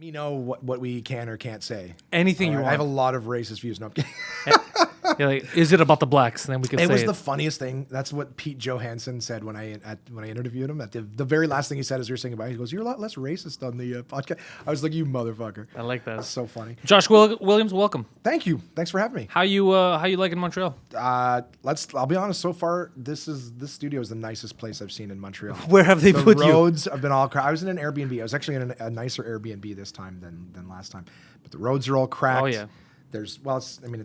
me know what we can or can't say. Anything you want. I have a lot of racist views. No, I'm kidding. You're like, is it about the blacks? And then we can say it was the funniest thing. That's what Pete Johansson said when I interviewed him. At the very last thing he said as we were saying goodbye, he goes, "You're a lot less racist on the podcast." I was like, "You motherfucker!" I like that. That's so funny. Josh Williams, welcome. Thank you. Thanks for having me. How you liking Montreal? I'll be honest. So far, this studio is the nicest place I've seen in Montreal. Where have they put you? The roads have been all cracked. I was in an Airbnb. I was actually in a nicer Airbnb this time than last time. But the roads are all cracked. Oh yeah. It's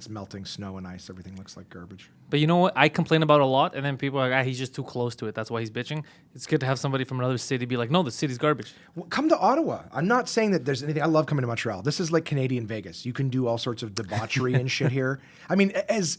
melting snow and ice. Everything looks like garbage. But you know what? I complain about it a lot, and then people are like, he's just too close to it. That's why he's bitching. It's good to have somebody from another city be like, no, the city's garbage. Well, come to Ottawa. I'm not saying that there's anything. I love coming to Montreal. This is like Canadian Vegas. You can do all sorts of debauchery and shit here. I mean, as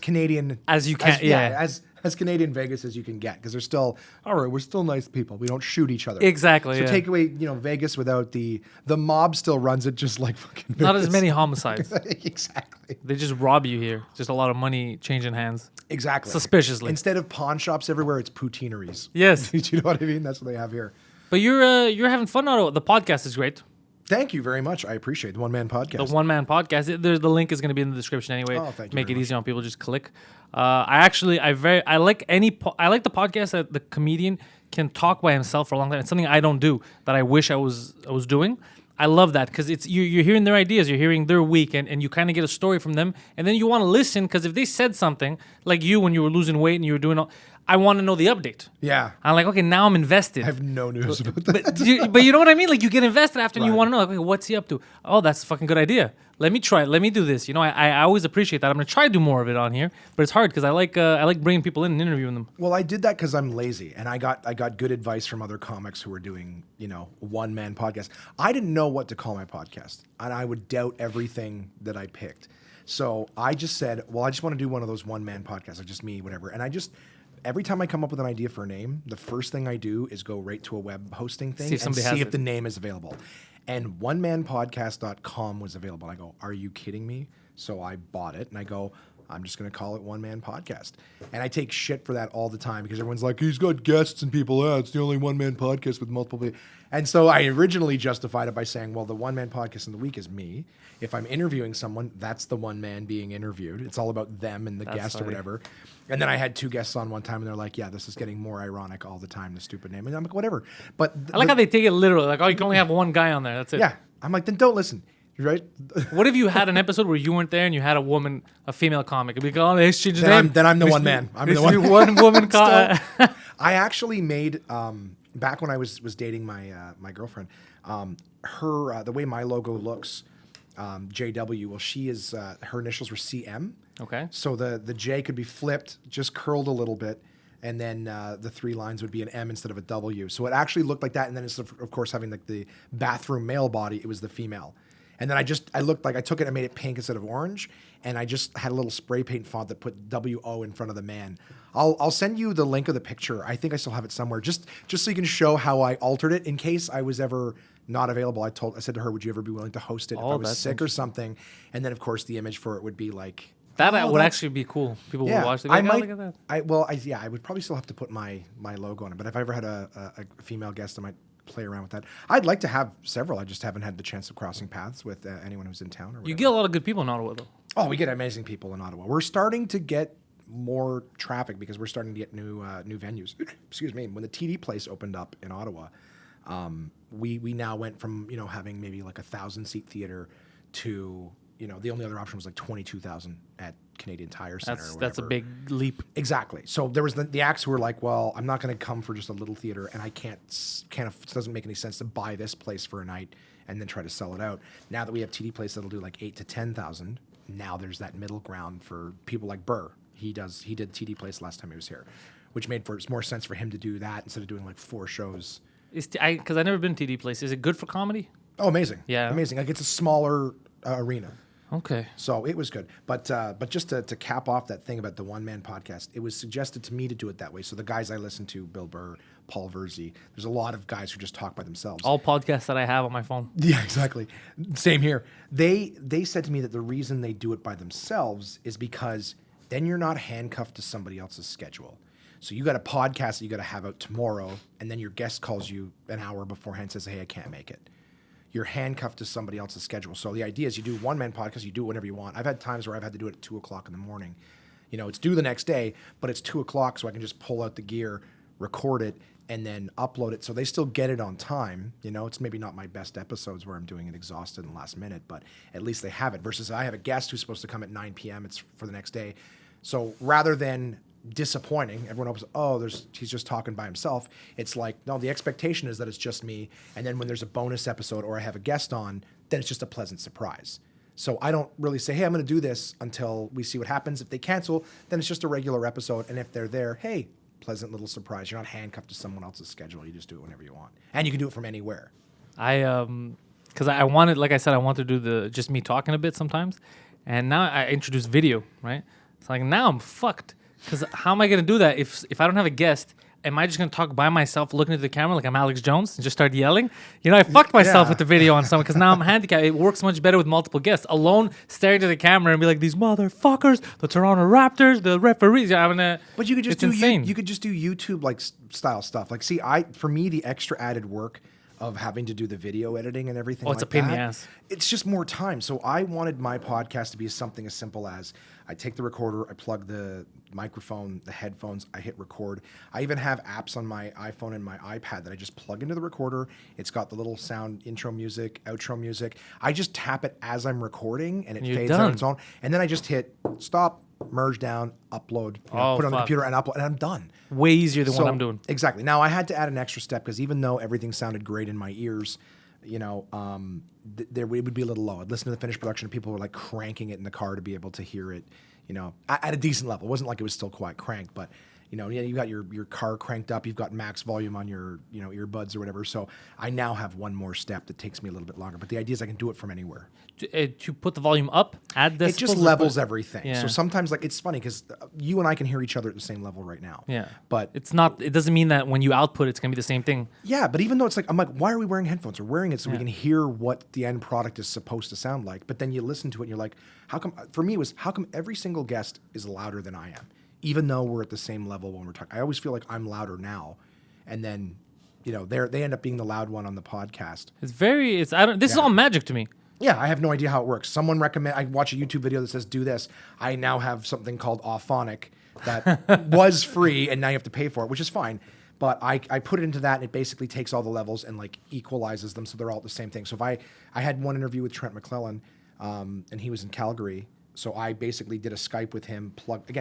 Canadian as you can, as Canadian Vegas as you can get, because they're still all right. We're still nice people. We don't shoot each other. Exactly. So take away Vegas without the mob still runs it just like fucking Vegas. Not as many homicides. Exactly. They just rob you here. Just a lot of money changing hands. Exactly. Suspiciously. Instead of pawn shops everywhere, it's poutineries. Yes. Do you know what I mean? That's what they have here. But you're having fun out of it. The podcast is great. Thank you very much. I appreciate the One Man Podcast. The One Man Podcast. The link is going to be in the description anyway. Oh, thank you. Make it easy on people. Just click. I like the podcast that the comedian can talk by himself for a long time. It's something I don't do that I wish I was doing. I love that because it's you're hearing their ideas, you're hearing their week, and you kind of get a story from them, and then you want to listen because if they said something like you when you were losing weight and you were doing all, I want to know the update. Yeah. I'm like, okay, now I'm invested. I have no news about that. But you know what I mean? Like, you get invested after and you want to know, like, okay, what's he up to? Oh, that's a fucking good idea. Let me try it. Let me do this. I always appreciate that. I'm going to try to do more of it on here, but it's hard because I like bringing people in and interviewing them. Well, I did that because I'm lazy, and I got good advice from other comics who were doing, one-man podcasts. I didn't know what to call my podcast, and I would doubt everything that I picked. So I just said, well, I just want to do one of those one-man podcasts, like just me, whatever. And every time I come up with an idea for a name, the first thing I do is go right to a web hosting thing and see if the name is available. And onemanpodcast.com was available. I go, are you kidding me? So I bought it and I go, I'm just going to call it One Man Podcast. And I take shit for that all the time because everyone's like, he's got guests and people. It's the only one man podcast with multiple people. And so I originally justified it by saying, well, the one man podcast in the week is me. If I'm interviewing someone, that's the one man being interviewed. It's all about them and the guest or whatever. And then I had two guests on one time and they're like, yeah, this is getting more ironic all the time, the stupid name. And I'm like, whatever. But I like how they take it literally. Like, oh, you can only have one guy on there. That's it. Yeah. I'm like, then don't listen. Right? What if you had an episode where you weren't there and you had a female comic? It'd be called, they exchange the name. Then I'm the one man. I'm the one woman comic. I actually made, back when I was dating my girlfriend, her, the way my logo looks, JW, well, she is, her initials were CM. Okay. So the J could be flipped, just curled a little bit. And then the three lines would be an M instead of a W. So it actually looked like that. And then instead of course, having like the bathroom male body, it was the female. And then I took it and made it pink instead of orange. And I just had a little spray paint font that put WO in front of the man. I'll send you the link of the picture. I think I still have it somewhere. Just so you can show how I altered it in case I was ever not available. I said to her, would you ever be willing to host it if I was sick or something? And then of course the image for it would be like, that would actually be cool. People would watch it. Like, look at that. I would probably still have to put my logo on it. But if I ever had a female guest, I might play around with that. I'd like to have several. I just haven't had the chance of crossing paths with anyone who's in town. Or whatever. You get a lot of good people in Ottawa, though. Oh, we get amazing people in Ottawa. We're starting to get more traffic because we're starting to get new venues. Excuse me. When the TD place opened up in Ottawa, we now went from having maybe like 1,000-seat theater to the only other option was like 22,000 at Canadian Tire Center. That's a big leap. Exactly. So there was the acts who were like, well, I'm not going to come for just a little theater, and I can't. It doesn't make any sense to buy this place for a night and then try to sell it out. Now that we have TD Place that'll do like 8,000 to 10,000, now there's that middle ground for people like Burr. He did TD Place last time he was here, which made more sense for him to do that instead of doing like 4 shows. Because I've never been to TD Place. Is it good for comedy? Oh, amazing. Yeah, amazing. Like it's a smaller arena. Okay. So it was good. But just to cap off that thing about the one-man podcast, it was suggested to me to do it that way. So the guys I listen to, Bill Burr, Paul Verzi, there's a lot of guys who just talk by themselves. All podcasts that I have on my phone. Yeah, exactly. Same here. They said to me that the reason they do it by themselves is because then you're not handcuffed to somebody else's schedule. So you got a podcast that you got to have out tomorrow, and then your guest calls you an hour beforehand and says, hey, I can't make it. you're handcuffed to somebody else's schedule. So the idea is you do one-man podcast, you do it whenever you want. I've had times where I've had to do it at 2 o'clock in the morning. You know, it's due the next day, but it's 2 o'clock, so I can just pull out the gear, record it, and then upload it. So they still get it on time. You know, it's maybe not my best episodes where I'm doing it exhausted in the last minute, but at least they have it. Versus I have a guest who's supposed to come at 9 p.m. It's for the next day. So rather than disappointing, everyone hopes, he's just talking by himself. It's like, no, the expectation is that it's just me. And then when there's a bonus episode or I have a guest on, then it's just a pleasant surprise. So I don't really say, hey, I'm going to do this until we see what happens. If they cancel, then it's just a regular episode. And if they're there, hey, pleasant little surprise. You're not handcuffed to someone else's schedule. You just do it whenever you want. And you can do it from anywhere. Because I wanted, like I said, I want to do the just me talking a bit sometimes. And now I introduced video, right? It's like, now I'm fucked. Because how am I going to do that if I don't have a guest? Am I just going to talk by myself looking at the camera like I'm Alex Jones and just start yelling? You know, I fucked myself with the video on someone because now I'm handicapped. It works much better with multiple guests. Alone, staring to the camera and be like, these motherfuckers, the Toronto Raptors, the referees. But you could just insane. You could just do YouTube like style stuff. Like, see, for me, the extra added work of having to do the video editing and everything. It's a pain in the ass. It's just more time. So I wanted my podcast to be something as simple as I take the recorder, I plug the microphone, the headphones, I hit record. I even have apps on my iPhone and my iPad that I just plug into the recorder. It's got the little sound intro music, outro music. I just tap it as I'm recording and it fades out on its own. And then I just hit stop, merge down, upload, put it on the computer and upload, and I'm done. Way easier than what I'm doing. Exactly. Now I had to add an extra step because even though everything sounded great in my ears, you know, it would be a little low. I'd listen to the finished production and people were like cranking it in the car to be able to hear it, you know, at a decent level. It wasn't like it was still quite cranked, but you know, you got your car cranked up, you've got max volume on your, you know, earbuds or whatever. So I now have one more step that takes me a little bit longer, but the idea is I can do it from anywhere. To put the volume up, add this. It just levels everything. Yeah. So sometimes, like, it's funny because you and I can hear each other at the same level right now. Yeah. But it's not, it doesn't mean that when you output, it's going to be the same thing. Yeah, but even though it's like, I'm like, why are we wearing headphones? We're wearing it so we can hear what the end product is supposed to sound like. But then you listen to it and you're like, how come, for me, it was, how come every single guest is louder than I am? Even though we're at the same level when we're talking. I always feel like I'm louder now. And then, you know, they end up being the loud one on the podcast. This is all magic to me. Yeah, I have no idea how it works. I watch a YouTube video that says do this. I now have something called Auphonic that was free and now you have to pay for it, which is fine. But I put it into that and it basically takes all the levels and like equalizes them so they're all the same thing. So if I had one interview with Trent McClellan and he was in Calgary. So I basically did a Skype with him,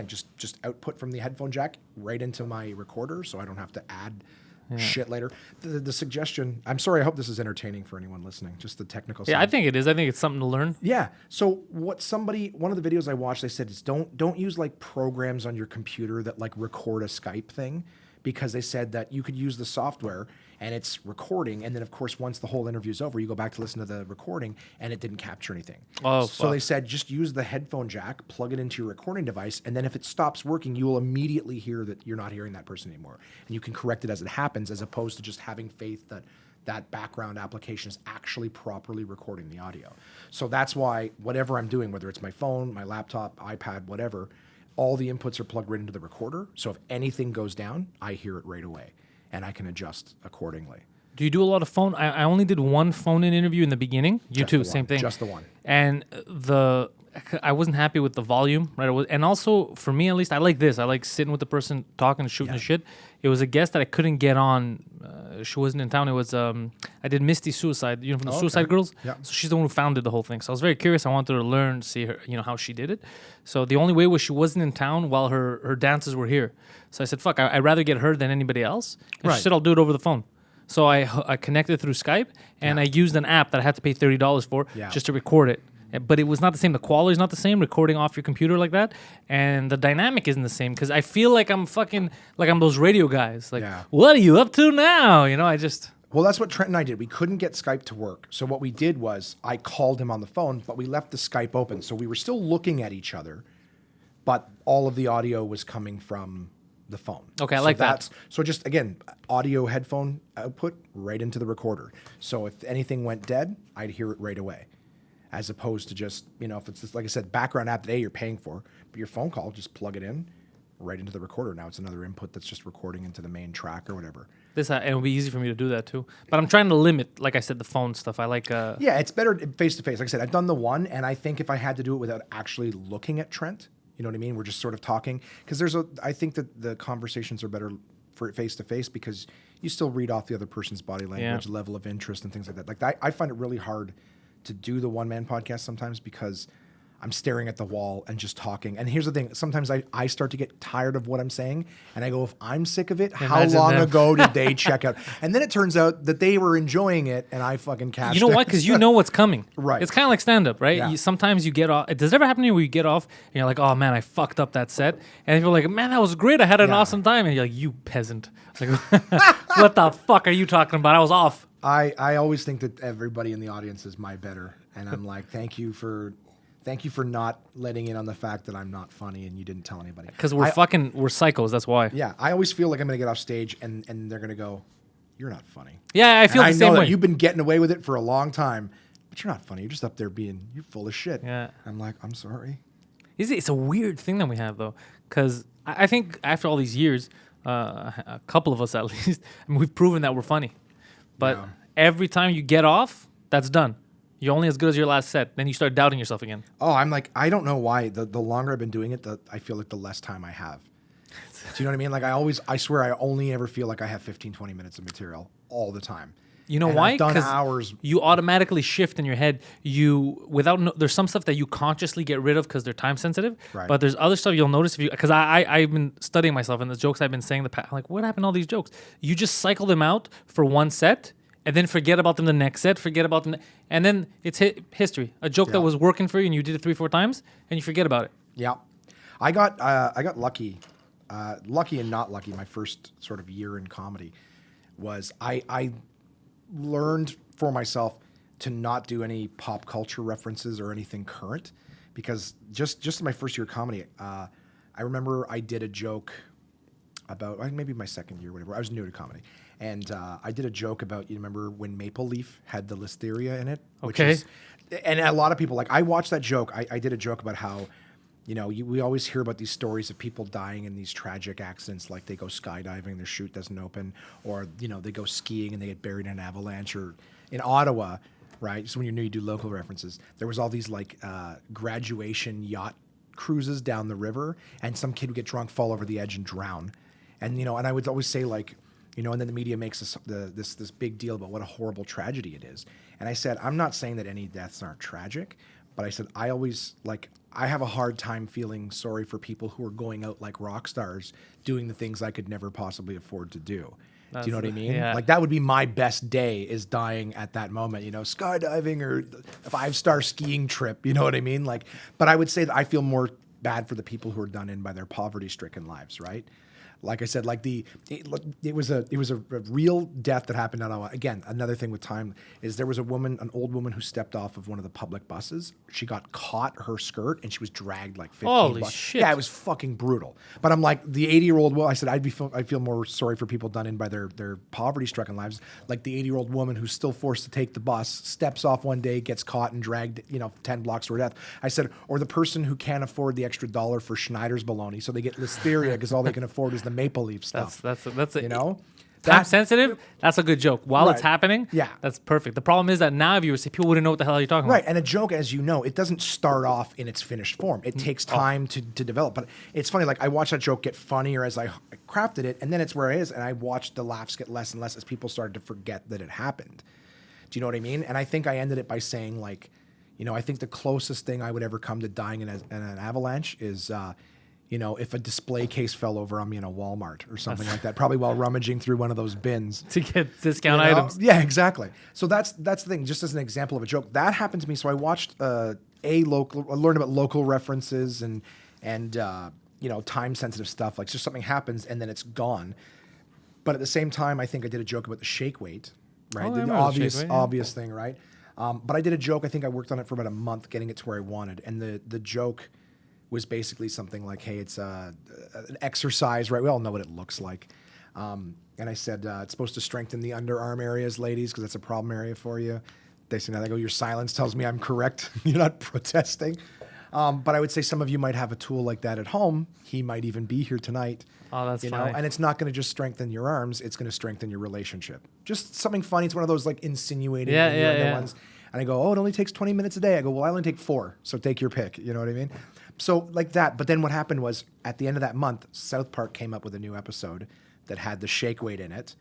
just output from the headphone jack right into my recorder so I don't have to add shit later. The suggestion, I'm sorry, I hope this is entertaining for anyone listening, just the technical Yeah, side. I think it is. I think it's something to learn. Yeah. So one of the videos I watched, they said is don't use like programs on your computer that like record a Skype thing, because they said that you could use the software and it's recording, and then of course once the whole interview is over, you go back to listen to the recording and it didn't capture anything. So they said just use the headphone jack, plug it into your recording device, and then if it stops working, you will immediately hear that you're not hearing that person anymore, and you can correct it as it happens, as opposed to just having faith that background application is actually properly recording the audio. So that's why whatever I'm doing, whether it's my phone, my laptop, iPad, whatever, all the inputs are plugged right into the recorder. So if anything goes down, I hear it right away and I can adjust accordingly. Do you do a lot of phone? I only did one phone-in interview in the beginning. You too, same thing. Just the one. And I wasn't happy with the volume, right? And also, for me at least, I like this. I like sitting with the person, talking, shooting the shit. It was a guest that I couldn't get on. She wasn't in town. It was, I did Misty Suicide, from the Suicide Girls. Yeah. So she's the one who founded the whole thing. So I was very curious. I wanted to learn, see her, how she did it. So the only way was she wasn't in town while her dances were here. So I said, fuck, I'd rather get her than anybody else. And she said, I'll do it over the phone. So I connected through Skype, and I used an app that I had to pay $30 for just to record it. But it was not the same. The quality is not the same, recording off your computer like that. And the dynamic isn't the same, because I feel like I'm I'm those radio guys. Like, what are you up to now? Well, that's what Trent and I did. We couldn't get Skype to work. So what we did was I called him on the phone, but we left the Skype open. So we were still looking at each other, but all of the audio was coming from the phone. Okay, I like that. So just, again, audio headphone output right into the recorder. So if anything went dead, I'd hear it right away. As opposed to just, if it's just, like I said, background app that you're paying for, but your phone call, just plug it in right into the recorder. Now it's another input that's just recording into the main track or whatever. and it would be easy for me to do that too. But I'm trying to limit, like I said, the phone stuff. I like. Yeah, it's better face to face. Like I said, I've done the one, and I think if I had to do it without actually looking at Trent, you know what I mean? We're just sort of talking because I think that the conversations are better for face to face because you still read off the other person's body language, level of interest, and things like that. Like I find it really hard to do the one man podcast sometimes because I'm staring at the wall and just talking. And here's the thing. Sometimes I start to get tired of what I'm saying. And I go, if I'm sick of it, how long ago did they check out? And then it turns out that they were enjoying it and I fucking cashed You know why? Because you know what's coming. Right. It's kind of like stand-up, right? Yeah. Sometimes you get off. Does it ever happen to you where you get off and you're like, oh, man, I fucked up that set? And you're like, man, that was great. I had an awesome time. And you're like, you peasant. Like, what the fuck are you talking about? I was off. I always think that everybody in the audience is my better. And I'm like, thank you for not letting in on the fact that I'm not funny and you didn't tell anybody. Because we're psychos. That's why. Yeah, I always feel like I'm going to get off stage and they're going to go, you're not funny. Yeah, I feel the same way. You've been getting away with it for a long time, but you're not funny. You're just up there you're full of shit. Yeah. I'm like, I'm sorry. It's a weird thing that we have, though. Because I think after all these years, a couple of us at least, we've proven that we're funny. But every time you get off, that's done. You're only as good as your last set. Then you start doubting yourself again. Oh, I'm like, I don't know why. The longer I've been doing it, I feel like the less time I have. Do you know what I mean? Like I swear I only ever feel like I have 15, 20 minutes of material all the time. You know and why? I've done hours. You automatically shift in your head. There's some stuff that you consciously get rid of because they're time sensitive. Right. But there's other stuff you'll notice because I've been studying myself and the jokes I've been saying I'm like, what happened to all these jokes? You just cycle them out for one set. And then forget about them the next set, forget about them. And then it's history. A joke that was working for you and you did it 3-4 times and you forget about it. Yeah. I got lucky. Lucky and not lucky. My first sort of year in comedy was I learned for myself to not do any pop culture references or anything current because just in my first year of comedy, I remember I did a joke about maybe my second year, whatever. I was new to comedy. And I did a joke about, you remember when Maple Leaf had the listeria in it? Okay. And a lot of people, like, I watched that joke. I did a joke about how, we always hear about these stories of people dying in these tragic accidents, like they go skydiving, their chute doesn't open, or, they go skiing and they get buried in an avalanche, or in Ottawa, right? So when you're new, you do local references. There was all these, like, graduation yacht cruises down the river, and some kid would get drunk, fall over the edge, and drown. And, and I would always say, like, and then the media makes this big deal about what a horrible tragedy it is. And I said, I'm not saying that any deaths aren't tragic, but I said, I have a hard time feeling sorry for people who are going out like rock stars doing the things I could never possibly afford to do. Do you know what I mean? Yeah. Like that would be my best day is dying at that moment, skydiving or 5-star skiing trip. You know what I mean? Like, but I would say that I feel more bad for the people who are done in by their poverty-stricken lives, right? Like I said, like it was a real death that happened in Ottawa. Again, another thing with time is there was an old woman who stepped off of one of the public buses. She got caught her skirt and she was dragged like 15 Holy bucks. shit. Yeah, it was fucking brutal. But I'm like the 80-year-old woman. I said I feel more sorry for people done in by their poverty-stricken lives. Like the 80-year-old woman who's still forced to take the bus, steps off one day, gets caught and dragged 10 blocks to her death. I said, or the person who can't afford the extra $1 for Schneider's bologna, so they get listeria because all they can afford is the Maple Leaf stuff. That's Time sensitive. That's a good joke. While it's happening, yeah, that's perfect. The problem is that now if you were to say, people wouldn't know what the hell you're talking about. Right, and a joke, as you know, it doesn't start off in its finished form. It takes time to develop. But it's funny, like I watched that joke get funnier as I crafted it, and then it's where it is, and I watched the laughs get less and less as people started to forget that it happened. Do you know what I mean? And I think I ended it by saying, like, I think the closest thing I would ever come to dying in an avalanche is if a display case fell over on me in a Walmart or something like that, probably while rummaging through one of those bins. To get discount items. Yeah, exactly. So that's the thing, just as an example of a joke. That happened to me. So I watched I learned about local references and time-sensitive stuff. Like just something happens and then it's gone. But at the same time, I think I did a joke about the shake weight, right? Oh, the obvious thing, right? But I did a joke. I think I worked on it for about a month, getting it to where I wanted. And the joke was basically something like, hey, it's an exercise, right? We all know what it looks like. And I said, it's supposed to strengthen the underarm areas, ladies, because that's a problem area for you. They said, I go, your silence tells me I'm correct. You're not protesting. But I would say some of you might have a tool like that at home. He might even be here tonight. Oh, that's funny. And it's not going to just strengthen your arms. It's going to strengthen your relationship. Just something funny. It's one of those like insinuating ones. And I go, oh, it only takes 20 minutes a day. I go, well, I only take 4. So take your pick. You know what I mean? So like that. But then what happened was at the end of that month, South Park came up with a new episode that had the shake weight in it.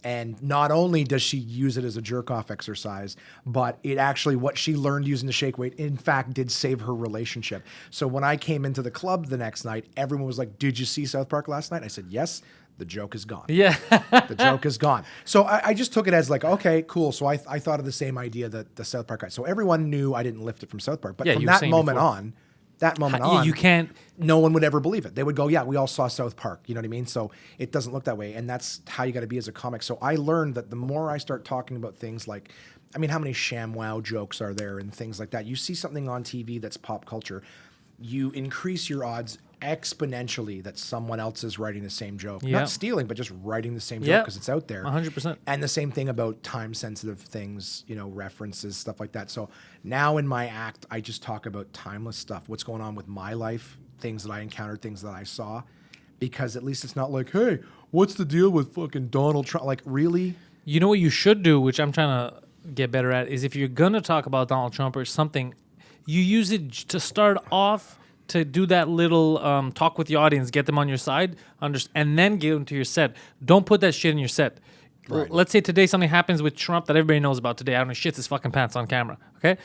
And not only does she use it as a jerk-off exercise, but it actually, what she learned using the shake weight, in fact, did save her relationship. So when I came into the club the next night, everyone was like, did you see South Park last night? I said, yes. The joke is gone. Yeah. The joke is gone. So I just took it as like, okay, cool. So I thought of the same idea that the South Park guy. So everyone knew I didn't lift it from South Park. But from that moment on, you can't. No one would ever believe it. They would go, yeah, we all saw South Park. You know what I mean? So it doesn't look that way. And that's how you got to be as a comic. So I learned that the more I start talking about things like, I mean, how many ShamWow jokes are there and things like that? You see something on TV that's pop culture, you increase your odds exponentially that someone else is writing the same joke. Yeah. Not stealing, but just writing the same joke because it's out there. 100%. And the same thing about time-sensitive things, references, stuff like that. So now in my act, I just talk about timeless stuff, what's going on with my life, things that I encountered, things that I saw, because at least it's not like, hey, what's the deal with fucking Donald Trump? Like, really? You know what you should do, which I'm trying to get better at, is if you're going to talk about Donald Trump or something, you use it to start off to do that little talk with the audience, get them on your side, and then get into your set. Don't put that shit in your set. Right. Let's say today something happens with Trump that everybody knows about today. I don't know, shits his fucking pants on camera, okay?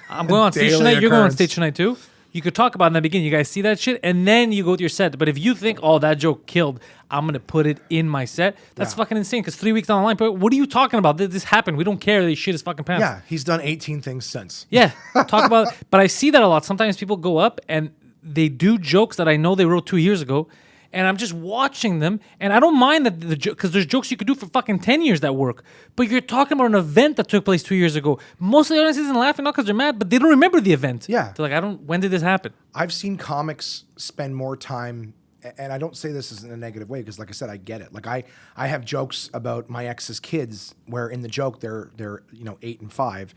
I'm going on stage tonight. You're going on stage tonight too. You could talk about it in the beginning. You guys see that shit, and then you go with your set. But if you think, oh, that joke killed, I'm going to put it in my set, that's fucking insane. Because 3 weeks down the line, but what are you talking about? This happened. We don't care that he shit his fucking pants. Yeah, he's done 18 things since. Yeah, talk about it. But I see that a lot. Sometimes people go up and they do jokes that I know they wrote 2 years ago, and I'm just watching them, and I don't mind that because there's jokes you could do for fucking 10 years that work. But you're talking about an event that took place 2 years ago. Most of the audience isn't laughing, not because they're mad, but they don't remember the event. Yeah. They're like, when did this happen? I've seen comics spend more time, and I don't say this in a negative way, because like I said, I get it. Like I have jokes about my ex's kids where in the joke they're 8 and 5,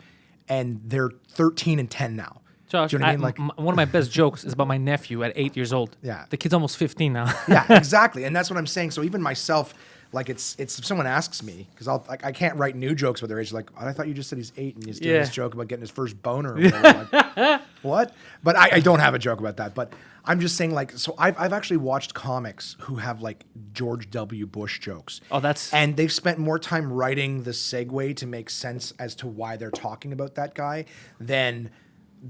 and they're 13 and 10 now. Josh, do you know what I mean? One of my best jokes is about my nephew at 8 years old. Yeah. The kid's almost 15 now. Yeah, exactly. And that's what I'm saying. So even myself, like it's if someone asks me, because I can't write new jokes with their age, like, I thought you just said he's 8 and he's doing this joke about getting his first boner. Or whatever. Like, what? But I don't have a joke about that. But I'm just saying, like, so I've actually watched comics who have like George W. Bush jokes. Oh, and they've spent more time writing the segue to make sense as to why they're talking about that guy than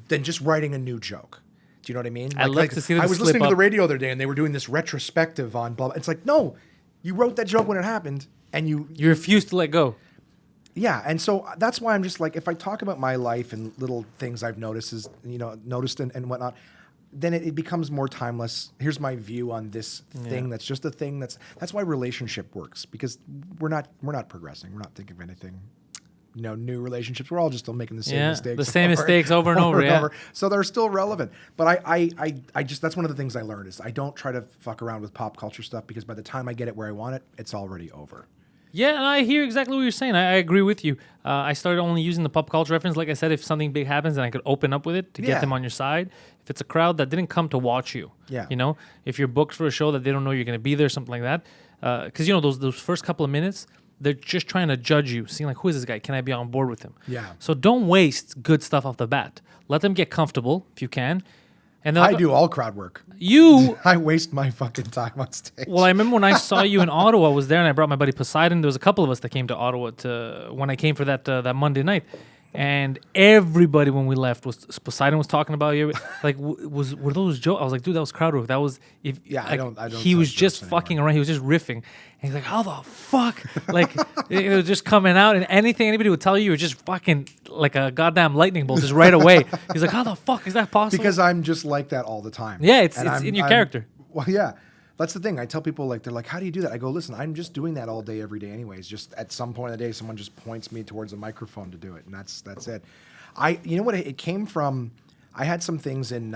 just writing a new joke. Do you know what I mean? I like to see them I was slip listening up. to the radio the other day, and they were doing this retrospective on blah, blah. It's like, no, you wrote that joke when it happened, and you refuse to let go. Yeah, and so that's why I'm just like, if I talk about my life and little things I've noticed and whatnot, then it becomes more timeless. Here's my view on this thing that's just a thing that's why relationship works, because we're not progressing. We're not thinking of anything. New relationships. We're all just still making the same mistakes. The same mistakes over and over. Yeah. So they're still relevant. But I just, that's one of the things I learned is I don't try to fuck around with pop culture stuff, because by the time I get it where I want it, it's already over. Yeah, and I hear exactly what you're saying. I agree with you. I started only using the pop culture reference. Like I said, if something big happens, then I could open up with it to get them on your side. If it's a crowd that didn't come to watch you, if you're booked for a show that they don't know you're going to be there, something like that. Because those first couple of minutes, they're just trying to judge you, seeing like, who is this guy? Can I be on board with him? Yeah. So don't waste good stuff off the bat. Let them get comfortable if you can. And I do all crowd work. I waste my fucking time on stage. Well, I remember when I saw you in Ottawa, I was there and I brought my buddy Poseidon. There was a couple of us that came to Ottawa when I came for that Monday night. And everybody, when we left, Poseidon was talking about you. Like, were those jokes? I was like, dude, that was crowd work. That was I don't. He was just fucking around. He was just riffing. And he's like, how the fuck? Like, it was just coming out, and anything anybody would tell you, was just fucking like a goddamn lightning bolt, just right away. He's like, how the fuck is that possible? Because I'm just like that all the time. Yeah, it's in your character. Well, yeah. That's the thing. I tell people, like, they're like, how do you do that? I go, listen, I'm just doing that all day, every day anyways. Just at some point in the day, someone just points me towards a microphone to do it, and that's it. You know what? It came from, I had some things in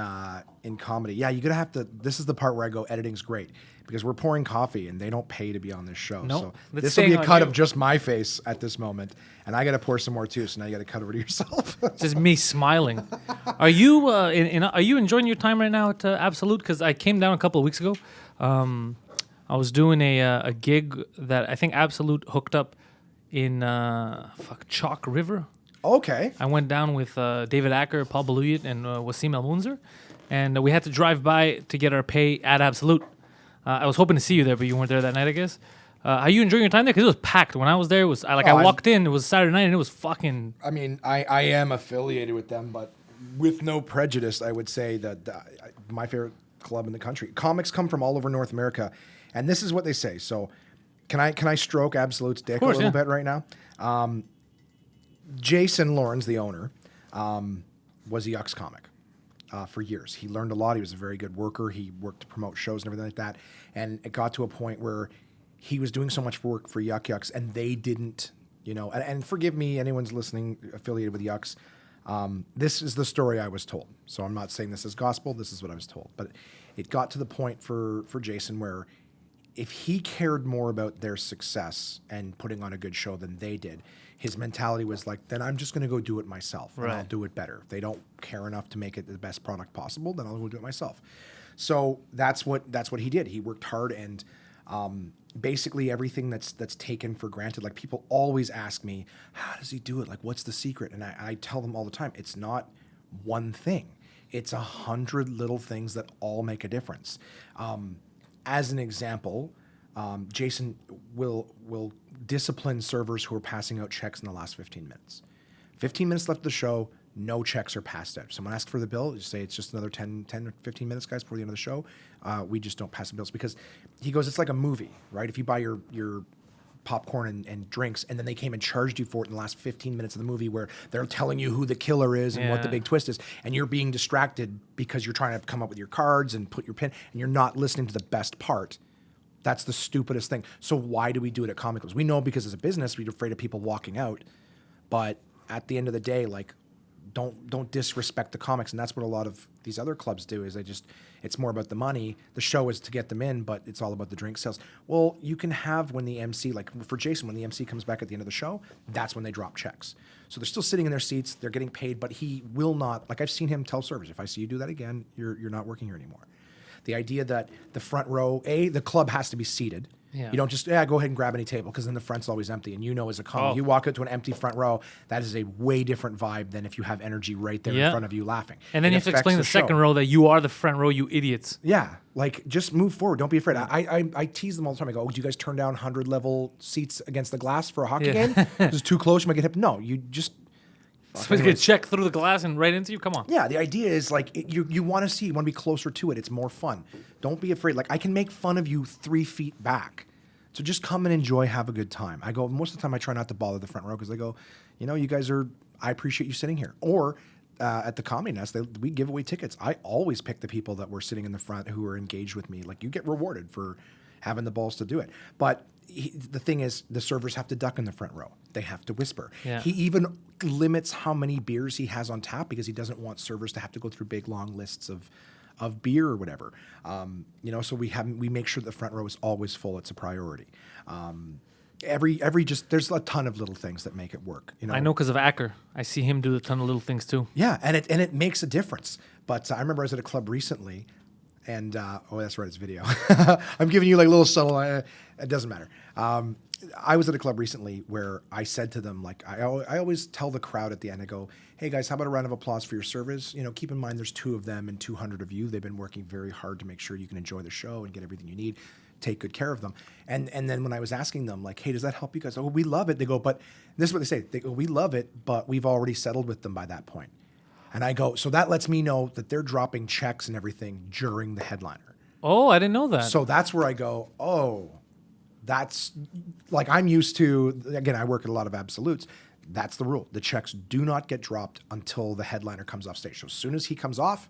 comedy. Yeah, you're gonna have to. This is the part where I go, editing's great because we're pouring coffee and they don't pay to be on this show. Nope. So Let's this will be stay a on cut you. of just my face at this moment, and I got to pour some more too. So now you got to cut over to yourself. Just me smiling. Are you are you enjoying your time right now at Absolute? Because I came down a couple of weeks ago. I was doing a gig that I think Absolute hooked up in Chalk River. Okay. I went down with David Acker, Paul Baluyat, and Wasim El Munzer, and we had to drive by to get our pay at Absolute. I was hoping to see you there, but you weren't there that night, I guess. Are you enjoying your time there? Because it was packed. When I was there, it was I walked in. It was Saturday night, and it was fucking. I mean, I am affiliated with them, but with no prejudice, I would say that my favorite club in the country. Comics come from all over North America, and this is what they say. So, can I stroke Absolute's dick a little bit right now? Jason Lawrence, the owner, was a Yucks comic for years. He learned a lot. He was a very good worker. He worked to promote shows and everything like that. And it got to a point where he was doing so much work for Yucks, and they didn't, and forgive me, anyone's listening affiliated with Yucks. This is the story I was told. So I'm not saying this is gospel. This is what I was told. But it got to the point for Jason where if he cared more about their success and putting on a good show than they did, his mentality was like, then I'm just going to go do it myself, and I'll do it better. If they don't care enough to make it the best product possible, then I'll go do it myself. So that's what he did. He worked hard, and basically everything that's taken for granted. Like, people always ask me, how does he do it? Like, what's the secret? And I tell them all the time, it's not one thing. It's 100 little things that all make a difference. As an example, Jason will discipline servers who are passing out checks in the last 15 minutes. 15 minutes left of the show, no checks are passed out. If someone asks for the bill, you say it's just another 10 or 15 minutes, guys, before the end of the show. We just don't pass the bills because he goes, it's like a movie, right? If you buy your popcorn and drinks, and then they came and charged you for it in the last 15 minutes of the movie where they're telling you who the killer is and what the big twist is, and you're being distracted because you're trying to come up with your cards and put your pin, and you're not listening to the best part. That's the stupidest thing. So why do we do it at comic clubs? We know because as a business, we're afraid of people walking out, but at the end of the day, like, don't disrespect the comics. And that's what a lot of these other clubs do is it's more about the money. The show is to get them in, but it's all about the drink sales. Well, you can have when the MC, like for Jason, when the MC comes back at the end of the show, that's when they drop checks. So they're still sitting in their seats, they're getting paid, but he will not, like I've seen him tell servers, if I see you do that again, you're not working here anymore. The idea that the front row, the club has to be seated. Yeah. You don't just, go ahead and grab any table because then the front's always empty. And as a comic, you walk out to an empty front row, that is a way different vibe than if you have energy right there in front of you laughing. And then you have to explain the second row that you are the front row, you idiots. Yeah, like just move forward. Don't be afraid. I tease them all the time. I go, do you guys turn down 100-level seats against the glass for a hockey game? This is too close, you might get hit. No, you just... Supposed to get checked through the glass and right into you? Come on. Yeah, the idea is like you want to see, you want to be closer to it. It's more fun. Don't be afraid. Like I can make fun of you 3 feet back. So just come and enjoy, have a good time. I go, most of the time I try not to bother the front row because I go, you guys I appreciate you sitting here. Or at the Comedy Nest, we give away tickets. I always pick the people that were sitting in the front who are engaged with me. Like you get rewarded for having the balls to do it. But the thing is, the servers have to duck in the front row. They have to whisper. Yeah. He even limits how many beers he has on tap because he doesn't want servers to have to go through big, long lists of beer or whatever. So we make sure the front row is always full. It's a priority. There's a ton of little things that make it work. I know because of Acker. I see him do a ton of little things too. Yeah, and it makes a difference. But I remember I was at a club recently, and that's right, it's video. I'm giving you like little subtle. It doesn't matter. I was at a club recently where I said to them, like, I always tell the crowd at the end, I go, hey guys, how about a round of applause for your service? Keep in mind there's 2 of them and 200 of you. They've been working very hard to make sure you can enjoy the show and get everything you need. Take good care of them. And then when I was asking them, like, hey, does that help you guys? Oh, we love it. They go, but this is what they say. They go, we love it, but we've already settled with them by that point. And I go, so that lets me know that they're dropping checks and everything during the headliner. Oh, I didn't know that. So that's where I go, that's like I'm used to, again, I work at a lot of absolutes. That's the rule. The checks do not get dropped until the headliner comes off stage. So as soon as he comes off,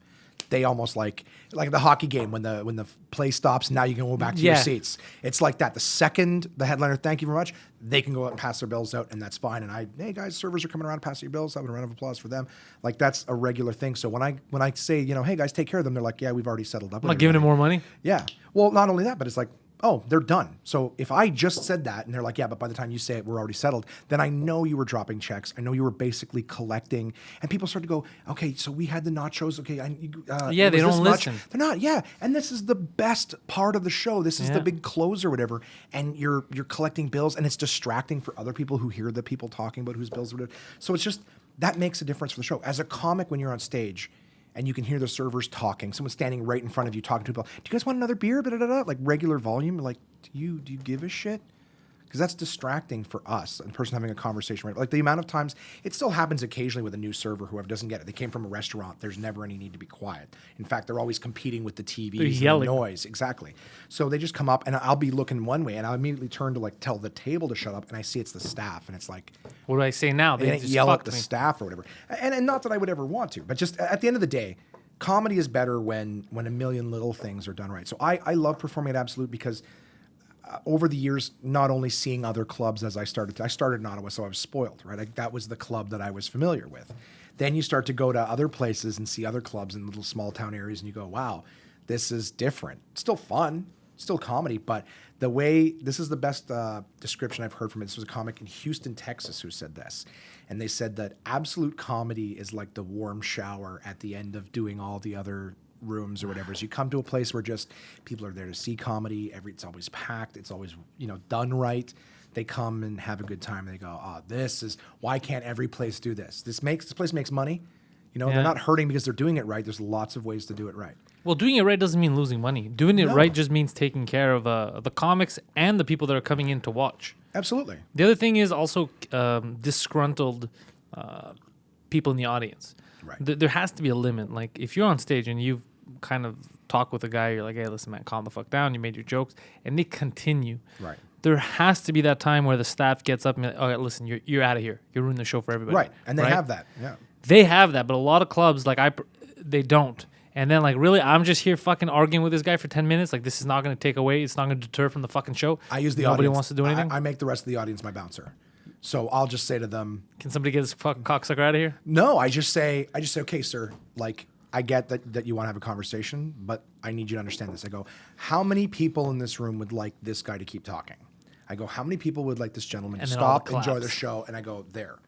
they almost like the hockey game when the play stops. Now you can go back to your seats. It's like that. The second the headliner, thank you very much, they can go out and pass their bills out, and that's fine. And hey guys, servers are coming around to pass your bills. Having a round of applause for them. Like that's a regular thing. So when I say, hey guys, take care of them, they're like, yeah, we've already settled up. I'm not giving them more money. Yeah. Well, not only that, but it's like, oh, they're done. So if I just said that and they're like, yeah, but by the time you say it, we're already settled, then I know you were dropping checks. I know you were basically collecting. And people start to go, okay, so we had the nachos. Okay. They don't listen. They're not. Yeah. And this is the best part of the show. This is the big close or whatever. And you're collecting bills, and it's distracting for other people who hear the people talking about whose bills are. So it's just, that makes a difference for the show. As a comic, when you're on stage, and you can hear the servers talking. Someone's standing right in front of you talking to people. Do you guys want another beer? Like regular volume. Like, do you give a shit? Because that's distracting for us, a person having a conversation. Right? Like the amount of times, it still happens occasionally with a new server, whoever doesn't get it. They came from a restaurant. There's never any need to be quiet. In fact, they're always competing with the TVs and the noise. Exactly. So they just come up, and I'll be looking one way, and I'll immediately turn to like tell the table to shut up, and I see it's the staff, and it's like, what do I say now? They didn't yell at the staff or whatever. And not that I would ever want to, but just at the end of the day, comedy is better when a million little things are done right. So I love performing at Absolute because over the years, not only seeing other clubs as I started in Ottawa, so I was spoiled, right? That was the club that I was familiar with. Then you start to go to other places and see other clubs in little small town areas, and you go, wow, this is different. Still fun, still comedy, but this is the best description I've heard from it. This was a comic in Houston, Texas, who said this. And they said that Absolute comedy is like the warm shower at the end of doing all the other rooms or whatever. So you come to a place where just people are there to see comedy. It's always packed. It's always, done right. They come and have a good time. And they go, why can't every place do this? This place makes money. They're not hurting because they're doing it right. There's lots of ways to do it right. Well, doing it right doesn't mean losing money. Doing it right just means taking care of the comics and the people that are coming in to watch. Absolutely. The other thing is also disgruntled people in the audience. Right. There has to be a limit. Like if you're on stage and you've kind of talked with a guy, you're like, hey, listen, man, calm the fuck down. You made your jokes, and they continue. Right. There has to be that time where the staff gets up and like, okay, listen, you're out of here. You're ruining the show for everybody. Right. And they have that. Yeah. They have that, but a lot of clubs they don't. And then like, really, I'm just here fucking arguing with this guy for 10 minutes. Like, this is not going to take away. It's not going to deter from the fucking show. I use the Nobody audience. wants to do anything. I make the rest of the audience my bouncer. So I'll just say to them, can somebody get this fucking cocksucker out of here? No, I just say, okay, sir, like, I get that you want to have a conversation, but I need you to understand this. I go, how many people in this room would like this guy to keep talking? I go, how many people would like this gentleman to stop, enjoy the show? And I go, there.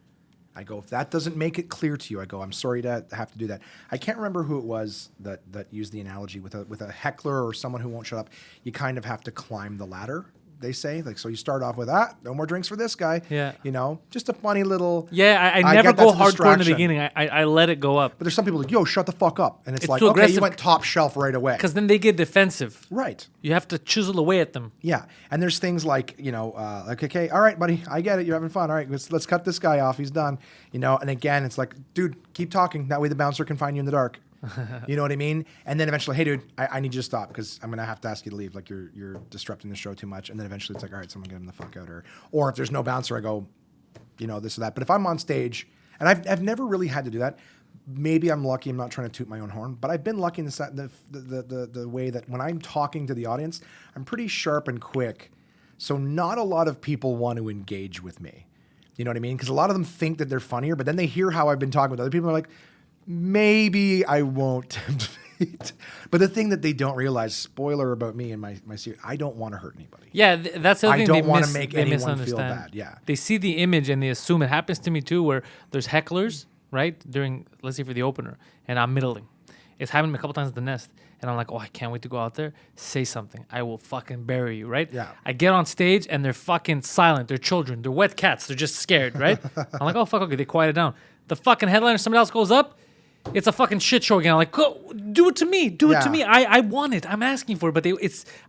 I go, if that doesn't make it clear to you, I go, I'm sorry to have to do that. I can't remember who it was that used the analogy with a heckler or someone who won't shut up. You kind of have to climb the ladder, they say. Like, so you start off with, no more drinks for this guy. Yeah. Just a funny little. Yeah, I never go hardcore in the beginning. I let it go up. But there's some people like, yo, shut the fuck up. And it's like, okay, you went top shelf right away. Because then they get defensive. Right. You have to chisel away at them. Yeah. And there's things like, okay, all right, buddy, I get it. You're having fun. All right, let's cut this guy off. He's done. And again, it's like, dude, keep talking. That way the bouncer can find you in the dark. You know what I mean? And then eventually, hey, dude, I need you to stop because I'm going to have to ask you to leave. Like, you're disrupting the show too much. And then eventually it's like, all right, someone get him the fuck out. Or if there's no bouncer, I go, this or that. But if I'm on stage, and I've never really had to do that. Maybe I'm lucky. I'm not trying to toot my own horn, but I've been lucky in the way that when I'm talking to the audience, I'm pretty sharp and quick. So not a lot of people want to engage with me. You know what I mean? Because a lot of them think that they're funnier, but then they hear how I've been talking with other people and are like, maybe I won't tempt fate. But the thing that they don't realize, spoiler about me and my series, I don't want to hurt anybody. Yeah, that's the other thing. I don't want to make anyone feel bad. Yeah. They see the image and they assume it happens to me too, where there's hecklers, right? Let's say for the opener, and I'm middling. It's happened to me a couple times at the Nest. And I'm like, oh, I can't wait to go out there. Say something. I will fucking bury you, right? Yeah. I get on stage and they're fucking silent. They're children. They're wet cats. They're just scared, right? I'm like, oh, fuck, okay. They quieted down. The fucking headliner, somebody else goes up. It's a fucking shit show again. I'm like, go, do it to me. Do it to me. I want it. I'm asking for it. But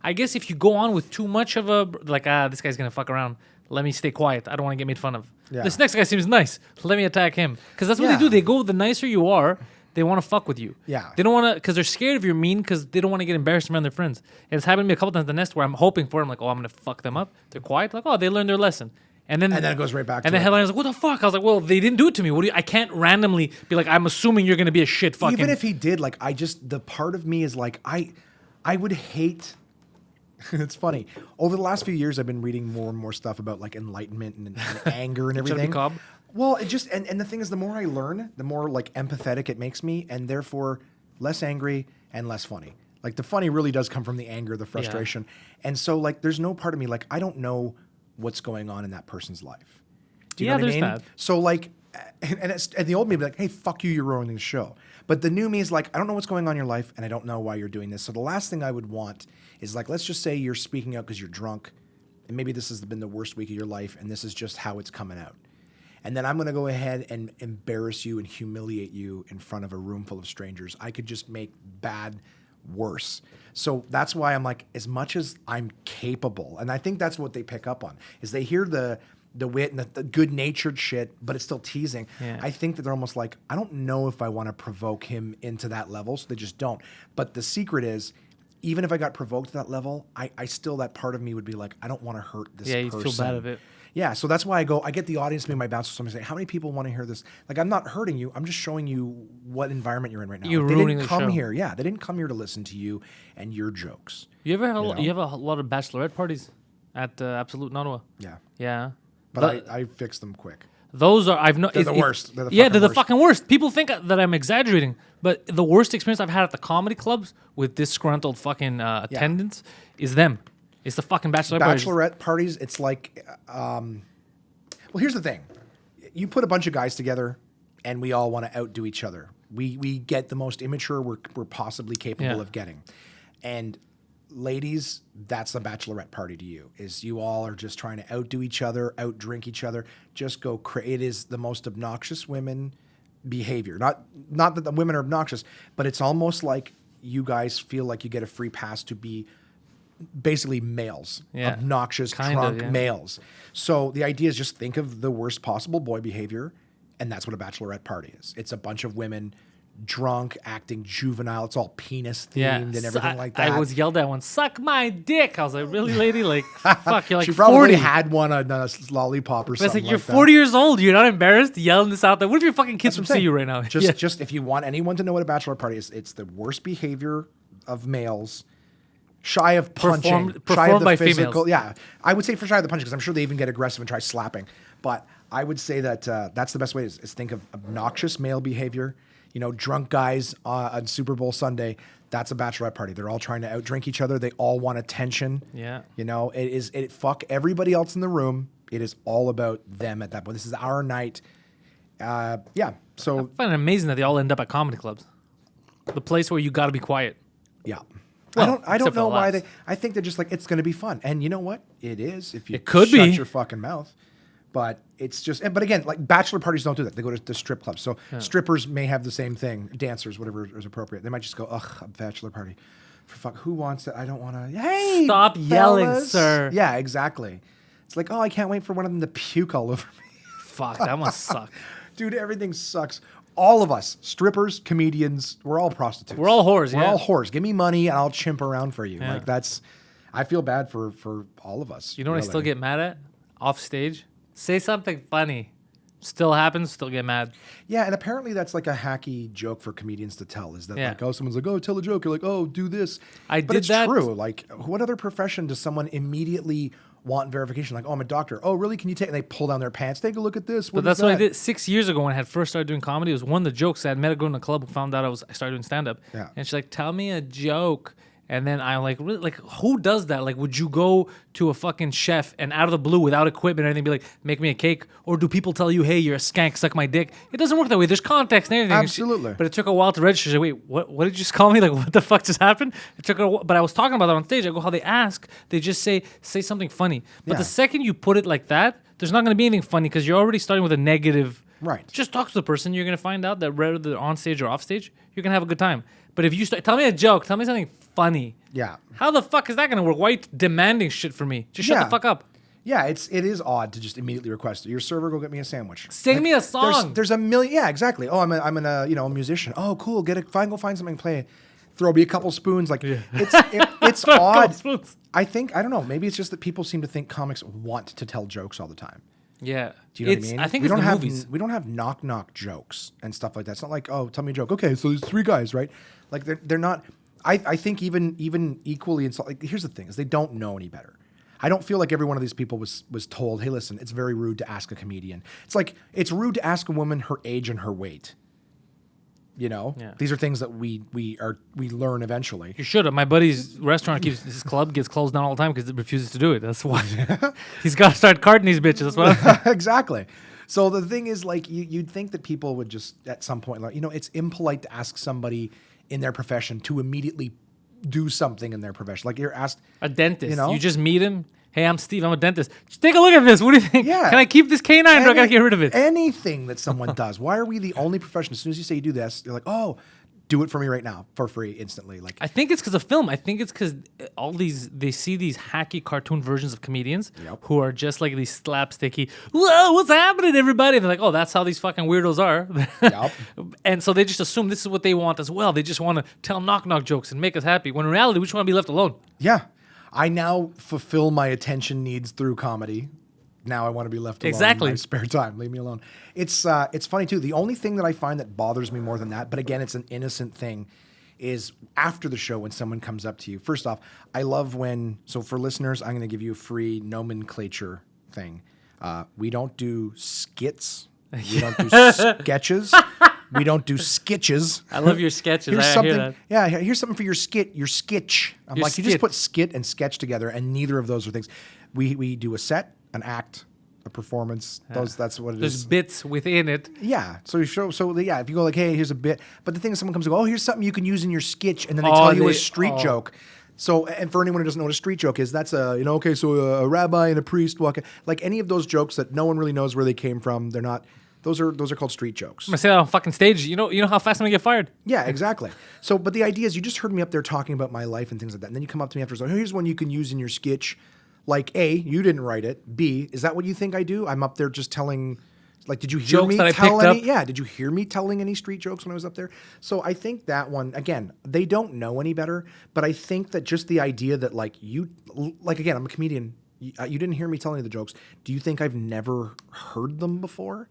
I guess if you go on with too much of a, like, this guy's going to fuck around. Let me stay quiet. I don't want to get made fun of. Yeah. This next guy seems nice. Let me attack him. Because that's what they do. They go, the nicer you are, they want to fuck with you. Yeah. They don't want to, because they're scared of you're mean, because they don't want to get embarrassed around their friends. And it's happened to me a couple times at the Nest where I'm hoping for it. I'm like, oh, I'm going to fuck them up. They're quiet. Like, oh, they learned their lesson. And then it goes right back to And then it. headliner's like, what the fuck? I was like, well, they didn't do it to me. What do you, I can't randomly be like, I'm assuming you're going to be a shit fucking... Even if he did, like, the part of me is like, I would hate... It's funny. Over the last few years, I've been reading more and more stuff about, like, enlightenment and anger and everything. Cobb? Well, it just... And the thing is, the more I learn, the more, like, empathetic it makes me, and therefore less angry and less funny. Like, the funny really does come from the anger, the frustration. Yeah. And so, like, there's no part of me, like, I don't know what's going on in that person's life. Do you know what I mean? That. So, like, and the old me would be like, hey, fuck you, you're ruining the show. But the new me is like, I don't know what's going on in your life, and I don't know why you're doing this. So the last thing I would want is, like, let's just say you're speaking out because you're drunk, and maybe this has been the worst week of your life, and this is just how it's coming out. And then I'm going to go ahead and embarrass you and humiliate you in front of a room full of strangers. I could just make bad worse. So that's why I'm like, as much as I'm capable, and I think that's what they pick up on, is they hear the wit and the good-natured shit, but it's still teasing. Yeah. I think that they're almost like, I don't know if I want to provoke him into that level, so they just don't. But the secret is, even if I got provoked to that level, I still, that part of me would be like, I don't want to hurt this person. Yeah, you feel bad of it. Yeah, so that's why I get the audience, maybe my bouncer, somebody say, how many people want to hear this? Like, I'm not hurting you. I'm just showing you what environment you're in right now. You're like, ruining they didn't come the show. here. Yeah, they didn't come here to listen to you and your jokes. You ever have you have a lot of bachelorette parties at Absolute in Ottawa? Yeah. Yeah. But I fix them quick. Those are They're the worst. They're the fucking worst. People think that I'm exaggerating, but the worst experience I've had at the comedy clubs with disgruntled fucking attendants is them. It's the fucking bachelorette parties. It's like, well, here's the thing: you put a bunch of guys together, and we all want to outdo each other. We get the most immature we're possibly capable of getting, and ladies, that's the bachelorette party to you. Is you all are just trying to outdo each other, outdrink each other, just go crazy. It is the most obnoxious women behavior. Not that the women are obnoxious, but it's almost like you guys feel like you get a free pass to be basically males, obnoxious, drunk males. So the idea is just think of the worst possible boy behavior, and that's what a bachelorette party is. It's a bunch of women drunk, acting juvenile. It's all penis themed and everything like that. I was yelled at once, suck my dick. I was like, really, lady? Like, fuck, you're like 40. She probably had one on a lollipop or but something. It's like, you're 40 years old. You're not embarrassed yelling this out there. What if your fucking kids would see you right now? Just if you want anyone to know what a bachelor party is, it's the worst behavior of males. Shy of punching, shy of the by physical. Females. Yeah, I would say for shy of the punching because I'm sure they even get aggressive and try slapping. But I would say that that's the best way is think of obnoxious male behavior. You know, drunk guys on Super Bowl Sunday. That's a bachelorette party. They're all trying to outdrink each other. They all want attention. Yeah. You know, it fuck everybody else in the room. It is all about them at that point. This is our night. Yeah. So I find it amazing that they all end up at comedy clubs, the place where you got to be quiet. Yeah. Well, I don't know why I think they're just like, it's going to be fun. And you know what? It is if you shut your fucking mouth. But it's just, but again, like bachelor parties don't do that. They go to the strip clubs. So strippers may have the same thing. Dancers, whatever is appropriate. They might just go, ugh, a bachelor party. For fuck, who wants it? I don't want to. Hey, stop yelling, sir. Yeah, exactly. It's like, oh, I can't wait for one of them to puke all over me. Fuck, that must suck. Dude, everything sucks. All of us, strippers, comedians, we're all prostitutes. We're all whores, We're all whores. Give me money and I'll chimp around for you. Yeah. Like that's, I feel bad for all of us. You know what I still get mad at? Off stage? Say something funny. Still happens, still get mad. Yeah, and apparently that's like a hacky joke for comedians to tell. Is that like, oh, someone's like, oh, tell a joke. You're like, oh, do this. But it's true. Like, what other profession does someone immediately want verification? Like, oh, I'm a doctor. Oh, really? Can you take? And they pull down their pants. Take a look at this. But that's what I did 6 years ago when I had first started doing comedy. It was one of the jokes. I had met a girl in the club who found out I started doing stand up. Yeah. And she's like, tell me a joke. And then I'm like, really? Like, who does that? Like, would you go to a fucking chef and out of the blue, without equipment or anything, be like, make me a cake? Or do people tell you, hey, you're a skank, suck my dick? It doesn't work that way. There's context and everything. Absolutely. But it took a while to register. She's like, wait, what did you just call me? Like, what the fuck just happened? It took a while. But I was talking about that on stage. I go, how they ask, they just say something funny. But the second you put it like that, there's not going to be anything funny because you're already starting with a negative. Right. Just talk to the person. You're going to find out that whether they're on stage or off stage, you're going to have a good time. But if you start, tell me a joke, tell me something funny. Yeah. How the fuck is that going to work? Why are you demanding shit from me? Just shut the fuck up. Yeah, it is odd to just immediately request your server go get me a sandwich. Sing me a song. There's a million. Yeah, exactly. Oh, I'm a musician. Oh, cool. Go find something to play. Throw me a couple spoons. Like it's odd. I don't know. Maybe it's just that people seem to think comics want to tell jokes all the time. Yeah. Do you know what I mean? I think we it's don't the have movies. we don't have knock jokes and stuff like that. It's not like, oh, tell me a joke. Okay, so there's 3 guys, right? Like they're not. I think even equally like here's the thing is they don't know any better. I don't feel like every one of these people was told, hey, listen, it's very rude to ask a comedian. It's like it's rude to ask a woman her age and her weight. You know, these are things that we learn eventually. You should have. My buddy's restaurant his club gets closed down all the time because it refuses to do it. That's why he's got to start carting these bitches. That's what. Exactly. So the thing is, like, you'd think that people would just at some point, like, it's impolite to ask somebody in their profession to immediately do something in their profession. Like you're asked a dentist. You just meet him. Hey, I'm Steve. I'm a dentist. Just take a look at this. What do you think? Yeah. Can I keep this canine or I gotta get rid of it? Anything that someone does. Why are we the only profession? As soon as you say you do this, you're like, oh, do it for me right now for free instantly. Like I think it's because of film. I think it's because they see these hacky cartoon versions of comedians who are just like these slapsticky. Whoa, what's happening, everybody? And they're like, oh, that's how these fucking weirdos are. Yep. And so they just assume this is what they want as well. They just want to tell knock jokes and make us happy. When in reality, we just want to be left alone. Yeah. I now fulfill my attention needs through comedy. Now I want to be left alone Exactly. in my spare time. Leave me alone. It's funny too. The only thing that I find that bothers me more than that, but again, it's an innocent thing, is after the show when someone comes up to you. First off, I love so for listeners, I'm going to give you a free nomenclature thing. We don't do skits. We don't do sketches. We don't do sketches. I love your sketches. Here's I something. hear that. Yeah, here's something for your skit. Your sketch. I'm Your like, you just skit. put skit and sketch together, and neither of those are things. We do a set, an act, a performance. That's what it There's is. bits within it. Yeah. So you show. So yeah, if you go like, hey, here's a bit. But the thing is, someone comes and go, oh, here's something you can use in your sketch, and then they tell you a street joke. So, and for anyone who doesn't know what a street joke is, that's so a rabbi and a priest walking, like any of those jokes that no one really knows where they came from. They're not. Those are called street jokes. I'm gonna say that on fucking stage. You know how fast I'm gonna get fired. Yeah, exactly. So, but the idea is, you just heard me up there talking about my life and things like that, and then you come up to me after, so here's one you can use in your sketch. Like, A, you didn't write it. B, is that what you think I do? I'm up there just telling, like, did you hear Jokes me that I tell picked any? up? Yeah, did you hear me telling any street jokes when I was up there? So I think that one, again, they don't know any better, but I think that just the idea that again, I'm a comedian. You didn't hear me tell any of the jokes. Do you think I've never heard them before?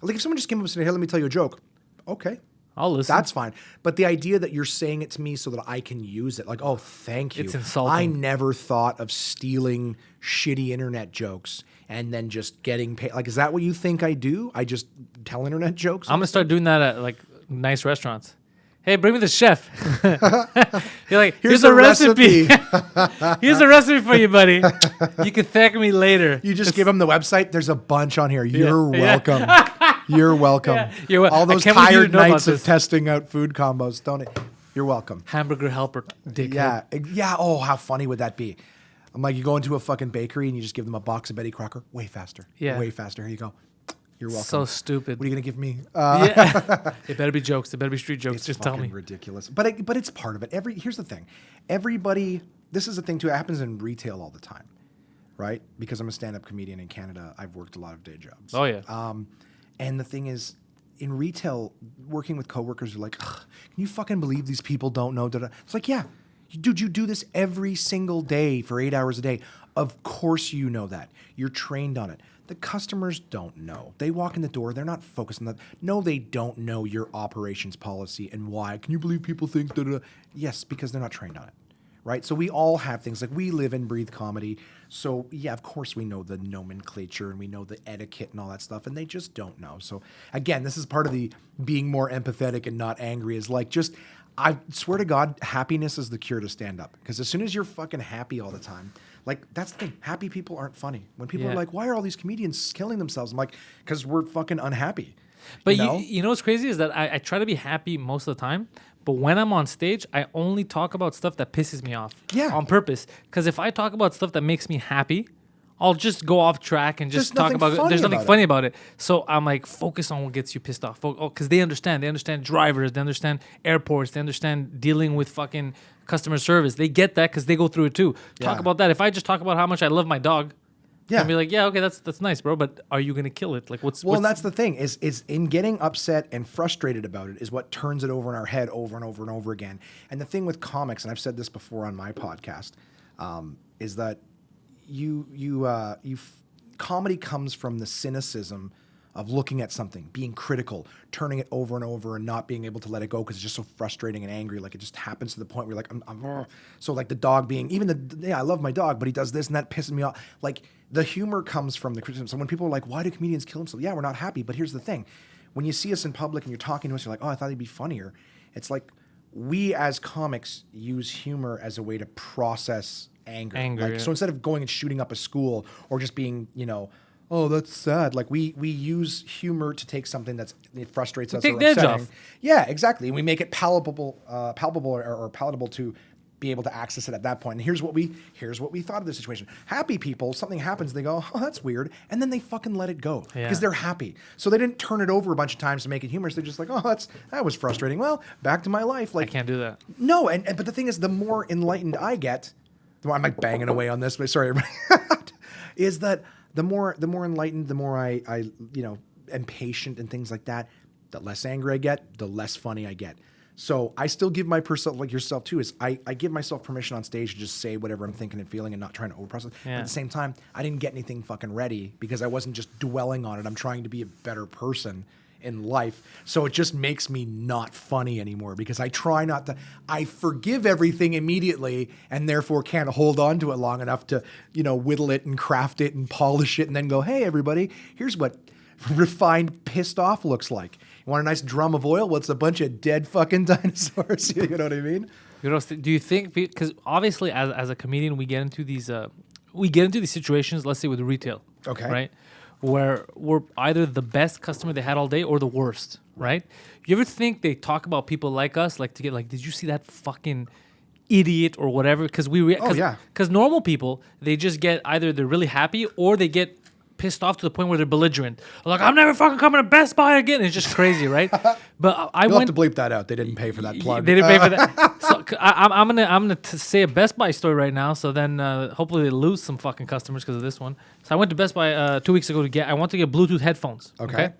Like, if someone just came up and said, hey, let me tell you a joke. Okay. I'll listen. That's fine. But the idea that you're saying it to me so that I can use it, like, oh, thank you. It's insulting. I never thought of stealing shitty internet jokes and then just getting paid. Like, is that what you think I do? I just tell internet jokes? I'm gonna start doing that at like nice restaurants. Hey, bring me the chef. You're like, here's a recipe. Here's a recipe for you, buddy. You can thank me later. You just give them the website. There's a bunch on here. You're Yeah. welcome. You're welcome. Yeah. All those I can't believe you tired didn't know about nights of this. testing out food combos. You're welcome. Hamburger helper, dickhead. Yeah. Yeah. Oh, how funny would that be? I'm like, you go into a fucking bakery and you just give them a box of Betty Crocker. Way faster. Yeah. Way faster. Here you go. You're welcome. So stupid. What are you gonna give me? Yeah. It better be jokes. It better be street jokes. It's Just tell fucking me. ridiculous. But it's part of it. Here's the thing. Everybody. This is the thing too. It happens in retail all the time, right? Because I'm a stand-up comedian in Canada. I've worked a lot of day jobs. Oh yeah. And the thing is, in retail, working with coworkers are like, can you fucking believe these people don't know? It's like, yeah, dude, you do this every single day for 8 hours a day. Of course you know that. You're trained on it. The customers don't know. They walk in the door. They're not focused on that. No, they don't know your operations policy and why. Can you believe people think that? Yes, because they're not trained on it. Right? So we all have things like we live and breathe comedy. So yeah, of course we know the nomenclature and we know the etiquette and all that stuff, and they just don't know. So again, this is part of the being more empathetic and not angry is like just, I swear to God, happiness is the cure to stand up. Because as soon as you're fucking happy all the time, like that's the thing, happy people aren't funny. When people are like, why are all these comedians killing themselves? I'm like, because we're fucking unhappy. But you know what's crazy is that I try to be happy most of the time. But when I'm on stage, I only talk about stuff that pisses me off. Yeah. On purpose. Because if I talk about stuff that makes me happy, I'll just go off track and just talk about it. There's nothing funny about it. So I'm like, focus on what gets you pissed off. Because they understand. They understand drivers. They understand airports. They understand dealing with fucking customer service. They get that because they go through it too. Talk about that. If I just talk about how much I love my dog, and be like, yeah, okay, that's nice, bro. But are you gonna kill it? Like, what's and that's the thing is in getting upset and frustrated about it is what turns it over in our head over and over and over again. And the thing with comics, and I've said this before on my podcast, is that comedy comes from the cynicism of looking at something, being critical, turning it over and over and not being able to let it go because it's just so frustrating and angry. Like it just happens to the point where you're like, so like the dog being, I love my dog, but he does this and that pisses me off. Like the humor comes from the criticism. So when people are like, why do comedians kill themselves? Yeah, we're not happy. But here's the thing. When you see us in public and you're talking to us, you're like, oh, I thought he'd be funnier. It's like we as comics use humor as a way to process anger. Like, so instead of going and shooting up a school or just being, oh, that's sad. Like we use humor to take something it frustrates us or upsetting. Yeah, exactly. And we make it palpable or palatable to be able to access it at that point. And here's what we thought of the situation. Happy people, something happens, they go, oh, that's weird, and then they fucking let it go because they're happy. So they didn't turn it over a bunch of times to make it humorous. They're just like, oh, that was frustrating. Well, back to my life. Like I can't do that. No, but the thing is, the more enlightened I get, I'm like banging away on this, but sorry, everybody, is that the more enlightened, the more I am patient and things like that, the less angry I get, the less funny I get. So I still give myself, like yourself too, is I give myself permission on stage to just say whatever I'm thinking and feeling and not trying to overprocess. But at the same time, I didn't get anything fucking ready because I wasn't just dwelling on it. I'm trying to be a better person in life. So it just makes me not funny anymore because I try not to, I forgive everything immediately and therefore can't hold on to it long enough to, whittle it and craft it and polish it and then go, hey, everybody, here's what refined pissed off looks like. You want a nice drum of oil? Well, it's a bunch of dead fucking dinosaurs. You know what I mean? Do you think, because obviously as a comedian, we get into these situations, let's say with retail. Okay. Right? Where we're either the best customer they had all day or the worst, right? You ever think they talk about people like us, like to get like, did you see that fucking idiot or whatever? Because because normal people, they just get either they're really happy or they get pissed off to the point where they're belligerent. Like, I'm never fucking coming to Best Buy again. It's just crazy, right? But You'll have to bleep that out. They didn't pay for that plug. They didn't pay for that. So I'm gonna say a Best Buy story right now. So then hopefully they lose some fucking customers because of this one. So I went to Best Buy 2 weeks ago I want to get Bluetooth headphones. Okay.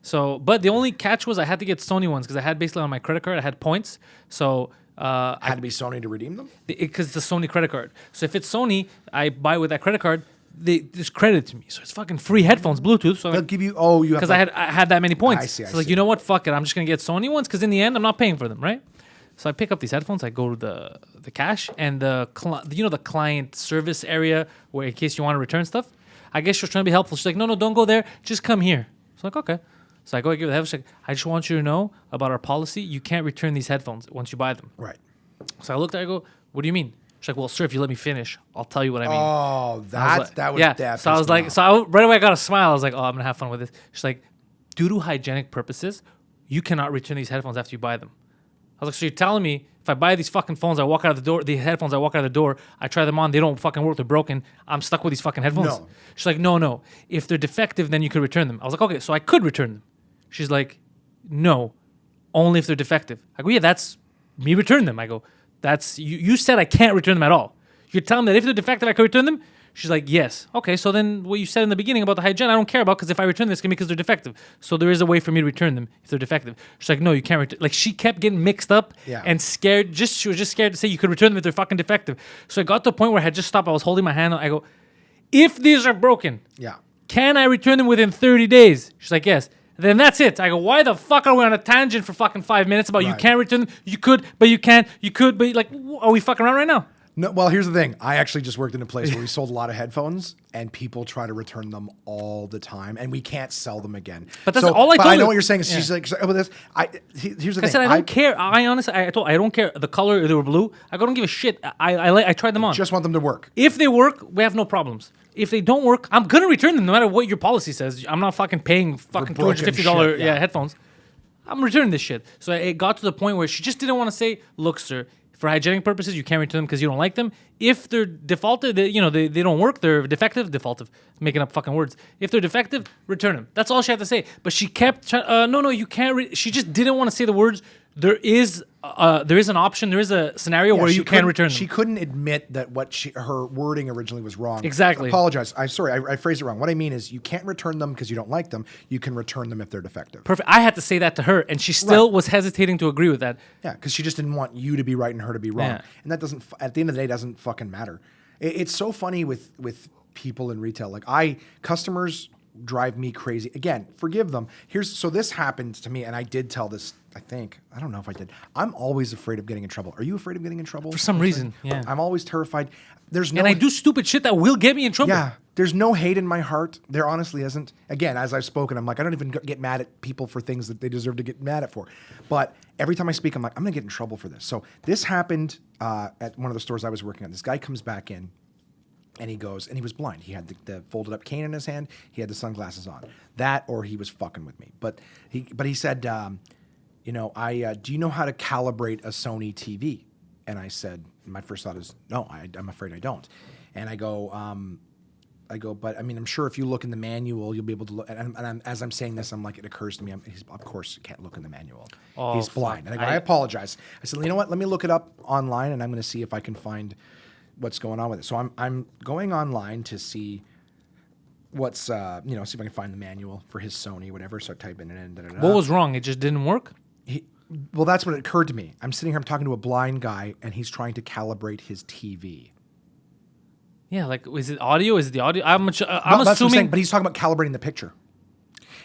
So, but the only catch was I had to get Sony ones because I had basically on my credit card I had points. So had to be Sony to redeem them? Because it's a Sony credit card. So if it's Sony, I buy with that credit card. They just credit to me, so it's fucking free headphones, Bluetooth. So they'll give you because I had that many points. I see. So like, you know what? Fuck it, I'm just gonna get Sony ones because in the end, I'm not paying for them, right? So I pick up these headphones. I go to the cash and the client service area where in case you want to return stuff. I guess she was trying to be helpful. She's like, no, don't go there. Just come here. So like, okay. So I go give her the headphones. She's like, I just want you to know about our policy. You can't return these headphones once you buy them. Right. So I looked at her. I go, what do you mean? She's like, well, sir, if you let me finish, I'll tell you what I mean. Oh, that was yeah. So I was like, right away I got a smile. I was like, oh, I'm gonna have fun with this. She's like, due to hygienic purposes, you cannot return these headphones after you buy them. I was like, so you're telling me if I buy these fucking phones, I walk out of the door, the headphones, I walk out of the door, I try them on, they don't fucking work, they're broken, I'm stuck with these fucking headphones? No. She's like, no. If they're defective, then you could return them. I was like, okay, so I could return them. She's like, no, only if they're defective. I go, yeah, that's me return them. I go, that's you said I can't return them at all. You're telling me that if they're defective, I can return them? She's like, yes. Okay, so then what you said in the beginning about the hygiene, I don't care about because if I return them, it's going to be because they're defective. So there is a way for me to return them if they're defective. She's like, no, you can't return. Like, she kept getting mixed up and scared. She was just scared to say you could return them if they're fucking defective. So I got to the point where I had just stopped. I was holding my hand. I go, if these are broken, can I return them within 30 days? She's like, yes. Then that's it. I go, why the fuck are we on a tangent for fucking 5 minutes about you can't return them? You could, but you can't. You could, but like, are we fucking around right now? No, well, here's the thing. I actually just worked in a place where we sold a lot of headphones, and people try to return them all the time, and we can't sell them again. But that's all I told her. I know what you're saying. She's like, oh, here's the thing. I said, I don't care. I honestly, I don't care the color. They were blue. I don't give a shit. I tried them on. Just want them to work. If they work, we have no problems. If they don't work, I'm gonna return them no matter what your policy says. I'm not fucking paying fucking $250 headphones. I'm returning this shit. So it got to the point where she just didn't want to say, look, sir, for hygienic purposes, you can't return them because you don't like them. If they're defaulted, they don't work. They're defaultive. Making up fucking words. If they're defective, return them. That's all she had to say. But she kept, no, you can't. She just didn't want to say the words. There is an option. There is a scenario where you can return them. She couldn't admit that her wording originally was wrong. Exactly. Apologize. I'm sorry. I phrased it wrong. What I mean is you can't return them because you don't like them. You can return them if they're defective. Perfect. I had to say that to her, and she still was hesitating to agree with that. Yeah, because she just didn't want you to be right and her to be wrong. Yeah. And that doesn't, at the end of the day, doesn't fucking matter. It's so funny with people in retail. Like customers drive me crazy. Again, forgive them. So this happened to me, and I did tell this, I don't know if I did. I'm always afraid of getting in trouble. Are you afraid of getting in trouble? For some reason, yeah. I'm always terrified. And I do stupid shit that will get me in trouble. Yeah. There's no hate in my heart. There honestly isn't. Again, as I've spoken, I'm like, I don't even get mad at people for things that they deserve to get mad at for. But every time I speak, I'm like, I'm going to get in trouble for this. So this happened at one of the stores I was working at. This guy comes back in. And he goes, and he was blind. He had the folded up cane in his hand. He had the sunglasses on. That, or he was fucking with me. But he said, do you know how to calibrate a Sony TV? And I said, my first thought is, no, I'm afraid I don't. And I go, but I mean, I'm sure if you look in the manual, you'll be able to look. And as I'm saying this, I'm like, it occurs to me, of course, you can't look in the manual. Oh, he's blind. And I apologize. I said, you know what? Let me look it up online, and I'm going to see if I can find what's going on with it. So I'm going online to see what's see if I can find the manual for his Sony, whatever. So I type in and What was wrong? It just didn't work? Well, that's what occurred to me. I'm sitting here, I'm talking to a blind guy, and he's trying to calibrate his TV. Yeah, like, is it audio? Is it the audio? I'm that's what I'm assuming. saying, but he's talking about calibrating the picture.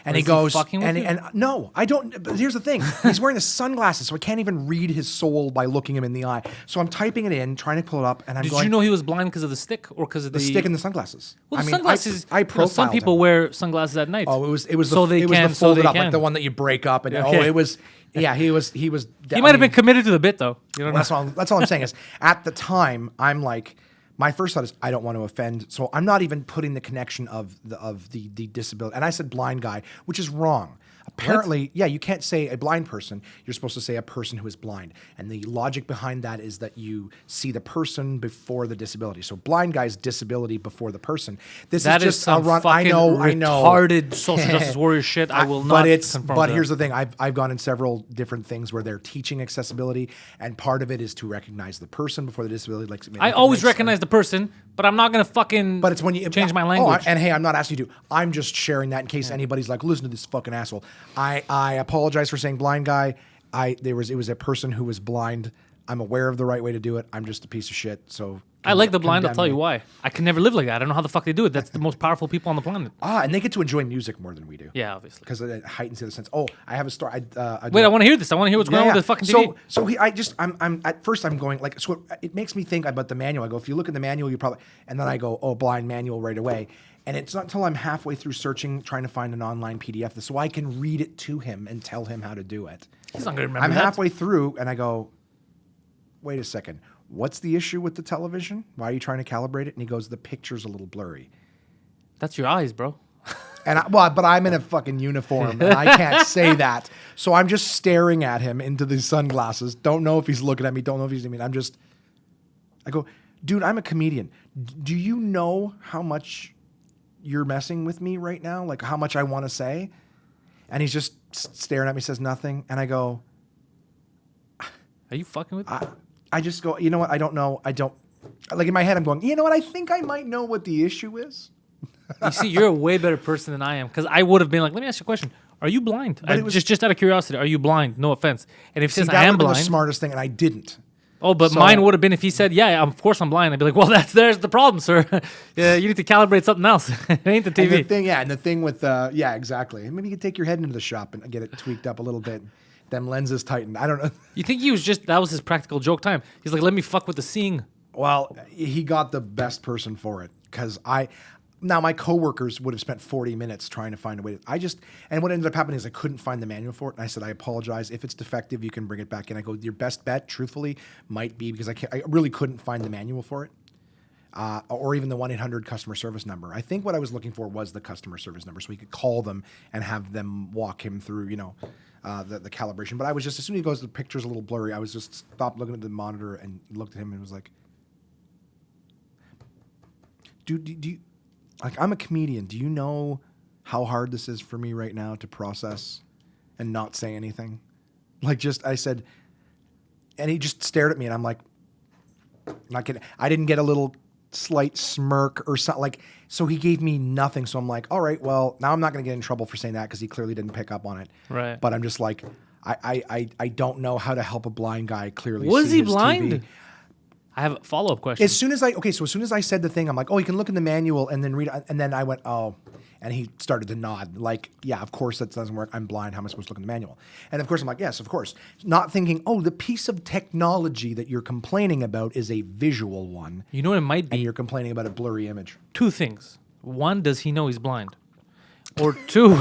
And he goes, and no, I don't. But here's the thing: he's wearing the sunglasses, so I can't even read his soul by looking him in the eye. So I'm typing it in, trying to pull it up, and Did you know he was blind because of the stick or because of the stick and the sunglasses? Well, the sunglasses. I profiled some people him. wear sunglasses at night. Oh, it was the folded up, like the one that you break up, and okay. it was. Yeah, he was. He might have been committed to the bit, though. You know that's all I'm saying is, at the time, I'm like, my first thought is, I don't want to offend, so I'm not even putting the connection of the disability. And I said blind guy, which is wrong. Apparently, yeah, you can't say a blind person. You're supposed to say a person who is blind. And the logic behind that is that you see the person before the disability. So blind guy's disability before the person. That is just some fucking retarded social justice warrior shit. I will not confirm But here's the thing. I've gone in several different things where they're teaching accessibility, and part of it is to recognize the person before the disability. Like I always recognize the person, but I'm not going to fucking but it's when you change my language. And hey, I'm not asking you to. I'm just sharing that in case anybody's like, listen to this fucking asshole. I apologize for saying blind guy. It was a person who was blind. I'm aware of the right way to do it. I'm just a piece of shit. So I like the blind. I'll tell you why. I can never live like that. I don't know how the fuck they do it. That's the most powerful people on the planet. And they get to enjoy music more than we do. Yeah, obviously. Because it heightens the sense. Oh, I have a story. Wait, I want to hear this. I want to hear what's going on with the fucking TV. I'm at first I'm going like, so it makes me think about the manual. I go, if you look at the manual, you probably, and then I go, oh, blind manual right away. And it's not until I'm halfway through searching, trying to find an online PDF, so I can read it to him and tell him how to do it. He's not going to remember I'm halfway through, and I go, wait a second. What's the issue with the television? Why are you trying to calibrate it? And he goes, the picture's a little blurry. That's your eyes, bro. But I'm in a fucking uniform, and I can't say that. So I'm just staring at him into these sunglasses. Don't know if he's looking at me. Don't know if he's looking at me. I go, dude, I'm a comedian. Do you know how much you're messing with me right now? Like how much I want to say? And he's just staring at me, says nothing. And I go, are you fucking with me? I just go, you know what? I don't know. I don't, like in my head, I'm going, you know what? I think I might know what the issue is. You see, you're a way better person than I am, because I would have been like, let me ask you a question. Are you blind? Just out of curiosity, are you blind? No offense. And if he says I am blind, the smartest thing, and I didn't. Oh, but mine would have been if he said, yeah, of course I'm blind. I'd be like, well, there's the problem, sir. Yeah, you need to calibrate something else. It ain't the TV. And the thing with, exactly. Maybe you could take your head into the shop and get it tweaked up a little bit. Them lenses tightened. I don't know. You think that was his practical joke time? He's like, let me fuck with the seeing. Well, he got the best person for it, because now my coworkers would have spent 40 minutes trying to find a way and what ended up happening is I couldn't find the manual for it. And I said, I apologize. If it's defective, you can bring it back in. I go, your best bet, truthfully, might be, because I really couldn't find the manual for it. Or even the 1-800 customer service number. I think what I was looking for was the customer service number, so he could call them and have them walk him through, the calibration. But I was just, as soon as he goes, the picture's a little blurry, I was just stopped looking at the monitor and looked at him and was like, dude, do you, like, I'm a comedian. Do you know how hard this is for me right now to process and not say anything? I said, and he just stared at me, and I'm like, not kidding. I didn't get a little slight smirk or something, so he gave me nothing. So I'm like, all right, well, now I'm not going to get in trouble for saying that, because he clearly didn't pick up on it. Right. But I'm just like, I don't know how to help a blind guy clearly see Was he his blind? TV. I have a follow-up question. As soon as I said the thing, I'm like, oh, you can look in the manual and then read it. And then I went, oh, and he started to nod. Like, yeah, of course that doesn't work. I'm blind. How am I supposed to look in the manual? And of course, I'm like, yes, of course. Not thinking, oh, the piece of technology that you're complaining about is a visual one. You know what it might be? And you're complaining about a blurry image. Two things. One, does he know he's blind? Or two,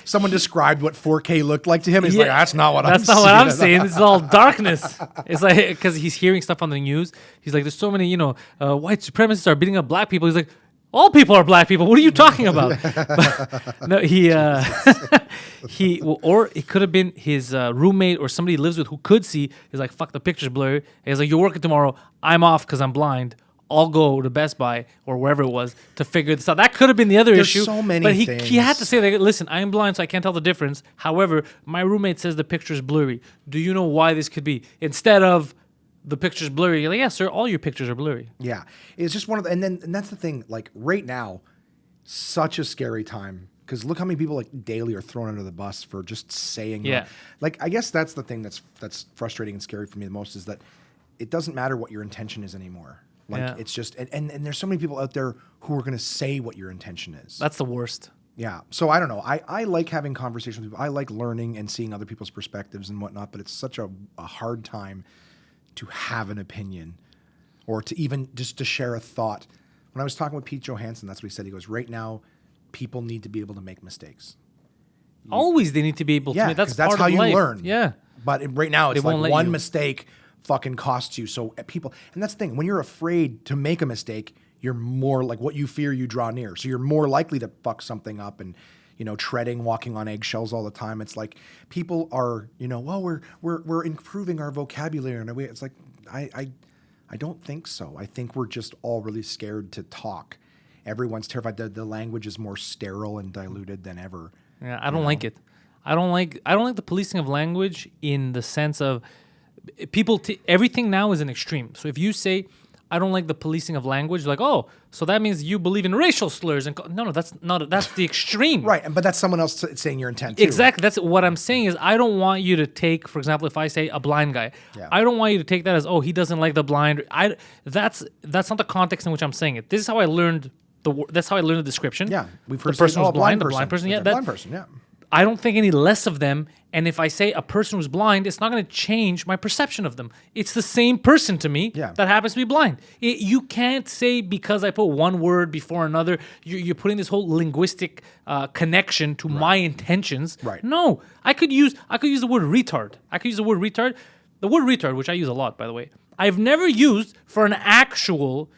someone described what 4K looked like to him. He's like, that's not what I'm seeing. That's not what I'm seeing. This is all darkness. It's like, because he's hearing stuff on the news. He's like, there's so many, white supremacists are beating up black people. He's like, all people are black people. What are you talking about? But, no, or it could have been his roommate or somebody he lives with who could see. He's like, fuck, the picture's blurry. And he's like, you're working tomorrow. I'm off because I'm blind. I'll go to Best Buy or wherever it was to figure this out. That could have been the other issue. There's so many but things. He had to say, like, listen, I'm blind, so I can't tell the difference. However, my roommate says the picture's blurry. Do you know why this could be? Instead of the picture's blurry, you're like, yeah, sir, all your pictures are blurry. Yeah. It's just one of the, and that's the thing, like right now, such a scary time. Because look how many people like daily are thrown under the bus for just saying. Yeah. Like, I guess that's the thing that's frustrating and scary for me the most is that it doesn't matter what your intention is anymore. Like it's just, and there's so many people out there who are going to say what your intention is. That's the worst. Yeah. So I don't know. I like having conversations with people. I like learning and seeing other people's perspectives and whatnot, but it's such a hard time to have an opinion or to even just to share a thought. When I was talking with Pete Johansson, that's what he said. He goes, right now, people need to be able to make mistakes. Always they need to be able to. That's how part of you life. learn. Yeah. But right now, it's like one you. mistake fucking costs you. So people, and that's the thing, when you're afraid to make a mistake, you're more like what you fear you draw near. So you're more likely to fuck something up and, walking on eggshells all the time. It's like people are, well, we're improving our vocabulary in a way. It's like, I don't think so. I think we're just all really scared to talk. Everyone's terrified. The language is more sterile and diluted than ever. Yeah, I don't like it. I don't like the policing of language in the sense of people. Everything now is an extreme. So if you say, I don't like the policing of language, like, oh, so that means you believe in racial slurs and no, that's the extreme. Right, but that's someone else saying your intent too. Exactly. That's what I'm saying is I don't want you to take, for example, if I say a blind guy, I don't want you to take that as, oh, he doesn't like the blind. That's not the context in which I'm saying it. This is how I learned the description. Yeah, we've heard the person who's blind, the blind person. Yeah, blind person. Yeah. I don't think any less of them. And if I say a person who's blind, it's not going to change my perception of them. It's the same person to me that happens to be blind. You can't say because I put one word before another, you're putting this whole linguistic connection to my intentions. Right. No, I could use the word retard. The word retard, which I use a lot, by the way, I've never used for an actual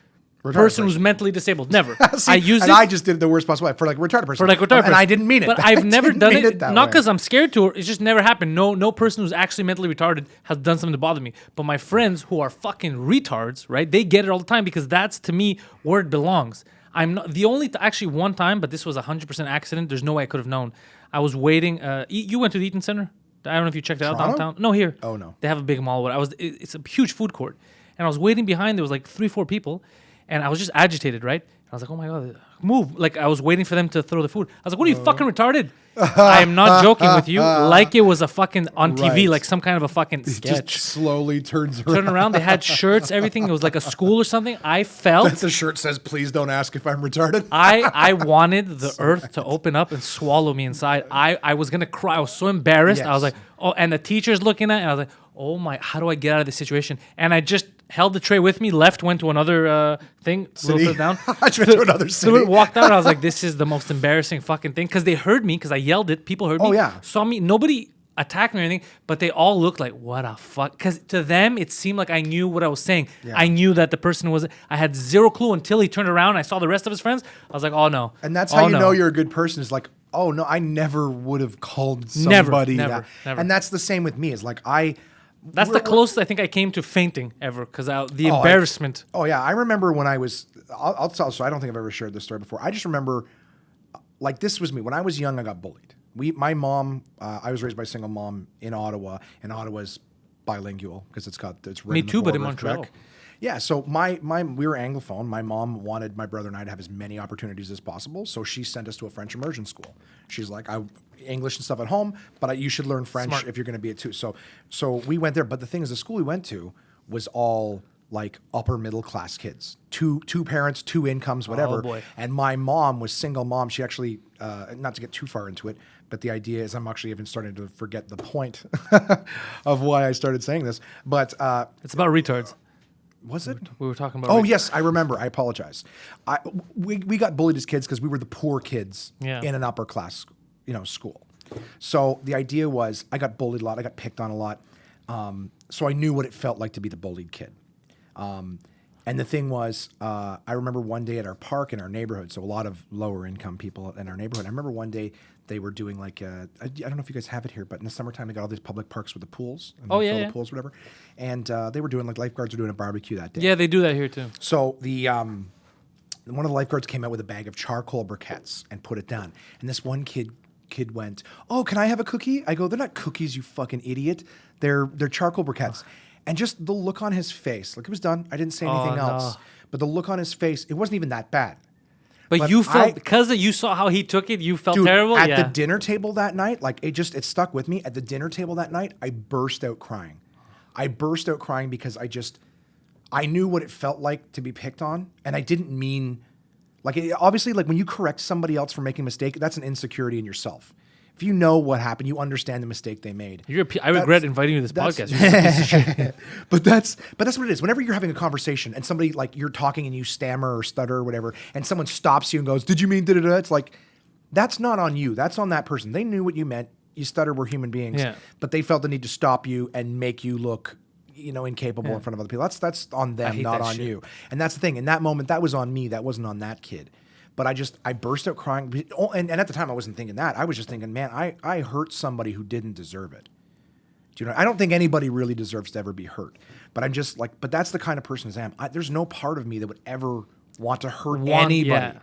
person who's mentally disabled. Never. See, I use I just did the worst possible way for like retarded person. And I didn't mean it. But I've never done it. Not because I'm scared to. It's just never happened. No person who's actually mentally retarded has done something to bother me. But my friends who are fucking retards, right? They get it all the time because that's to me where it belongs. I'm not the only actually one time, but this was 100% accident. There's no way I could have known. I was waiting. You went to the Eaton Center. I don't know if you checked it out downtown. No, here. Oh no. They have a big mall. It's a huge food court, and I was waiting behind. There was like 3-4 people. And I was just agitated, right? I was like, oh my God, move. Like, I was waiting for them to throw the food. I was like, what are you, fucking retarded? I am not joking with you. Like it was a fucking, on TV, like some kind of a fucking sketch. Just slowly turns around. Turn around. They had shirts, everything. It was like a school or something. I felt. The shirt says, please don't ask if I'm retarded. I wanted the earth to open up and swallow me inside. I was going to cry. I was so embarrassed. Yes. I was like, oh, and the teacher's looking at it. And I was like, oh my, how do I get out of this situation? And I just held the tray with me, went to another thing, a little bit down. I went to another city. So walked out. I was like, this is the most embarrassing fucking thing. Because they heard me, because I yelled it. People heard me. Oh, yeah. Saw me. Nobody attacked me or anything, but they all looked like, what a fuck. Because to them, it seemed like I knew what I was saying. Yeah. I knew that the person was, I had zero clue until he turned around and I saw the rest of his friends. I was like, oh no. And that's how you know you're a good person is like, oh no, I never would have called somebody never. And that's the same with me. Is like That's the closest I think I came to fainting ever, because the embarrassment. I remember when I was, I'll tell, so I don't think I've ever shared this story before. I just remember, like, this was me. When I was young, I got bullied. My mom, I was raised by a single mom in Ottawa, and Ottawa's bilingual because it's right. Me too, but in Montreal. Quebec. Yeah, so we were Anglophone. My mom wanted my brother and I to have as many opportunities as possible, so she sent us to a French immersion school. She's like, English and stuff at home, but you should learn French if you're going to be it too. So we went there. But the thing is, the school we went to was all like upper middle class kids, two parents, two incomes, whatever. Oh, boy. And my mom was single mom. She actually, not to get too far into it, but the idea is I'm actually even starting to forget the point of why I started saying this. But It's about retards. was it? We were talking about. Oh, yes, I remember. I apologize. We got bullied as kids because we were the poor kids in an upper class, school. So the idea was I got bullied a lot. I got picked on a lot. So I knew what it felt like to be the bullied kid. And the thing was, I remember one day at our park in our neighborhood, so a lot of lower income people in our neighborhood. I remember one day they were doing like, I don't know if you guys have it here, but in the summertime they got all these public parks with the pools. And the pools, whatever. And they were doing like lifeguards were doing a barbecue that day. Yeah, they do that here too. So the one of the lifeguards came out with a bag of charcoal briquettes and put it down. And this one kid went, "Oh, can I have a cookie?" I go, "They're not cookies, you fucking idiot. They're charcoal briquettes." And just the look on his face, like it was done. I didn't say anything else. But the look on his face, it wasn't even that bad. But you felt, because you saw how he took it, you felt terrible? At the dinner table that night, like it stuck with me. At the dinner table that night, I burst out crying. I burst out crying because I knew what it felt like to be picked on. And I didn't mean, obviously, like when you correct somebody else for making a mistake, that's an insecurity in yourself. If you know what happened, you understand the mistake they made. I regret inviting you to this podcast. But that's what it is. Whenever you're having a conversation and somebody, like, you're talking and you stammer or stutter or whatever, and someone stops you and goes, "Did you mean da-da-da?" It's like, that's not on you. That's on that person. They knew what you meant. You stutter, we're human beings. Yeah. But they felt the need to stop you and make you look, incapable in front of other people. That's on them, not on you. And that's the thing. In that moment, that was on me. That wasn't on that kid. But I burst out crying. And at the time, I wasn't thinking that. I was just thinking, man, I hurt somebody who didn't deserve it. Do you know? I don't think anybody really deserves to ever be hurt. But I'm just like, but that's the kind of person I am. There's no part of me that would ever want to hurt anybody. Yeah.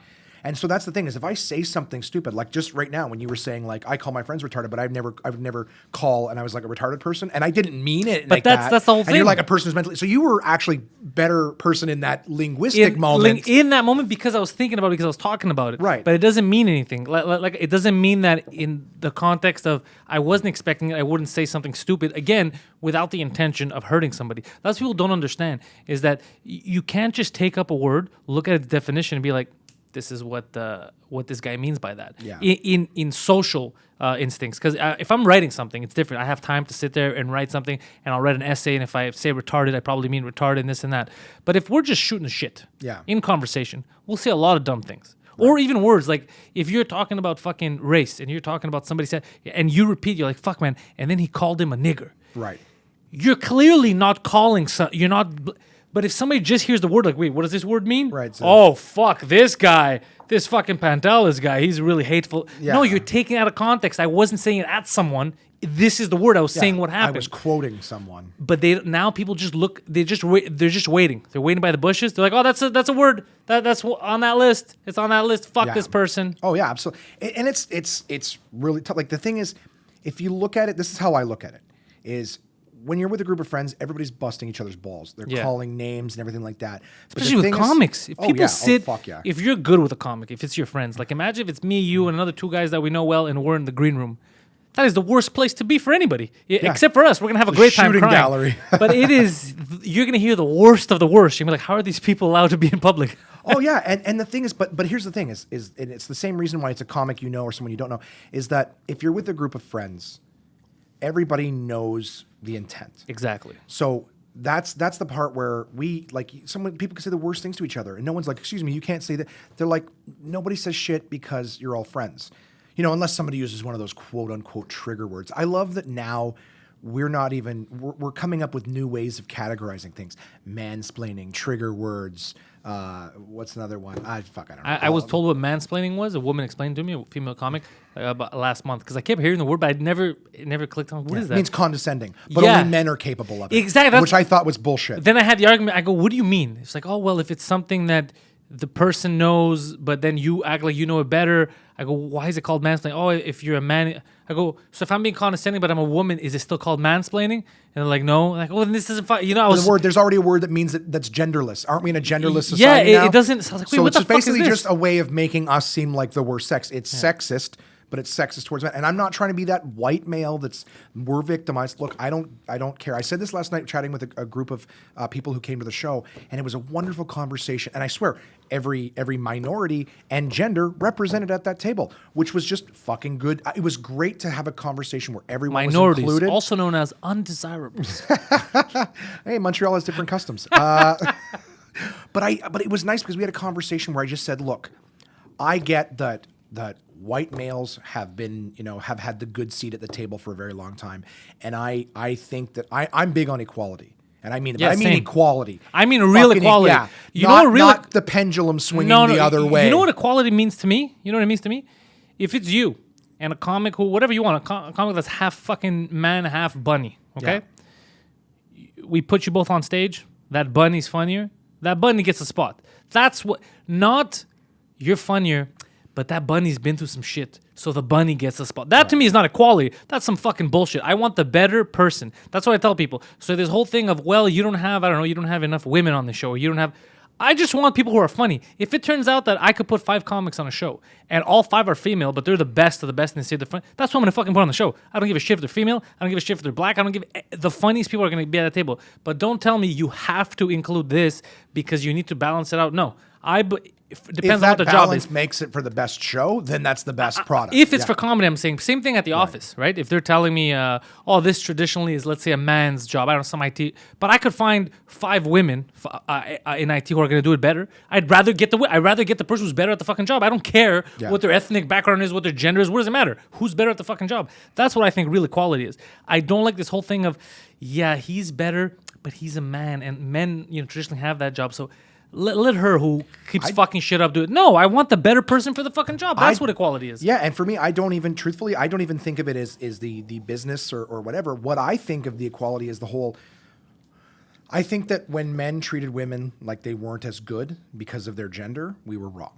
And so that's the thing is if I say something stupid, like just right now when you were saying like I call my friends retarded, but I would never call and I was like a retarded person and I didn't mean it. But that's the whole thing. And you're like a person who's mentally. So you were actually better person in that linguistic moment. In that moment because I was thinking about it because I was talking about it. Right. But it doesn't mean anything. Like it doesn't mean that in the context of I wasn't expecting it. I wouldn't say something stupid again without the intention of hurting somebody. That's what people don't understand is that you can't just take up a word, look at its definition, and be like, this is what this guy means by that. Yeah. In social instincts, because if I'm writing something, it's different. I have time to sit there and write something, and I'll write an essay. And if I say retarded, I probably mean retarded and this and that. But if we're just shooting the shit in conversation, we'll say a lot of dumb things. Right. Or even words like if you're talking about fucking race and you're talking about somebody said and you repeat, you're like fuck man, and then he called him a nigger. Right. You're clearly not calling. You're not. But if somebody just hears the word, like, wait, what does this word mean? Right. So oh, fuck, this guy, this fucking Pantelis guy, he's really hateful. Yeah. No, you're taking it out of context. I wasn't saying it at someone. This is the word. I was saying what happened. I was quoting someone. But now people just look, they're just waiting. They're waiting by the bushes. They're like, oh, that's a word. That's on that list. It's on that list. Fuck this person. Oh, yeah, absolutely. And it's really tough. Like, the thing is, if you look at it, this is how I look at it, is when you're with a group of friends, everybody's busting each other's balls. They're calling names and everything like that. Especially with comics. If people fuck yeah. If you're good with a comic, if it's your friends, like imagine if it's me, you, and another two guys that we know well, and we're in the green room. That is the worst place to be for anybody, except for us. We're gonna have a great time crying. Gallery. But you're gonna hear the worst of the worst. You're gonna be like, how are these people allowed to be in public? Oh yeah, and the thing is, but here's the thing is and it's the same reason why it's a comic you know or someone you don't know is that if you're with a group of friends, everybody knows the intent. Exactly. So that's the part where people can say the worst things to each other, and no one's like, "Excuse me, you can't say that." They're like, nobody says shit because you're all friends, unless somebody uses one of those quote unquote trigger words. I love that now we're coming up with new ways of categorizing things: mansplaining, trigger words. What's another one? I don't know. I was told what mansplaining was. A woman explained to me, a female comic, about last month because I kept hearing the word, but it never clicked on. What is that? It means condescending, but only men are capable of it. Exactly, which I thought was bullshit. Then I had the argument. I go, "What do you mean?" It's like, "Oh well, if it's something that the person knows, but then you act like you know it better." I go, "Why is it called mansplaining?" "Oh, if you're a man." I go, "So if I'm being condescending, but I'm a woman, is it still called mansplaining?" And they're like, "No." I'm like, "Oh, then this isn't fun." There's already a word that means that's genderless. Aren't we in a genderless society now? Yeah, it doesn't. So I was like, wait, so what it's the fuck basically is this? just a way of making us seem like the worst sex. It's sexist, but it's sexist towards men. And I'm not trying to be that white male we're victimized. Look, I don't care. I said this last night chatting with a group of people who came to the show, and it was a wonderful conversation. And I swear, every minority and gender represented at that table, which was just fucking good. It was great to have a conversation where everyone Minorities, was included. also known as undesirables. Hey, Montreal has different customs. But it was nice because we had a conversation where I just said, look, I get that white males have been, have had the good seat at the table for a very long time. And I think that I'm big on equality. And I mean, Yeah, I mean same. equality. I mean real equality. Yeah. You know what real not the pendulum swinging the other way. You know what equality means to me? You know what it means to me? If it's you and a comic who, whatever you want, a comic that's half fucking man, half bunny, okay? Yeah. We put you both on stage. That bunny's funnier. That bunny gets a spot. That's what, not you're funnier, but that bunny's been through some shit, so the bunny gets a spot. That to me is not equality. That's some fucking bullshit. I want the better person. That's what I tell people. So this whole thing of, well, you don't have enough women on the show. I just want people who are funny. If it turns out that I could put 5 comics on a show and all 5 are female, but they're the best of the best and they say the fun, that's what I'm gonna fucking put on the show. I don't give a shit if they're female. I don't give a shit if they're black. The funniest people are gonna be at the table. But don't tell me you have to include this because you need to balance it out. No, it depends on what the job is. If that balance makes it for the best show, then that's the best product. If it's for comedy, I'm saying same thing at the office, right? If they're telling me, this traditionally is, let's say, a man's job. I don't know, some IT, but I could find 5 women in IT who are going to do it better. I'd rather get the person who's better at the fucking job. I don't care what their ethnic background is, what their gender is. What does it matter? Who's better at the fucking job? That's what I think real equality is. I don't like this whole thing of, he's better, but he's a man, and men, traditionally have that job, so. Let her who keeps fucking shit up do it. No, I want the better person for the fucking job. That's what equality is. Yeah, and for me, I don't even think of it as the business or whatever. What I think of the equality is the whole. I think that when men treated women like they weren't as good because of their gender, we were wrong.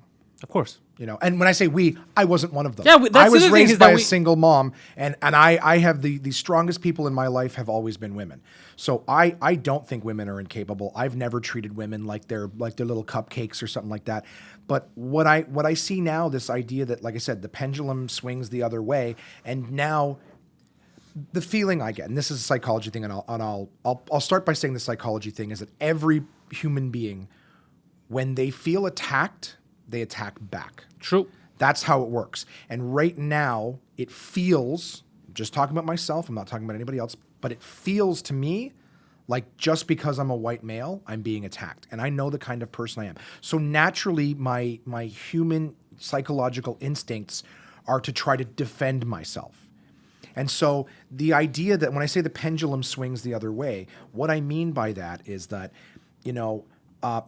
Of course. And when I say we, I wasn't one of them. Yeah, that's I was the other thing raised is by that a single mom, and I have the strongest people in my life have always been women. So I don't think women are incapable. I've never treated women like they're little cupcakes or something like that. But what I see now, this idea that, like I said, the pendulum swings the other way, and now the feeling I get, and this is a psychology thing, and I'll start by saying the psychology thing is that every human being, when they feel attacked, they attack back. True. That's how it works. And right now, it feels, just talking about myself, I'm not talking about anybody else, but it feels to me like just because I'm a white male, I'm being attacked. And I know the kind of person I am. So naturally, my human psychological instincts are to try to defend myself. And so the idea that when I say the pendulum swings the other way, what I mean by that is that,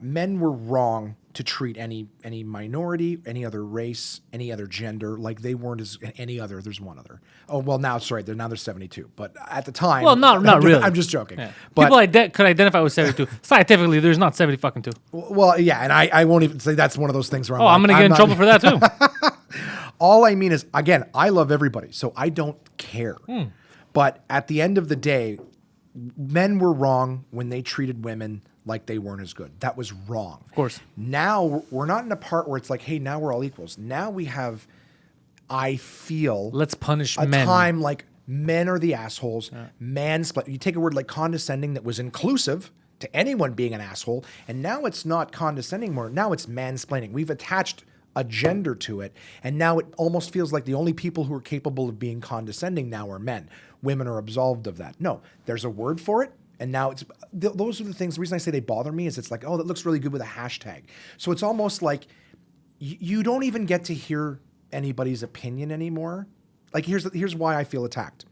men were wrong to treat any minority, any other race, any other gender like they weren't as any other. There's one other. Oh well, now sorry, now there's 72. But at the time, well, not really. I'm just joking. Yeah. But, people could identify with 72. Scientifically, there's not 70 fucking 2. Well, yeah, and I won't even say that's one of those things where I'm gonna get in trouble for that too. All I mean is, again, I love everybody, so I don't care. But at the end of the day, men were wrong when they treated women like they weren't as good. That was wrong. Of course. Now, we're not in a part where it's like, hey, now we're all equals. Now we have, I feel... Let's punish a men. time like men are the assholes. Mansplain. You take a word like condescending that was inclusive to anyone being an asshole, and now it's not condescending more. Now it's mansplaining. We've attached a gender to it, and now it almost feels like the only people who are capable of being condescending now are men. Women are absolved of that. No, there's a word for it. And now those are the things. The reason I say they bother me is it's like, oh, that looks really good with a hashtag. So it's almost like you don't even get to hear anybody's opinion anymore. Like here's why I feel attacked.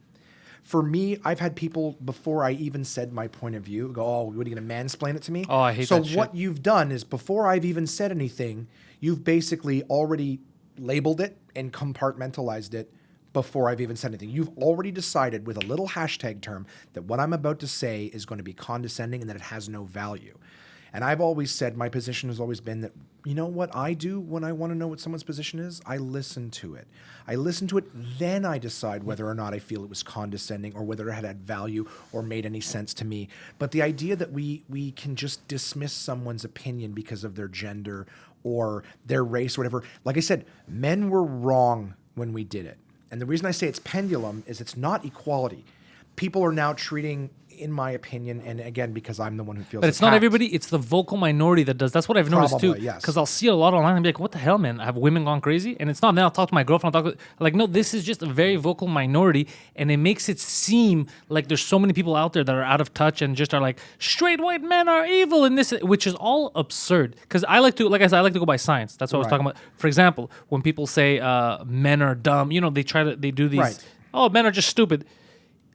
For me, I've had people before I even said my point of view go, oh, what are you going to mansplain it to me? Oh, I hate that shit. So what you've done is before I've even said anything, you've basically already labeled it and compartmentalized it before I've even said anything. You've already decided with a little hashtag term that what I'm about to say is going to be condescending and that it has no value. And I've always said, my position has always been that, you know what I do when I want to know what someone's position is? I listen to it. Then I decide whether or not I feel it was condescending or whether it had value or made any sense to me. But the idea that we can just dismiss someone's opinion because of their gender or their race or whatever, like I said, men were wrong when we did it. And the reason I say it's pendulum is it's not equality. People are now treating, in my opinion, and again, because I'm the one who feels But it's attacked, not everybody. It's the vocal minority that does. That's what I've noticed too. Probably, yes. Because I'll see a lot online and be like, "What the hell, man? Have women gone crazy?" And it's not. Then I'll talk to my girlfriend. I'll talk like, no, this is just a very vocal minority, and it makes it seem like there's so many people out there that are out of touch and just are like, straight white men are evil, and this, which is all absurd. Because I like to, like I said, I like to go by science. That's what I was talking about. For example, when people say men are dumb, they do these. Right. Oh, men are just stupid.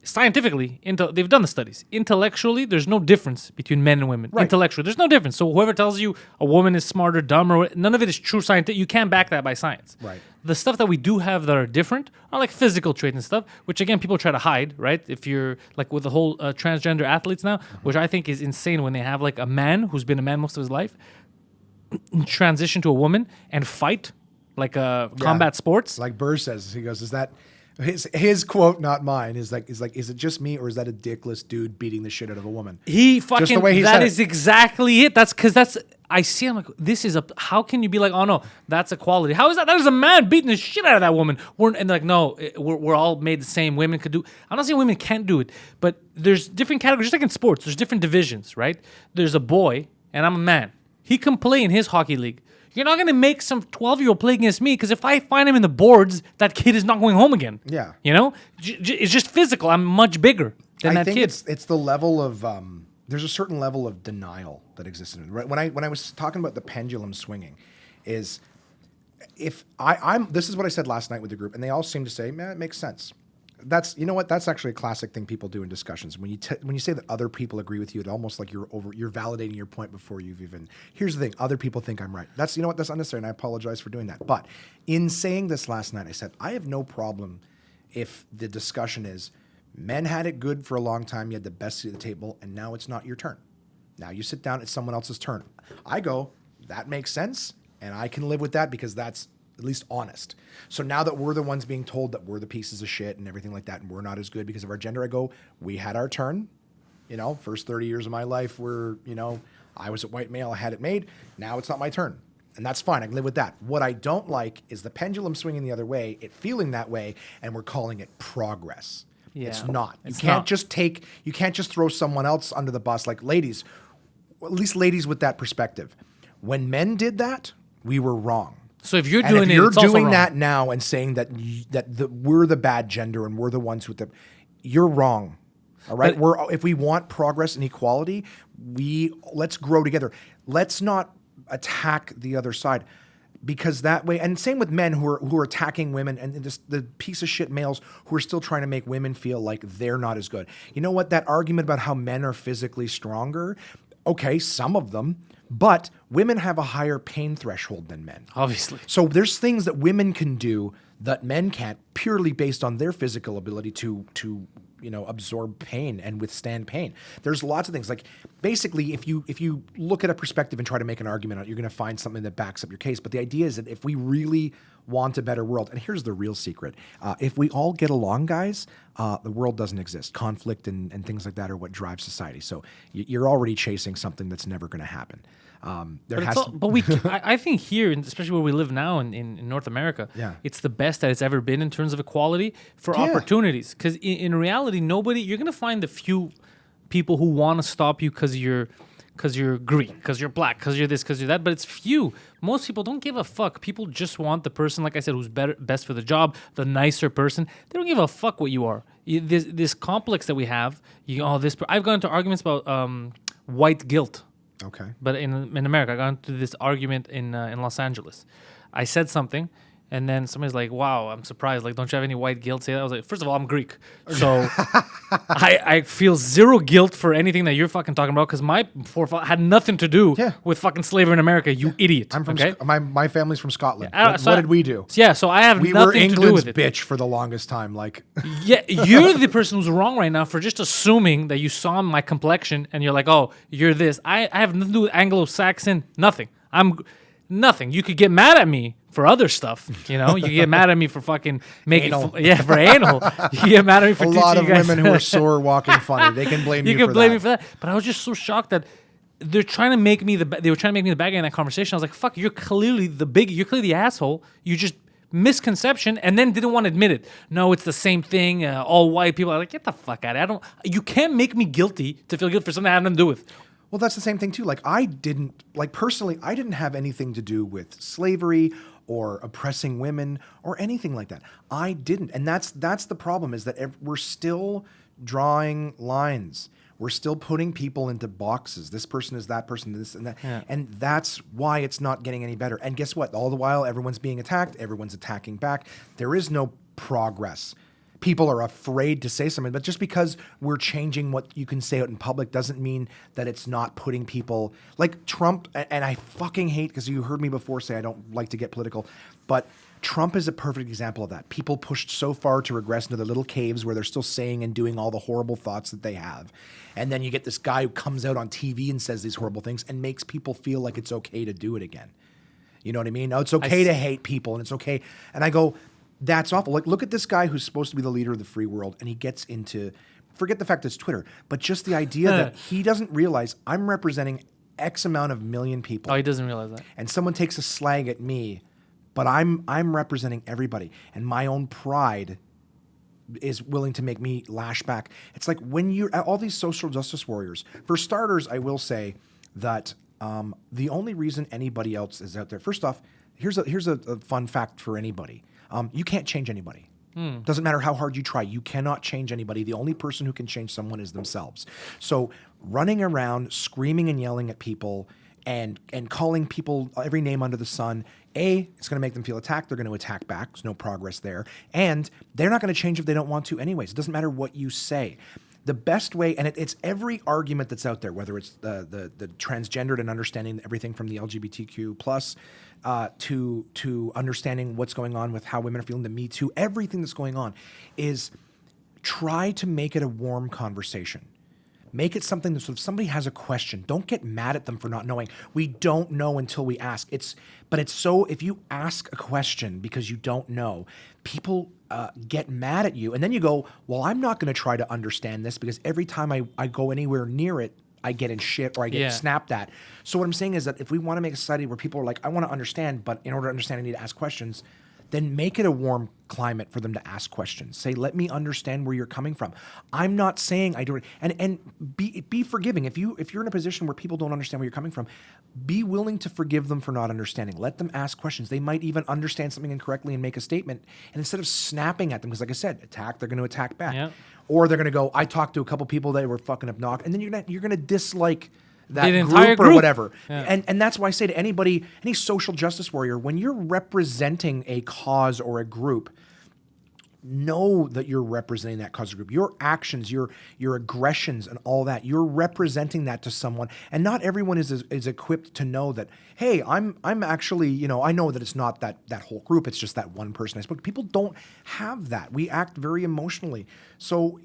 Scientifically, they've done the studies. Intellectually, there's no difference between men and women. Right. Intellectually, there's no difference. So whoever tells you a woman is smart or dumb, or none of it is true scientific. You can't back that by science. Right. The stuff that we do have that are different are like physical traits and stuff, which again people try to hide. Right? If you're like with the whole transgender athletes now, which I think is insane when they have like a man who's been a man most of his life transition to a woman and fight like combat sports. Like Burr says, he goes, "Is that?" His quote, not mine, is like, is it just me or is that a dickless dude beating the shit out of a woman? He fucking, just the way he that said is exactly it. That's because I see, I'm like, this is how can you be like, oh no, that's equality. How is that? That is a man beating the shit out of that woman. And they're like, no, we're all made the same. Women could do, I'm not saying women can't do it, but there's different categories, just like in sports, there's different divisions, right? There's a boy and I'm a man. He can play in his hockey league. You're not going to make some 12-year-old play against me because if I find him in the boards, that kid is not going home again. Yeah. You know? It's just physical. I'm much bigger than that kid. It's the level of there's a certain level of denial that exists in it. Right? When I was talking about the pendulum swinging, is if I'm this is what I said last night with the group, and they all seem to say, man, it makes sense. That's, you know what, that's actually a classic thing people do in discussions. When you say that other people agree with you, it's almost like you're validating your point before you've even. Here's the thing: other people think I'm right. That's, you know what, that's unnecessary, and I apologize for doing that. But in saying this last night, I said I have no problem if the discussion is men had it good for a long time, you had the best seat at the table, and now it's not your turn. Now you sit down, it's someone else's turn. I go, that makes sense, and I can live with that because that's at least honest. So now that we're the ones being told that we're the pieces of shit and everything like that, and we're not as good because of our gender, I go, we had our turn. You know, first 30 years of my life were, you know, I was a white male, I had it made. Now it's not my turn. And that's fine. I can live with that. What I don't like is the pendulum swinging the other way, it feeling that way, and we're calling it progress. Yeah. It's not. It's you can't not. You can't just throw someone else under the bus. Like ladies, at least ladies with that perspective. When men did that, we were wrong. So if you're And doing if you're it's also doing wrong. that now and saying that we're the bad gender and we're the ones with the, you're wrong. All right. If we want progress and equality, let's grow together. Let's not attack the other side, because that way, and same with men who are attacking women and the piece of shit males who are still trying to make women feel like they're not as good. You know what? That argument about how men are physically stronger. Okay, some of them. But women have a higher pain threshold than men. Obviously. So there's things that women can do that men can't, purely based on their physical ability to absorb pain and withstand pain. There's lots of things. Like basically, if you look at a perspective and try to make an argument on it, you're going to find something that backs up your case. But the idea is that if we really want a better world, and here's the real secret: if we all get along, guys, the world doesn't exist. Conflict and things like that are what drive society. So you're already chasing something that's never going to happen. I think here, especially where we live now in North America, it's the best that it's ever been in terms of equality for opportunities. Because in reality, you're going to find a few people who want to stop you because you're Greek, because you're black, because you're this, because you're that, but it's few. Most people don't give a fuck. People just want the person, like I said, who's best for the job, the nicer person. They don't give a fuck what you are. This complex that we have, I've gone into arguments about white guilt. Okay. But in America, I got into this argument in Los Angeles. I said something, and then somebody's like, wow, I'm surprised. Like, don't you have any white guilt? Say that. I was like, first of all, I'm Greek. So I feel zero guilt for anything that you're fucking talking about because my forefather had nothing to do with fucking slavery in America, you idiot. I'm from okay? my family's from Scotland. Yeah, What did we do? Yeah, so I have We nothing were to do England's with it. bitch for the longest time. Like, Yeah, you're the person who's wrong right now for just assuming that you saw my complexion and you're like, oh, you're this. I have nothing to do with Anglo-Saxon. Nothing. I'm nothing. You could get mad at me for other stuff. You know, you could get mad at me for fucking making Anal. for anal. You can get mad at me for a teaching lot of you guys. women who are sore walking funny. They can blame you You for can blame that. me for that. But I was just so shocked that they're trying to make me they were trying to make me the bad guy in that conversation. I was like, fuck, you're clearly the asshole. You just misconception and then didn't want to admit it. No, it's the same thing. All white people are like, get the fuck out of it. You can't make me guilty to feel guilty for something I had nothing to do with. Well, that's the same thing too. Like personally, I didn't have anything to do with slavery or oppressing women or anything like that. I didn't. And that's the problem, is that we're still drawing lines. We're still putting people into boxes. This person is that person, this and that. Yeah. And that's why it's not getting any better. And guess what? All the while, everyone's being attacked. Everyone's attacking back. There is no progress. People are afraid to say something, but just because we're changing what you can say out in public doesn't mean that it's not putting people like Trump. And I fucking hate, because you heard me before say I don't like to get political, but Trump is a perfect example of that. People pushed so far to regress into their little caves where they're still saying and doing all the horrible thoughts that they have. And then you get this guy who comes out on TV and says these horrible things and makes people feel like it's okay to do it again. You know what I mean? No, it's okay to hate people, and it's okay. And I go, that's awful. Like, look at this guy who's supposed to be the leader of the free world, and he gets into, forget the fact that it's Twitter, but just the idea that he doesn't realize I'm representing X amount of million people. Oh, he doesn't realize that. And someone takes a slag at me, but I'm representing everybody, and my own pride is willing to make me lash back. It's like when you're all these social justice warriors. For starters, I will say that the only reason anybody else is out there. First off, here's a fun fact for anybody. You can't change anybody. Doesn't matter how hard you try. You cannot change anybody. The only person who can change someone is themselves. So running around, screaming and yelling at people and calling people every name under the sun, it's going to make them feel attacked. They're going to attack back. There's no progress there. And they're not going to change if they don't want to anyways. It doesn't matter what you say. The best way, and it's every argument that's out there, whether it's the transgendered and understanding everything from the LGBTQ plus to understanding what's going on with how women are feeling, the Me Too, everything that's going on, is try to make it a warm conversation. Make it something that, so if somebody has a question, don't get mad at them for not knowing. We don't know until we ask. But so if you ask a question because you don't know, people get mad at you. And then you go, well, I'm not going to try to understand this because every time I go anywhere near it, I get in shit or I get snapped at. So what I'm saying is that if we want to make a society where people are like, I want to understand, but in order to understand, I need to ask questions, then make it a warm climate for them to ask questions. Say, let me understand where you're coming from. I'm not saying I don't, and be forgiving. If you're in a position where people don't understand where you're coming from, be willing to forgive them for not understanding. Let them ask questions. They might even understand something incorrectly and make a statement. And instead of snapping at them, because like I said, they're going to attack back. Yep. Or they're going to go, I talked to a couple people that were fucking obnoxious, and then you're going to dislike that group or whatever. Yeah. And that's why I say to anybody, any social justice warrior, when you're representing a cause or a group, know that you're representing that cause or group. Your actions, your aggressions and all that, you're representing that to someone. And not everyone is equipped to know that, hey, I'm actually, I know that it's not that whole group, it's just that one person I spoke to. People don't have that. We act very emotionally. So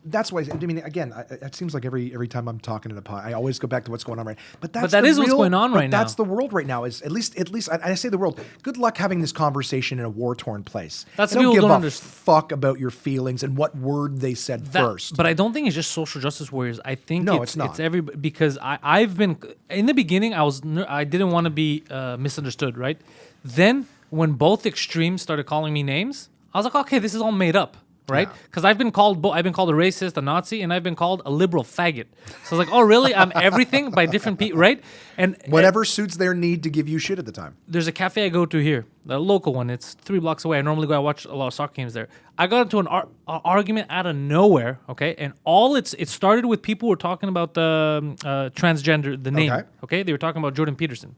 that's why, again, it seems like every time I'm talking in a pod, I always go back to what's going on right now. But that is what's going on right now. That's the world right now. Is at least I say the world. Good luck having this conversation in a war-torn place. That's what people don't understand. Fuck about your feelings and what word they said first. But I don't think it's just social justice warriors. I think it's not. It's everybody, because I've been in the beginning. I didn't want to be misunderstood, right? Then when both extremes started calling me names, I was like, okay, this is all made up. Right? Because I've been called a racist, a Nazi, and I've been called a liberal faggot. So I was like, oh, really? I'm everything by different people, right? And whatever suits their need to give you shit at the time. There's a cafe I go to here, the local one. It's 3 blocks away. I normally go. I watch a lot of soccer games there. I got into an argument out of nowhere, okay? And it started with people who were talking about the transgender, the name, okay? They were talking about Jordan Peterson.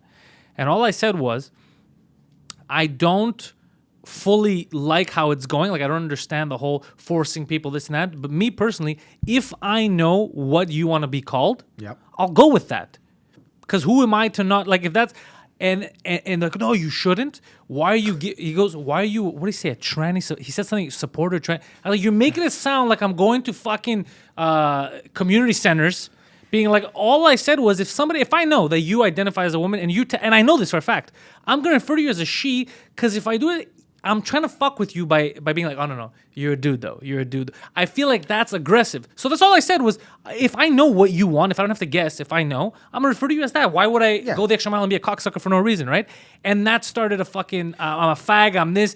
And all I said was, I don't fully like how it's going. Like, I don't understand the whole forcing people this and that. But me personally, if I know what you want to be called, I'll go with that. Because who am I to not, like, if that's, and like, no, you shouldn't. Why are you, he goes, why are you, what did he say, a tranny? He said something, supporter, tranny. I'm like, you're making it sound like I'm going to fucking community centers, being like, all I said was, if I know that you identify as a woman and and I know this for a fact, I'm going to refer to you as a she, because if I do it, I'm trying to fuck with you by being like, oh no, you're a dude though. You're a dude. I feel like that's aggressive. So that's all I said was, if I know what you want, if I don't have to guess, if I know, I'm gonna refer to you as that. Why would I go the extra mile and be a cocksucker for no reason, right? And that started a fucking, I'm a fag, I'm this.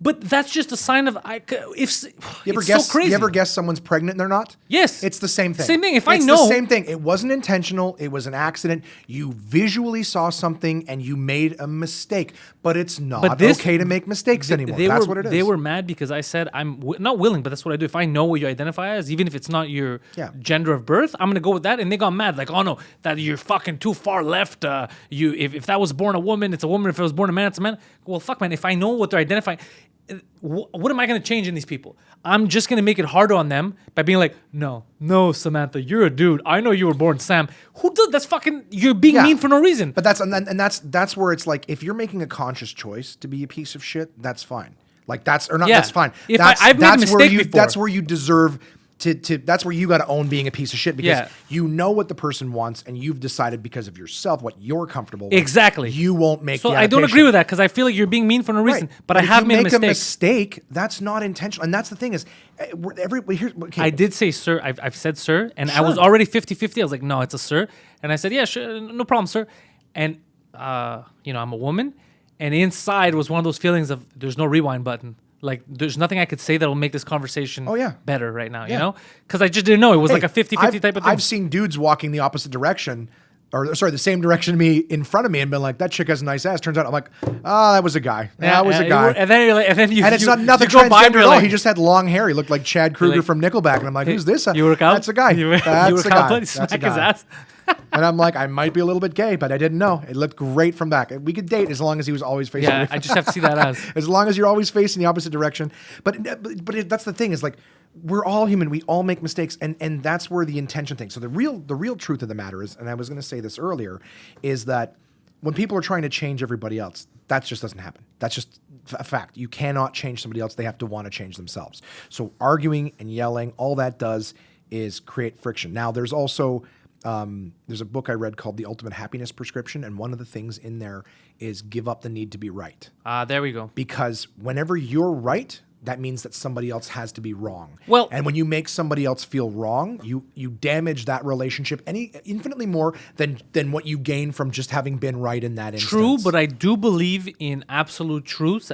But that's just a sign of You ever guess someone's pregnant and they're not? Yes. It's the same thing. Same thing. It's the same thing. It wasn't intentional. It was an accident. You visually saw something and you made a mistake. But it's not okay to make mistakes anymore. That's what it is. They were mad because I said I'm not willing, but that's what I do. If I know what you identify as, even if it's not your gender of birth, I'm gonna go with that. And they got mad, like, oh no, that you're fucking too far left. If that was born a woman, it's a woman. If it was born a man, it's a man. Well, fuck, man. If I know what they're identifying. What am I going to change in these people? I'm just going to make it harder on them by being like, no, Samantha, you're a dude. I know you were born Sam. Who does that's fucking? You're being mean for no reason. But that's where it's like, if you're making a conscious choice to be a piece of shit, that's fine. Like that's fine. I've made a mistake before. That's where you deserve. That's where you got to own being a piece of shit, because you know what the person wants and you've decided because of yourself what you're comfortable with. Exactly. You won't make. So I don't agree with that, because I feel like you're being mean for no reason. Right. But I have made a mistake. If you make a mistake, that's not intentional, and that's the thing is, I did say sir. I've said sir, and I was already 50-50. I was like, no, it's a sir, and I said, yeah, sure, no problem, sir. And I'm a woman, and inside was one of those feelings of there's no rewind button. Like, there's nothing I could say that will make this conversation better right now, you know? Because I just didn't know. It was like a 50-50 type of thing. I've seen dudes walking the opposite direction, the same direction to me in front of me, and been like, that chick has a nice ass. Turns out I'm like, that was a guy. That was a guy. And then you're like, and it's not nothing transgender at all. He just had long hair. He looked like Chad Kruger from Nickelback. And I'm like, who's this? You work out? That's a guy. That's a guy. Smack his ass. And I'm like, I might be a little bit gay, but I didn't know. It looked great from back. We could date as long as he was always facing. Yeah, I just have to see that as long as you're always facing the opposite direction. But that's the thing, is like, we're all human. We all make mistakes, and that's where the intention thing. So the real truth of the matter is, and I was going to say this earlier, is that when people are trying to change everybody else, that just doesn't happen. That's just a fact. You cannot change somebody else. They have to want to change themselves. So arguing and yelling, all that does is create friction. Now, there's also there's a book I read called The Ultimate Happiness Prescription, and one of the things in there is give up the need to be right. There we go. Because whenever you're right, that means that somebody else has to be wrong. Well, and when you make somebody else feel wrong, you damage that relationship infinitely more than what you gain from just having been right in that instance. True, but I do believe in absolute truths,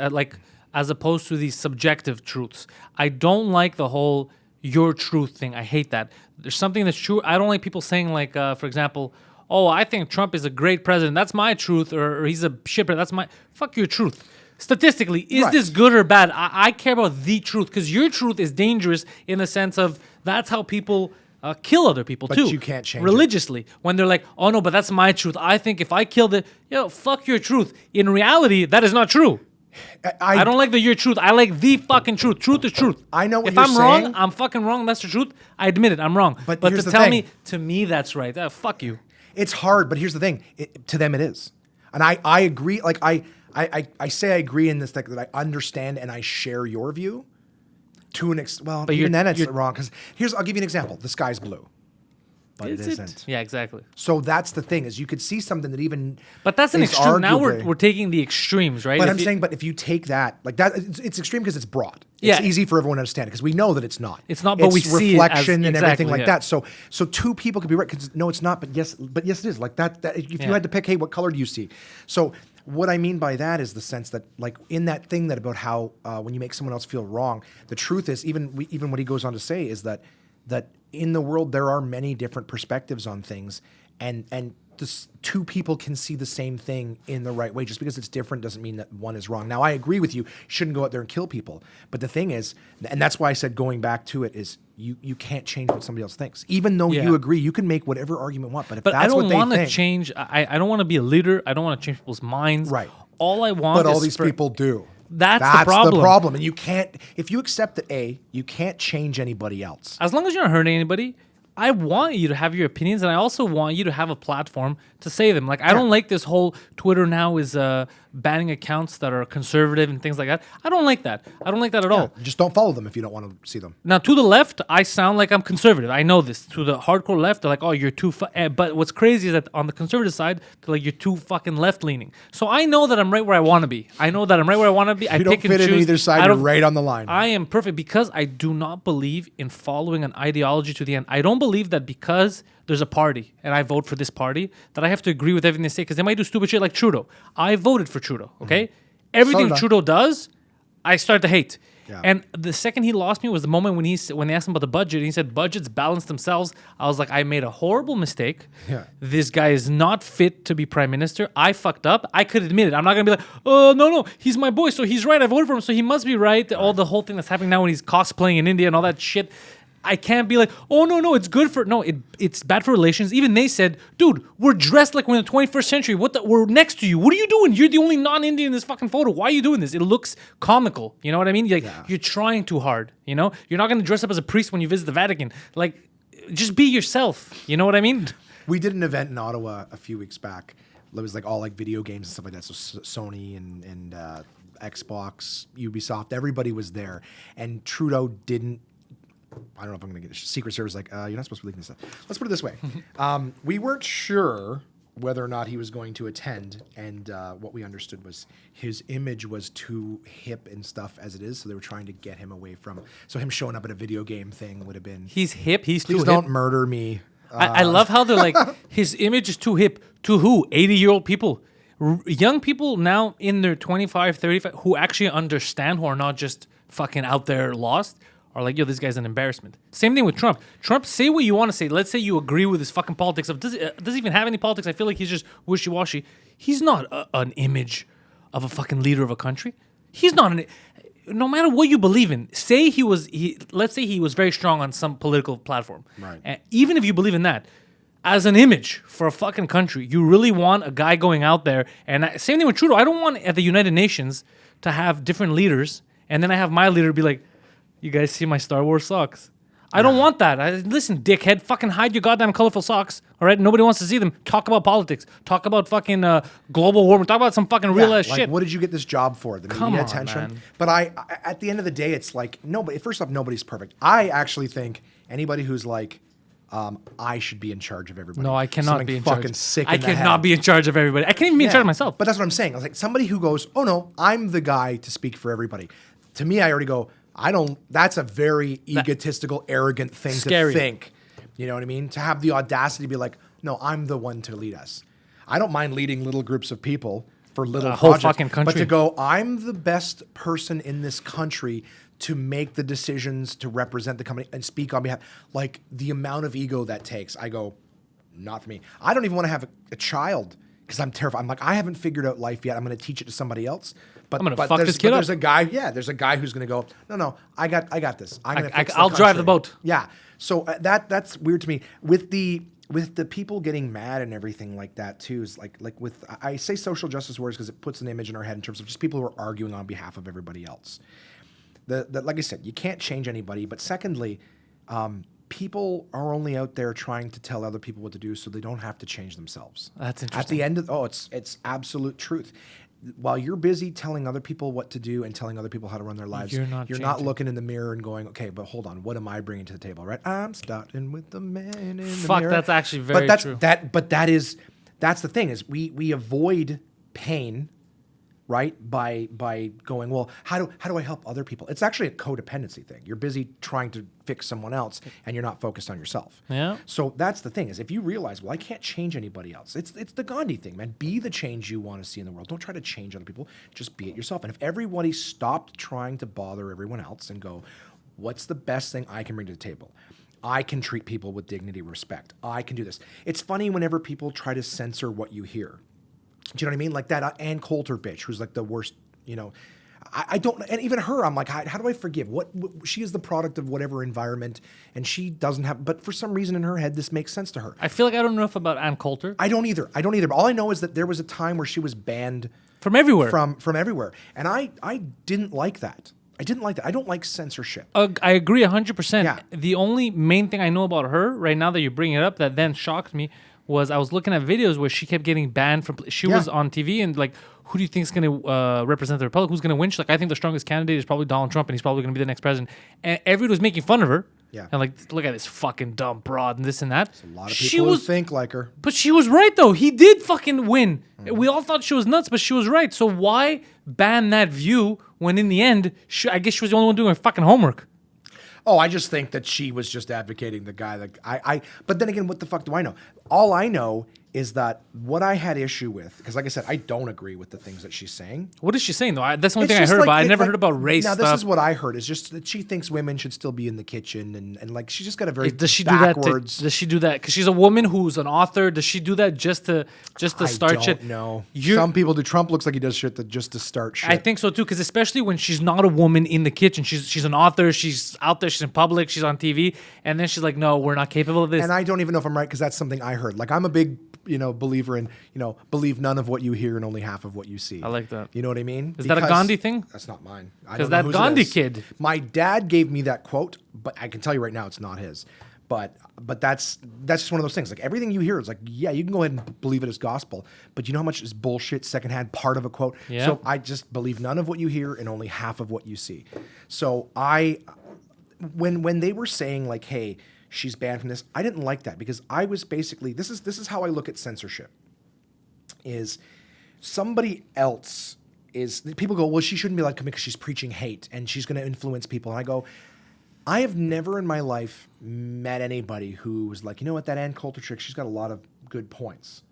as opposed to these subjective truths. I don't like the whole your truth thing. I hate that. There's something that's true. I don't like people saying, like, for example, oh, I think Trump is a great president. That's my truth. Or he's a shit president. That's my... Fuck your truth. Statistically, is this good or bad? I care about the truth, because your truth is dangerous in the sense of that's how people kill other people, too. But you can't change religiously. it. When they're like, oh, no, but that's my truth. I think if I killed it... fuck your truth. In reality, that is not true. I don't like your truth. I like the fucking truth. Truth is truth. I know what if you're I'm saying. wrong, I'm fucking wrong. That's the truth. I admit it. I'm wrong. But to tell me, to me, that's right. Fuck you. It's hard, but here's the thing. To them, it is. And I agree. Like, I say I agree in this thing, that I understand and I share your view to an extent. Well, but even then it's wrong. Because I'll give you an example. The sky's blue. But it isn't. Yeah, exactly. So that's the thing, is you could see something that even. But that's an extreme. Now we're taking the extremes, right? But but if you take that, like that, it's extreme because it's broad. It's easy for everyone to understand, because we know that it's not. It's not, but we see reflection and everything like that. So two people could be right, because no, it's not. But yes, it is. Like that if you had to pick, hey, what color do you see? So what I mean by that is the sense that, like, in that thing that about how when you make someone else feel wrong, the truth is, even what he goes on to say is that in the world there are many different perspectives on things, and this two people can see the same thing in the right way. Just because it's different doesn't mean that one is wrong. Now, I agree with you. You shouldn't go out there and kill people. But the thing is, and that's why I said going back to it, is you can't change what somebody else thinks. Even though you agree, you can make whatever argument you want. But if that's what they think. But I don't want to change. I don't want to be a leader. I don't want to change people's minds. Right. All I want But all these people do. That's the problem. And you can't, if you accept that you can't change anybody else. As long as you're not hurting anybody, I want you to have your opinions, and I also want you to have a platform to say them. Like, I don't like this whole Twitter now is the banning accounts that are conservative and things like that. I don't like that. I don't like that at all. Just don't follow them if you don't want to see them. Now, to the left, I sound like I'm conservative. I know this. To the hardcore left, they're like, oh, you're too... But what's crazy is that on the conservative side, they're like, you're too fucking left-leaning. So I know that I'm right where I want to be. I know that I'm right where I want to be. I You don't fit in either side. You're right on the line. I am perfect because I do not believe in following an ideology to the end. I don't believe that because there's a party and I vote for this party that I have to agree with everything they say because they might do stupid shit like Trudeau. I voted for Trudeau, okay? Everything Trudeau does, I start to hate. Yeah. And the second he lost me was the moment when they asked him about the budget. He said budgets balance themselves. I was like, I made a horrible mistake. Yeah. This guy is not fit to be prime minister. I fucked up. I could admit it. I'm not gonna be like, oh no, he's my boy, so he's right. I voted for him, so he must be right. All the whole thing that's happening now when he's cosplaying in India and all that shit. I can't be like, oh no, it's good for it's bad for relations. Even they said, dude, we're dressed like we're in the 21st century. We're next to you. What are you doing? You're the only non-Indian in this fucking photo. Why are you doing this? It looks comical. You know what I mean? You're trying too hard. You know, you're not gonna dress up as a priest when you visit the Vatican. Like, just be yourself. You know what I mean? We did an event in Ottawa a few weeks back. It was like all like video games and stuff like that. So Sony and Xbox, Ubisoft, everybody was there, and Trudeau didn't. I don't know if I'm going to get Secret Service like, you're not supposed to be leaking this stuff. Let's put it this way. We weren't sure whether or not he was going to attend, and what we understood was his image was too hip and stuff as it is, so they were trying to get him away from. So him showing up at a video game thing would have been. He's hip. He's Please too don't hip. murder me. I love how they're like, his image is too hip. To who? 80-year-old people. Young people now in their 25, 35 who actually understand, who are not just fucking out there lost. Are like, yo, this guy's an embarrassment. Same thing with Trump. Trump, say what you want to say. Let's say you agree with his fucking politics. Does he even have any politics? I feel like he's just wishy-washy. He's not an image of a fucking leader of a country. He's not no matter what you believe in. Say let's say he was very strong on some political platform. Right. And even if you believe in that, as an image for a fucking country, you really want a guy going out there. And same thing with Trudeau. I don't want at the United Nations to have different leaders, and then I have my leader be like, you guys see my Star Wars socks? I don't want that. Listen, dickhead, fucking hide your goddamn colorful socks. All right, nobody wants to see them. Talk about politics. Talk about fucking global warming. Talk about some fucking real ass shit. What did you get this job for? The Come media on, attention. man. But I, at the end of the day, it's like nobody. First off, nobody's perfect. I actually think anybody who's like, I should be in charge of everybody. No, I cannot Something be in fucking charge. sick. I in the cannot head. be in charge of everybody. I can't even be in charge of myself. But that's what I'm saying. I was like somebody who goes, oh no, I'm the guy to speak for everybody. To me, I already go. I don't. That's a very egotistical, arrogant thing Scary. to think. You know what I mean? To have the audacity to be like, no, I'm the one to lead us. I don't mind leading little groups of people for little whole projects, fucking country. but to go, I'm the best person in this country to make the decisions, to represent the company and speak on behalf. Like the amount of ego that takes, I go, not for me. I don't even want to have a child because I'm terrified. I'm like, I haven't figured out life yet. I'm going to teach it to somebody else. But, I'm gonna fuck this kid up. There's a guy, there's a guy who's gonna go, no, I got this. I'll drive the boat. Yeah. So that's weird to me. With the people getting mad and everything like that too is like with I say social justice warriors because it puts an image in our head in terms of just people who are arguing on behalf of everybody else. Like I said, you can't change anybody. But secondly, people are only out there trying to tell other people what to do so they don't have to change themselves. That's interesting. At the end of it's absolute truth. While you're busy telling other people what to do and telling other people how to run their lives, you're not looking in the mirror and going, okay, but hold on, what am I bringing to the table, right? I'm starting with the man in the mirror. That's actually very true. But that's the thing is we avoid pain, right? By going, well, how do I help other people? It's actually a codependency thing. You're busy trying to fix someone else and you're not focused on yourself. Yeah. So that's the thing is if you realize, well, I can't change anybody else. It's the Gandhi thing, man. Be the change you want to see in the world. Don't try to change other people. Just be it yourself. And if everybody stopped trying to bother everyone else and go, what's the best thing I can bring to the table? I can treat people with dignity, respect. I can do this. It's funny whenever people try to censor what you hear. Do you know what I mean? Like that Ann Coulter bitch, who's like the worst, I don't, and even her, I'm like, how do I forgive? What she is the product of whatever environment, and she doesn't have, but for some reason in her head, this makes sense to her. I feel like I don't know enough about Ann Coulter. I don't either. But all I know is that there was a time where she was banned from everywhere. From everywhere. And I didn't like that. I don't like censorship. I agree 100%. Yeah. The only main thing I know about her right now that you bring it up that then shocked me was I was looking at videos where she kept getting banned from. She was on TV and like, who do you think is going to represent the Republic? Who's going to win? She's like, I think the strongest candidate is probably Donald Trump, and he's probably going to be the next president. And everyone was making fun of her. Yeah. And like, look at this fucking dumb broad and this and that. A lot of people who think like her. But she was right, though. He did fucking win. We all thought she was nuts, but she was right. So why ban that view when in the end, I guess she was the only one doing her fucking homework? Oh, I just think that she was just advocating the guy that but then again, what the fuck do I know? All I know is that what I had issue with, because like I said, I don't agree with the things that she's saying. What is she saying, though? That's the only It's thing I just heard like- about. I it's never like- heard about race Now, stuff. this is what I heard, is just that she thinks women should still be in the kitchen, and like, she's just got a very Does she backwards... does she do that? Because she's a woman who's an author. Does she do that just to start shit? I don't know. You're- Some people do. Trump looks like he does shit just to start shit. I think so, too, because especially when she's not a woman in the kitchen. She's an author. She's out there. She's in public. She's on TV. And then she's like, no, we're not capable of this. And I don't even know if I'm right, because that's something I heard. Like, I'm a big, believer in, believe none of what you hear and only half of what you see. I like that. You know what I mean? Is that a Because- Gandhi thing? That's not mine. I Because don't know that whose it Gandhi is. kid. My dad gave me that quote, but I can tell you right now, it's not his. But that's just one of those things. Like, everything you hear is like, yeah, you can go ahead and believe it as gospel, but you know how much is bullshit, secondhand part of a quote? Yeah. So I just believe none of what you hear and only half of what you see. So when they were saying like, hey, she's banned from this, I didn't like that, because I was basically, this is how I look at censorship. Is somebody else is, people go, well, she shouldn't be allowed to come in because she's preaching hate and she's going to influence people. And I go, I have never in my life met anybody who was like, you know what, that Ann Coulter chick, she's got a lot of good points.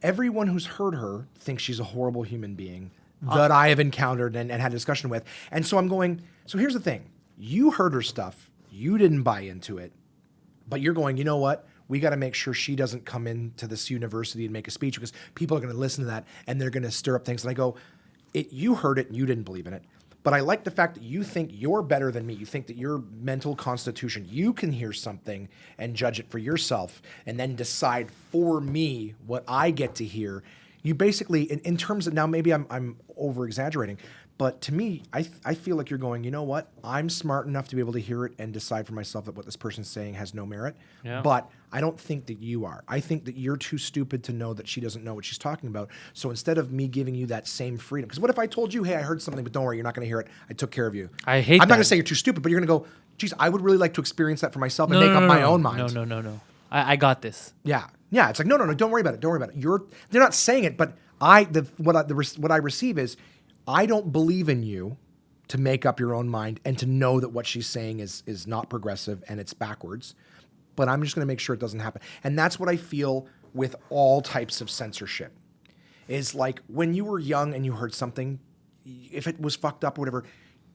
Everyone who's heard her thinks she's a horrible human being that I have encountered and had a discussion with. And so I'm going, so here's the thing. You heard her stuff. You didn't buy into it. But you're going, you know what? We got to make sure she doesn't come into this university and make a speech, because people are going to listen to that and they're going to stir up things. And I go, you heard it and you didn't believe in it. But I like the fact that you think you're better than me. You think that your mental constitution, you can hear something and judge it for yourself and then decide for me what I get to hear. You basically, in terms of, now maybe I'm over exaggerating, but to me, I feel like you're going, you know what? I'm smart enough to be able to hear it and decide for myself that what this person's saying has no merit. Yeah. But I don't think that you are. I think that you're too stupid to know that she doesn't know what she's talking about. So instead of me giving you that same freedom, because what if I told you, hey, I heard something, but don't worry, you're not going to hear it. I took care of you. I hate I'm not that. going to say you're too stupid, but you're going to go, geez, I would really like to experience that for myself and make up my own mind. No. I got this. Yeah. Yeah. It's like, no, don't worry about it. Don't worry about it. They're not saying it, but what I receive is, I don't believe in you to make up your own mind and to know that what she's saying is not progressive and it's backwards, but I'm just going to make sure it doesn't happen. And that's what I feel with all types of censorship. Is like, when you were young and you heard something, if it was fucked up or whatever,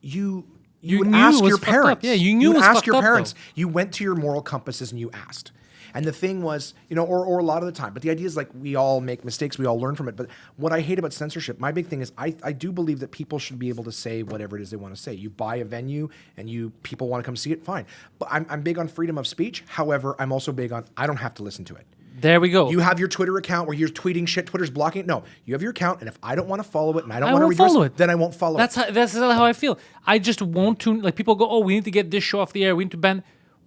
you would knew ask it was your fucked up. parents. Yeah, you knew it would was ask fucked your up, parents. though. You went to your moral compasses and you asked. And the thing was, or a lot of the time, but the idea is like, we all make mistakes, we all learn from it. But what I hate about censorship, my big thing is, I do believe that people should be able to say whatever it is they want to say. You buy a venue and people want to come see it, fine. But I'm big on freedom of speech. However, I'm also big on, I don't have to listen to it. There we go. You have your Twitter account where you're tweeting shit, Twitter's blocking it. No, you have your account, and if I don't want to follow it and I don't want to read follow it. then I won't follow That's it. That's how I feel. I just won't tune. Like, people go, oh, we need to get this show off the air. We need to ban.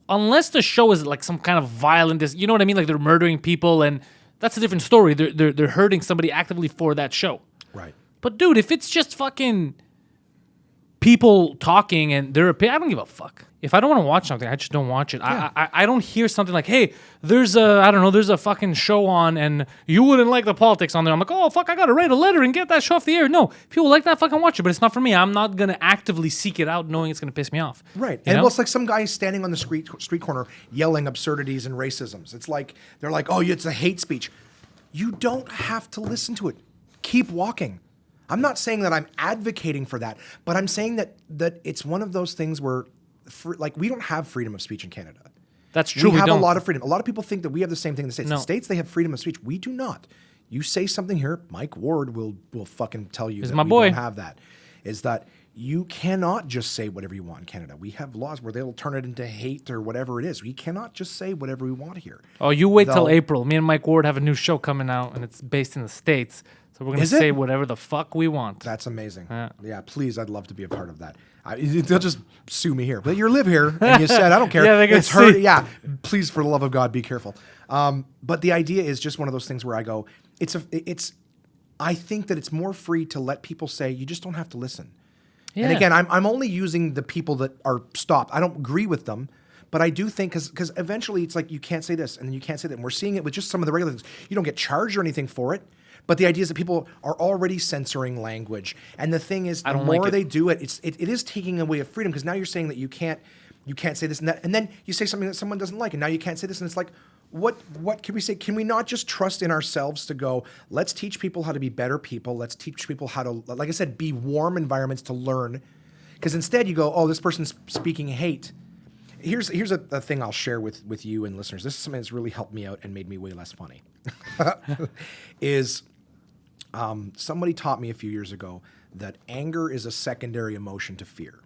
Unless the show is like some kind of violent, you know what I mean? Like, they're murdering people, and that's a different story. They're hurting somebody actively for that show. Right. But dude, if it's just fucking people talking and their opinion, I don't give a fuck. If I don't want to watch something, I just don't watch it. Yeah. I don't hear something like, hey, there's a fucking show on and you wouldn't like the politics on there. I'm like, oh, fuck, I got to write a letter and get that show off the air. No, people like that, fucking watch it, but it's not for me. I'm not going to actively seek it out knowing it's going to piss me off. Right. You And know? well, it's like some guy standing on the street corner yelling absurdities and racisms. It's like, they're like, oh, it's a hate speech. You don't have to listen to it. Keep walking. I'm not saying that I'm advocating for that, but I'm saying that it's one of those things where, we don't have freedom of speech in Canada. That's true. We have don't. a lot of freedom. A lot of people think that we have the same thing in the States. No. The States, they have freedom of speech. We do not. You say something here, Mike Ward will fucking tell you He's that my we boy. don't have that. Is that you cannot just say whatever you want in Canada. We have laws where they'll turn it into hate or whatever it is. We cannot just say whatever we want here. Oh, you wait till They'll- April. Me and Mike Ward have a new show coming out, and it's based in the States. So we're going to Is it? say whatever the fuck we want. That's amazing. Yeah. Yeah, please, I'd love to be a part of that. They'll just sue me here. But you live here, and you said, I don't care. Yeah, they're gonna it's her. see. Yeah, please, for the love of God, be careful. But the idea is just one of those things where I go, I think that it's more free to let people say, you just don't have to listen. Yeah. And again, I'm only using the people that are stopped. I don't agree with them, but I do think because eventually it's like you can't say this and then you can't say that. And we're seeing it with just some of the regular things. You don't get charged or anything for it. But the idea is that people are already censoring language. And the thing is, the more they do it, it is taking away of freedom, because now you're saying that you can't say this and that. And then you say something that someone doesn't like, and now you can't say this. And it's like, what can we say? Can we not just trust in ourselves to go, let's teach people how to be better people. Let's teach people how to, like I said, be warm environments to learn. Because instead you go, oh, this person's speaking hate. Here's a thing I'll share with you and listeners. This is something that's really helped me out and made me way less funny. Somebody taught me a few years ago that anger is a secondary emotion to fear.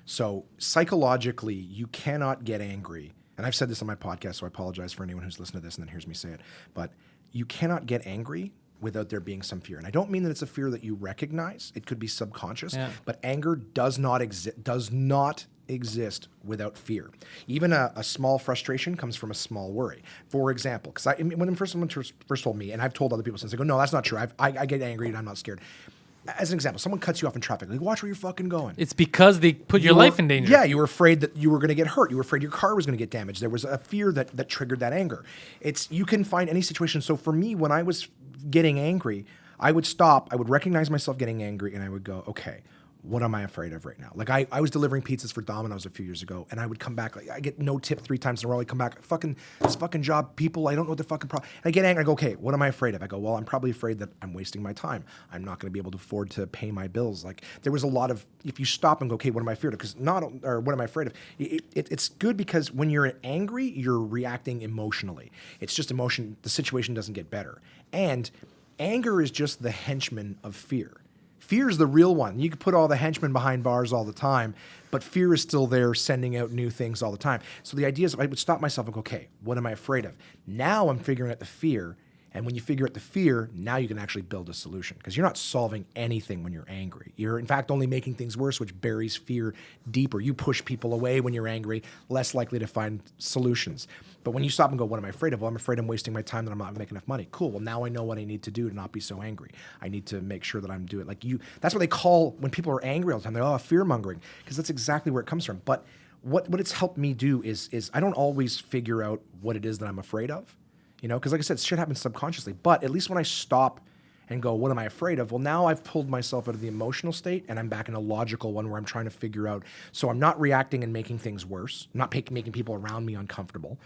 So psychologically, you cannot get angry. And I've said this on my podcast, so I apologize for anyone who's listened to this and then hears me say it. But you cannot get angry without there being some fear. And I don't mean that it's a fear that you recognize. It could be subconscious. Yeah. But anger does not exist without fear. Even a small frustration comes from a small worry. For example, because when someone first told me, and I've told other people since, I go, no, that's not true. I get angry and I'm not scared. As an example, someone cuts you off in traffic. Like, watch where you're fucking going. It's because they put your life in danger. Yeah, you were afraid that you were going to get hurt. You were afraid your car was going to get damaged. There was a fear that triggered that anger. You can find any situation. So for me, when I was getting angry, I would stop. I would recognize myself getting angry, and I would go, okay, what am I afraid of right now? Like I was delivering pizzas for Domino's a few years ago, and I would come back, like I get no tip 3 times in a row. I come back, this fucking job, people, I don't know what the fucking problem. And I get angry. I go, okay, what am I afraid of? I go, well, I'm probably afraid that I'm wasting my time. I'm not going to be able to afford to pay my bills. Like there was a lot of, if you stop and go, okay, what am I afraid of? What am I afraid of? It's good because when you're angry, you're reacting emotionally. It's just emotion. The situation doesn't get better. And anger is just the henchman of fear. Fear is the real one. You can put all the henchmen behind bars all the time, but fear is still there sending out new things all the time. So the idea is I would stop myself and go, okay, what am I afraid of? Now I'm figuring out the fear. And when you figure out the fear, now you can actually build a solution, because you're not solving anything when you're angry. You're, in fact, only making things worse, which buries fear deeper. You push people away when you're angry, less likely to find solutions. But when you stop and go, what am I afraid of? Well, I'm afraid I'm wasting my time, that I'm not making enough money. Cool. Well, now I know what I need to do to not be so angry. I need to make sure that I'm doing like you. That's what they call when people are angry all the time. They're fear mongering, because that's exactly where it comes from. But what it's helped me do is I don't always figure out what it is that I'm afraid of. You know, because like I said, shit happens subconsciously. But at least when I stop and go, what am I afraid of? Well, now I've pulled myself out of the emotional state, and I'm back in a logical one where I'm trying to figure out. So I'm not reacting and making things worse, not making people around me uncomfortable.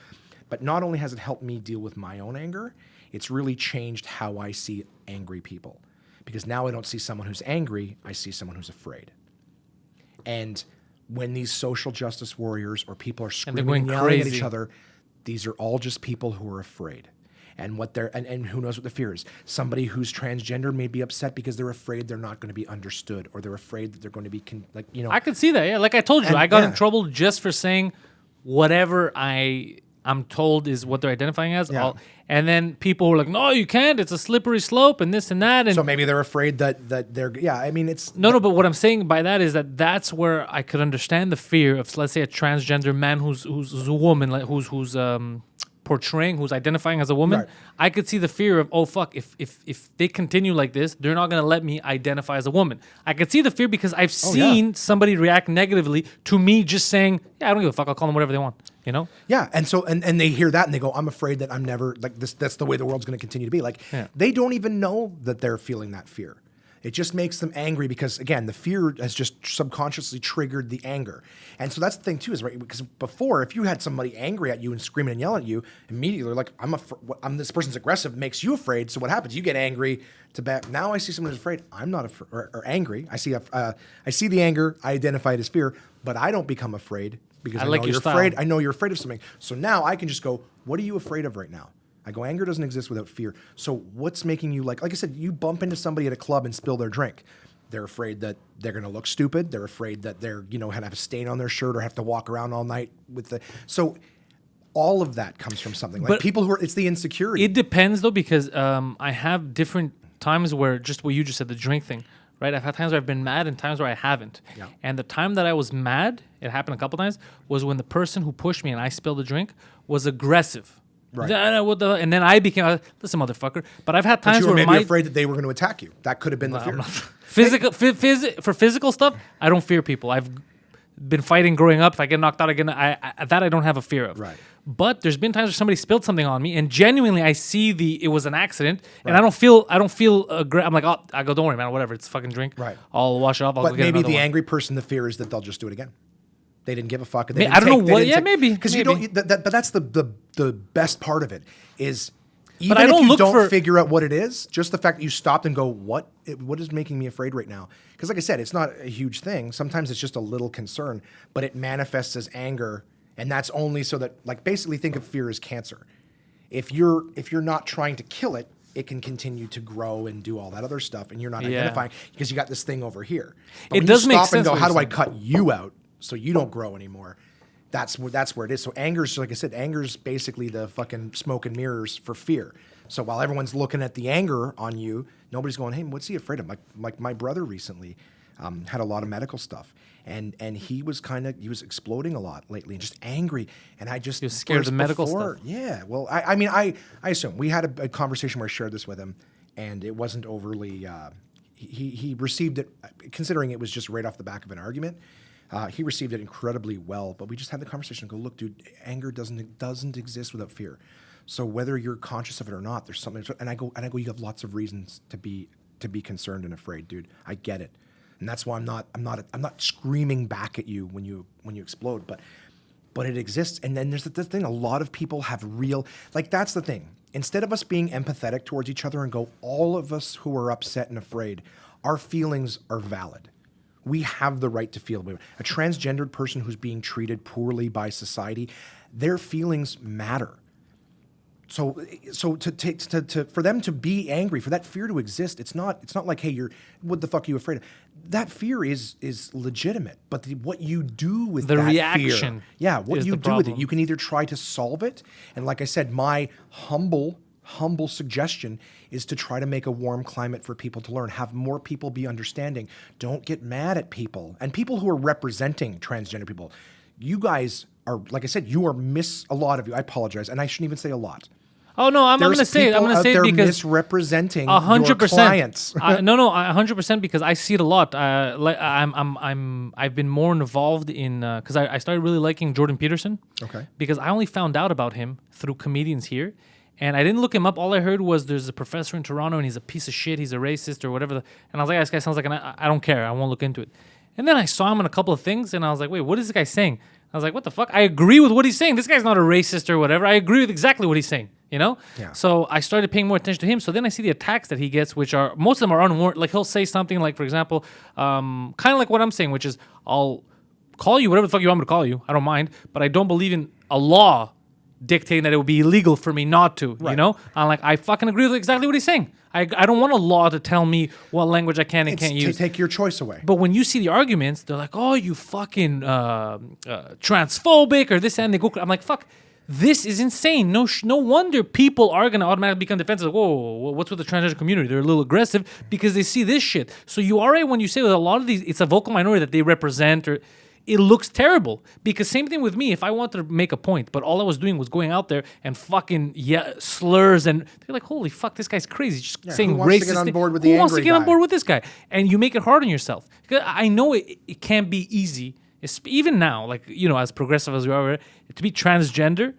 But not only has it helped me deal with my own anger, it's really changed how I see angry people. Because now I don't see someone who's angry, I see someone who's afraid. And when these social justice warriors or people are screaming and yelling at each other, these are all just people who are afraid. And what they're and who knows what the fear is. Somebody who's transgender may be upset because they're afraid they're not going to be understood, or they're afraid that they're going to be I could see that. Yeah, like I told you, I got in trouble just for saying whatever I'm told is what they're identifying as. Yeah. And then people were like, no, you can't. It's a slippery slope and this and that. And so maybe they're afraid that they're, I mean, it's... No, but what I'm saying by that is that's where I could understand the fear of, let's say, a transgender man who's a woman, like who's portraying, who's identifying as a woman. Right. I could see the fear of, oh, fuck, if they continue like this, they're not going to let me identify as a woman. I could see the fear because I've seen somebody react negatively to me just saying, yeah, I don't give a fuck. I'll call them whatever they want. You know? Yeah, and so and they hear that and they go, I'm afraid that I'm never like this. That's the way the world's going to continue to be. Like they don't even know that they're feeling that fear. It just makes them angry because again, the fear has just subconsciously triggered the anger. And so that's the thing too, is right, because before, if you had somebody angry at you and screaming and yelling at you, immediately like I'm this person's aggressive, makes you afraid. So what happens? You get angry to back. Now I see someone who's afraid. I'm not or angry. I see the anger. I identify it as fear, but I don't become afraid. Because I know you're afraid. I know you're afraid of something. So now I can just go, what are you afraid of right now? I go, anger doesn't exist without fear. So what's making you like I said, you bump into somebody at a club and spill their drink. They're afraid that they're going to look stupid. They're afraid that they're, have a stain on their shirt or have to walk around all night with so all of that comes from something. Like people it's the insecurity. It depends though, because I have different times where just what you just said, the drink thing. Right, I've had times where I've been mad and times where I haven't. Yeah. And the time that I was mad, it happened a couple times, was when the person who pushed me and I spilled the drink was aggressive. Right. And then I became, listen, motherfucker. But I've had But times you were where maybe afraid that they were going to attack you. That could have been the fear. For physical stuff, I don't fear people. I've been fighting growing up. If I get knocked out again, I don't have a fear of. Right. But there's been times where somebody spilled something on me, and genuinely I see it was an accident, and I don't feel. I'm like, oh, I go, don't worry, man, whatever. It's a fucking drink. Right. I'll wash it off. I'll But go get maybe another the one. angry person, the fear is that they'll just do it again. They didn't give a fuck. I don't know what. Yeah, maybe. Because you don't. But that's the best part of it is. Even But I don't if you look don't for- figure out what it is, just the fact that you stopped and go, what is making me afraid right now? Because like I said, it's not a huge thing. Sometimes it's just a little concern, but it manifests as anger, and that's only so that, like, basically think of fear as cancer. If you're not trying to kill it, it can continue to grow and do all that other stuff, and you're not identifying because you got this thing over here. But It when does you make stop and sense go, what how you're do I saying. cut you out so you don't grow anymore? That's where it is. So anger's, like I said, anger's basically the fucking smoke and mirrors for fear. So while everyone's looking at the anger on you, nobody's going, hey, what's he afraid of? Like my brother recently had a lot of medical stuff, and he was exploding a lot lately and just angry. And I just He was scared of the medical stuff. Yeah. Well, I assume we had a conversation where I shared this with him, and it wasn't overly. He received it, considering it was just right off the back of an argument. He received it incredibly well, but we just had the conversation and go, look, dude, anger doesn't exist without fear. So whether you're conscious of it or not, there's something. And I go, you have lots of reasons to be concerned and afraid, dude. I get it, and that's why I'm not screaming back at you when you explode, but it exists. And then there's the thing: a lot of people have that's the thing. Instead of us being empathetic towards each other and go, all of us who are upset and afraid, our feelings are valid. We have the right to feel. A transgendered person who's being treated poorly by society, their feelings matter. So for them to be angry, for that fear to exist, it's not like, hey, what the fuck are you afraid of? That fear is legitimate, but what you do with The that reaction fear, what is you the do with it, problem. you can either try to solve it, and like I said, my humble suggestion is to try to make a warm climate for people to learn, have more people be understanding. Don't get mad at people, and people who are representing transgender people. You guys are, like I said, a lot of you. I apologize, and I shouldn't even say a lot. Oh no, I'm going to There's say it. I'm people going to out say it there because misrepresenting 100%. your clients. No, 100% because I see it a lot. I've been more involved in because I started really liking Jordan Peterson. Okay. Because I only found out about him through comedians here, and I didn't look him up. All I heard was there's a professor in Toronto and he's a piece of shit. He's a racist or whatever. And I was like, this guy sounds like I don't care. I won't look into it. And then I saw him in a couple of things, and I was like, wait, what is this guy saying? I was like, what the fuck? I agree with what he's saying. This guy's not a racist or whatever. I agree with exactly what he's saying, you know? Yeah. So I started paying more attention to him. So then I see the attacks that he gets, which are, most of them are unwarranted. Like, he'll say something like, for example, kind of like what I'm saying, which is, I'll call you whatever the fuck you want me to call you. I don't mind. But I don't believe in a law dictating that it would be illegal for me not to, you know? I'm like, I fucking agree with exactly what he's saying. I don't want a law to tell me what language I can and can't To use. take your choice away. But when you see the arguments, they're like, "Oh, you fucking transphobic," or this and they go. I'm like, "Fuck, this is insane." No wonder people are gonna automatically become defensive. Like, whoa, what's with the transgender community? They're a little aggressive because they see this shit. So you are right when you say that a lot of these, it's a vocal minority that they represent, or it looks terrible. Because same thing with me. If I wanted to make a point, but all I was doing was going out there and fucking slurs, and they're like, "Holy fuck, this guy's crazy." Just saying who wants to racist. get on thing. board with Who the wants to angry get on guy? board with this guy? And you make it hard on yourself. 'Cause I know it can't be easy. Even now, like, you know, as progressive as we are, to be transgender,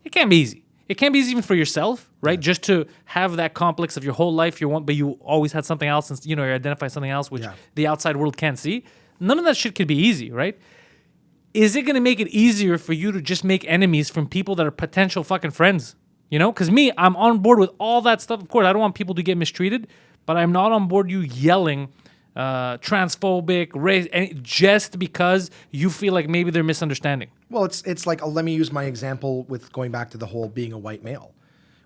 it can't be easy. It can't be easy even for yourself, right? Just to have that complex of your whole life, but you always had something else, and you identify something else which the outside world can't see. None of that shit could be easy, right? Is it going to make it easier for you to just make enemies from people that are potential fucking friends? You know? Because me, I'm on board with all that stuff. Of course, I don't want people to get mistreated, but I'm not on board you yelling transphobic, race, just because you feel like maybe they're misunderstanding. Well, it's like, let me use my example with going back to the whole being a white male.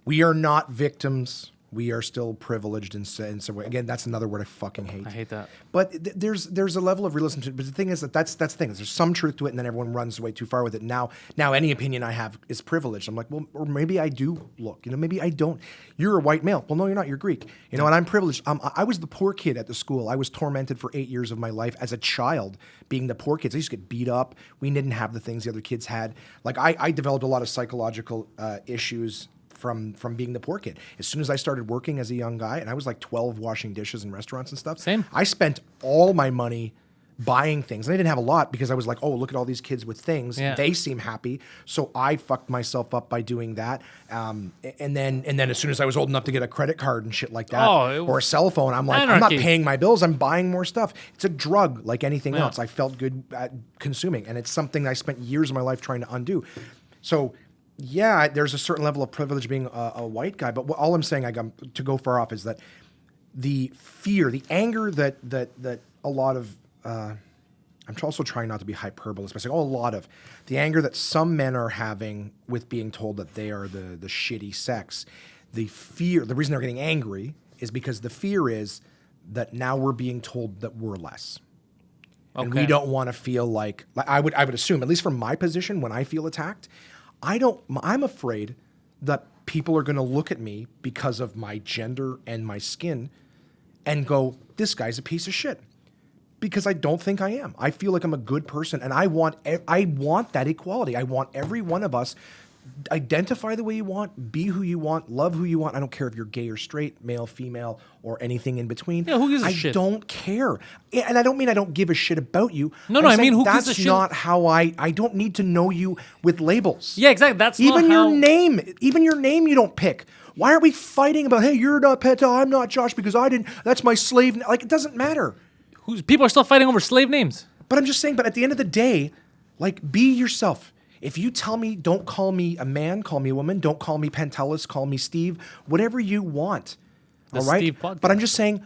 We are not victims We are still privileged in some way. Again, that's another word I fucking hate. I hate that. But there's a level of realism to it. But the thing is that's the thing. There's some truth to it, and then everyone runs way too far with it. Now any opinion I have is privileged. I'm like, well, or maybe I do look. Maybe I don't. You're a white male. Well, no, you're not. You're Greek. And I'm privileged. I was the poor kid at the school. I was tormented for 8 years of my life as a child, being the poor kids. I used to get beat up. We didn't have the things the other kids had. Like I developed a lot of psychological issues from being the poor kid. As soon as I started working as a young guy, and I was like 12 washing dishes in restaurants and stuff. Same. I spent all my money buying things. And I didn't have a lot because I was like, oh, look at all these kids with things. Yeah. They seem happy. So I fucked myself up by doing that. And then as soon as I was old enough to get a credit card and shit like that, or a cell phone, I'm like, I'm not paying my bills. I'm buying more stuff. It's a drug like anything else. I felt good at consuming. And it's something I spent years of my life trying to undo. So yeah, there's a certain level of privilege being a white guy, but all I'm saying, to go far off, is that the fear, the anger that a lot of, I'm also trying not to be hyperbolous, but saying, a lot of the anger that some men are having with being told that they are the shitty sex, the fear, the reason they're getting angry is because the fear is that now we're being told that we're less. And we don't want to feel like I would assume, at least from my position, when I feel attacked, I'm afraid that people are going to look at me because of my gender and my skin and go, this guy's a piece of shit. Because I don't think I am. I feel like I'm a good person, and I want that equality. I want every one of us identify the way you want, be who you want, love who you want. I don't care if you're gay or straight, male, female, or anything in between. Yeah, who gives a shit? I don't care. And I don't mean I don't give a shit about you. No, I mean, who gives a shit? That's not how I don't need to know you with labels. Yeah, exactly. That's even not your name. Even your name you don't pick. Why are we fighting about, hey, you're not Peta, I'm not Josh because I didn't, that's my slave. Like, it doesn't matter. People are still fighting over slave names. But I'm just saying, but at the end of the day, like, be yourself. If you tell me, don't call me a man, call me a woman, don't call me Pantelis, call me Steve, whatever you want. All right? Steve Podcast. But I'm just saying,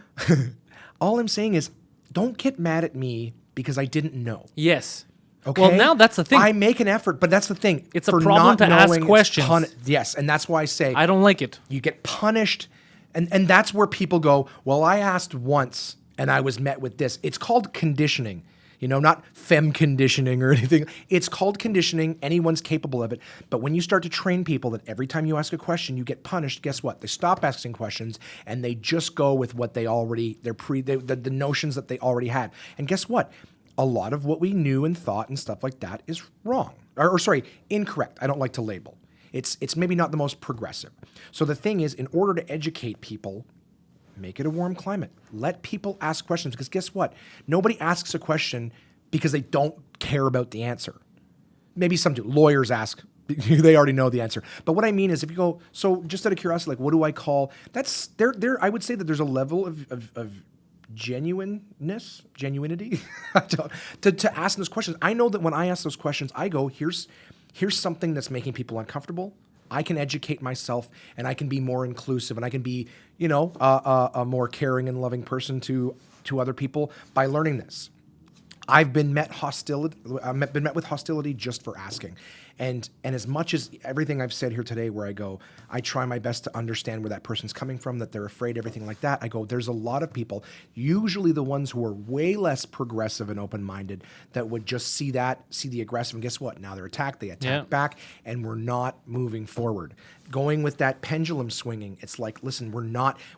all I'm saying is, don't get mad at me because I didn't know. Yes. Okay? Well, now that's the thing. I make an effort, but that's the thing. It's a problem to ask questions. Yes, and that's why I say I don't like it. You get punished, and that's where people go, well, I asked once, and I was met with this. It's called conditioning. Not femme conditioning or anything. It's called conditioning. Anyone's capable of it. But when you start to train people that every time you ask a question, you get punished, guess what? They stop asking questions and they just go with what they already, the notions that they already had. And guess what? A lot of what we knew and thought and stuff like that is wrong. Or incorrect. I don't like to label. It's maybe not the most progressive. So the thing is, in order to educate people, make it a warm climate. Let people ask questions, because guess what? Nobody asks a question because they don't care about the answer. Maybe some do. Lawyers ask. They already know the answer. But what I mean is, if you go, so just out of curiosity, like, what do I call? That's there. I would say that there's a level of genuinity to ask those questions. I know that when I ask those questions, I go, here's something that's making people uncomfortable. I can educate myself, and I can be more inclusive, and I can be, a more caring and loving person to other people by learning this. I've been met with hostility just for asking, and as much as everything I've said here today, where I go, I try my best to understand where that person's coming from, that they're afraid, everything like that. I go, there's a lot of people, usually the ones who are way less progressive and open-minded, that would just see the aggressive, and guess what? Now they're attacked, they attack back, and we're not moving forward. Going with that pendulum swinging, it's like, listen,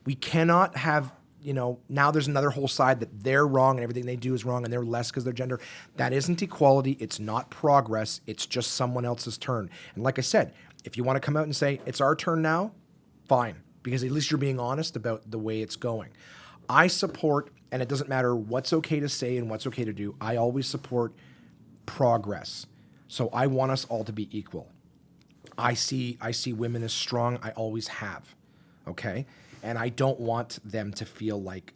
we cannot have. Now there's another whole side that they're wrong and everything they do is wrong and they're less because they're gender. That isn't equality. It's not progress. It's just someone else's turn. And like I said, if you want to come out and say, it's our turn now, fine. Because at least you're being honest about the way it's going. I support, and it doesn't matter what's okay to say and what's okay to do, I always support progress. So I want us all to be equal. I see women as strong. I always have. Okay? And I don't want them to feel like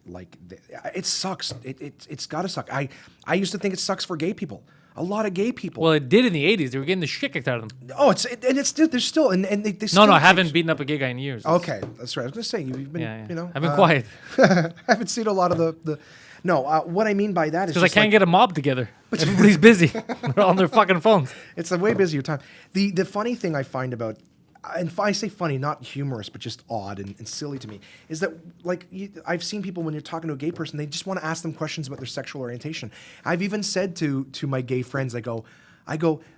it sucks. It's got to suck. I used to think it sucks for gay people. A lot of gay people. Well, it did in the 80s. They were getting the shit kicked out of them. Oh, there's still they still. No, I haven't beaten up a gay guy in years. Okay, that's right. I was going to say you've been, I've been quiet. I haven't seen a lot of the. No, what I mean by that is because I can't get a mob together. Everybody's busy. They're on their fucking phones. It's a way busier time. The funny thing I find about and I say funny, not humorous, but just odd and silly to me, is that like I've seen people when you're talking to a gay person, they just want to ask them questions about their sexual orientation. I've even said to my gay friends, I go,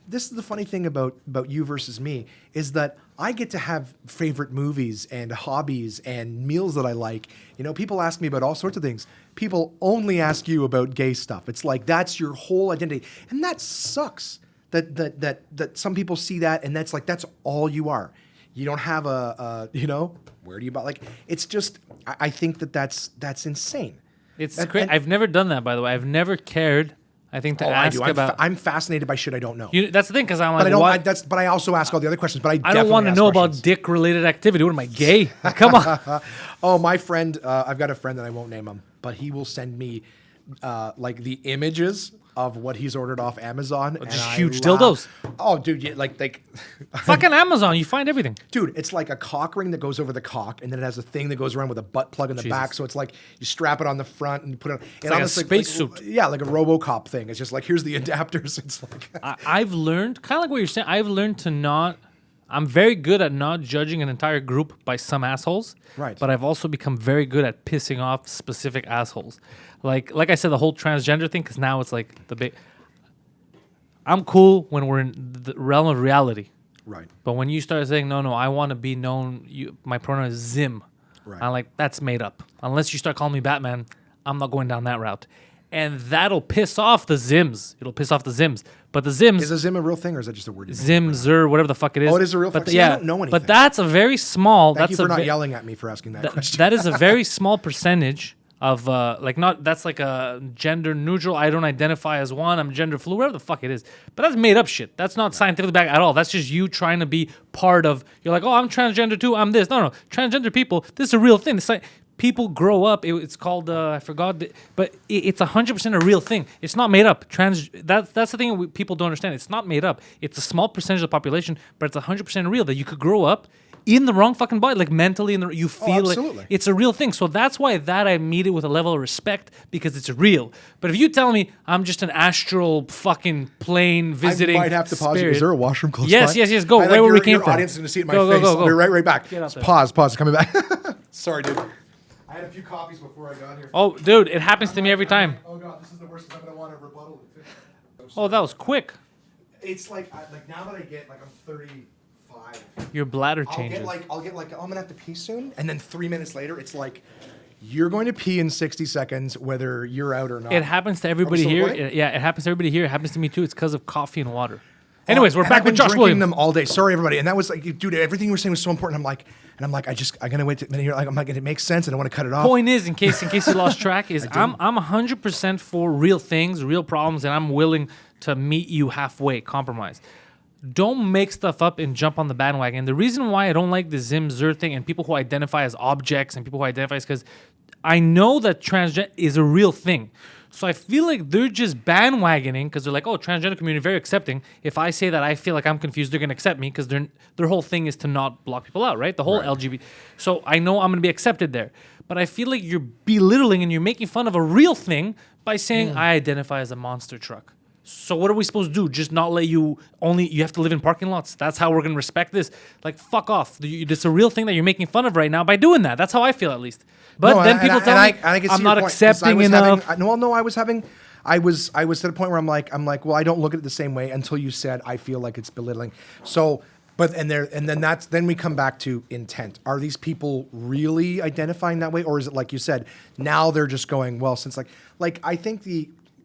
this is the funny thing about you versus me, is that I get to have favorite movies and hobbies and meals that I like. You know, people ask me about all sorts of things. People only ask you about gay stuff. It's like that's your whole identity, and that sucks. That some people see that, and that's all you are. You don't have where do you buy? Like, it's just, I think that's insane. It's crazy. I've never done that, by the way. I've never cared. I think to ask about. I'm fascinated by shit I don't know. That's the thing, because I'm like, but I also ask all the other questions. But I don't want to know about dick-related activity. What am I, gay? Come on. Oh, my friend. I've got a friend that I won't name him, but he will send me like the images of what he's ordered off Amazon. Just huge dildos. Oh, dude, yeah, like fucking Amazon, you find everything. Dude, it's like a cock ring that goes over the cock, and then it has a thing that goes around with a butt plug in the back. So it's like you strap it on the front and you put it on. It's like a spacesuit. Yeah, like a RoboCop thing. It's just like, here's the adapters. It's like I've learned, kind of like what you're saying, I've learned to not. I'm very good at not judging an entire group by some assholes. Right. But I've also become very good at pissing off specific assholes. Like I said, the whole transgender thing, because now it's like the big. I'm cool when we're in the realm of reality. Right. But when you start saying, no, I want to be known, my pronoun is Zim. Right. I'm like, that's made up. Unless you start calling me Batman, I'm not going down that route. And that'll piss off the Zims. It'll piss off the Zims. But the Zims... Is a Zim a real thing, or is that just a word? Zim, Zer, whatever the fuck it is. Oh, it is a real thing? Yeah, I don't know anything. But that's a very small... Thank you for not yelling at me for asking that question. That is a very small percentage of... that's like a gender neutral. I don't identify as one. I'm gender fluid. Whatever the fuck it is. But that's made up shit. That's not scientifically backed at all. That's just you trying to be part of... You're like, oh, I'm transgender too. I'm this. No. Transgender people, this is a real thing. It's like... People grow up. It's called I forgot, but it's 100% a real thing. It's not made up. That's the thing people don't understand. It's not made up. It's a small percentage of the population, but it's 100% real. That you could grow up in the wrong fucking body, like mentally, you feel like it's a real thing. So that's why that I meet it with a level of respect, because it's real. But if you tell me I'm just an astral fucking plane visiting, I might have to pause. Spirit. Is there a washroom close Yes, by? yes. Go right where we came from. Your audience is going to see it in my go, face. Go. I'll be right back. Pause. Coming back. Sorry, dude. I had a few coffees before I got here. Oh, dude, it happens to me every time. Oh god, this is the worst because I'm gonna want to rebuttal it too. Oh, that was quick. It's like now that I get like I'm 35. Your bladder changes. I'll get like, oh, I'm gonna have to pee soon, and then 3 minutes later, it's like, you're going to pee in 60 seconds, whether you're out or not. It happens to everybody here. It happens to everybody here. It happens to me too. It's because of coffee and water. Anyways, we're back with Josh Williams. I've been drinking them all day. Sorry, everybody. And that was like, dude, everything you were saying was so important. I'm gonna wait a minute here. I'm like, it makes sense, and I want to cut it off. Point is, in case you lost track, is I'm 100% for real things, real problems, and I'm willing to meet you halfway, compromise. Don't make stuff up and jump on the bandwagon. The reason why I don't like the Zim Zer thing and people who identify as objects and people who identify is because I know that transgender is a real thing. So I feel like they're just bandwagoning because they're like, oh, transgender community, very accepting. If I say that I feel like I'm confused, they're going to accept me because their whole thing is to not block people out, right? The whole LGBT. So I know I'm going to be accepted there. But I feel like you're belittling and you're making fun of a real thing by saying I identify as a monster truck. So what are we supposed to do? Just not let you have to live in parking lots? That's how we're going to respect this? Like, fuck off. It's a real thing that you're making fun of right now by doing that. That's how I feel, at least. But then people tell me I'm not accepting enough. I was at a point where I'm like, well, I don't look at it the same way until you said I feel like it's belittling. So, then we come back to intent. Are these people really identifying that way, or is it like you said? Now they're just going, well, since like I think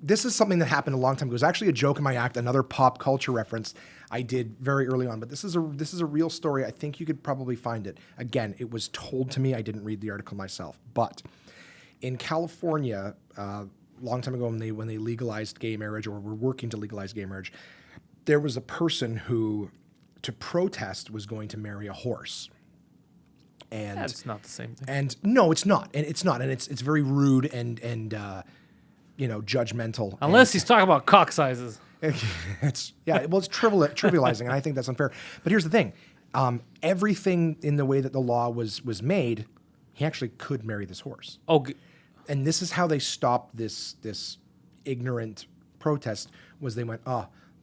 this is something that happened a long time ago. It was actually a joke in my act, another pop culture reference I did very early on. But this is a real story. I think you could probably find it. Again, it was told to me. I didn't read the article myself. But in California, long time ago when they legalized gay marriage, or were working to legalize gay marriage, there was a person who, to protest, was going to marry a horse. And that's not the same thing. And no, it's not. And it's not. And it's very rude and judgmental. Unless he's talking about cock sizes. It's trivializing, and I think that's unfair. But here's the thing: everything in the way that the law was made, he actually could marry this horse. And this is how they stopped this ignorant protest. Was they went,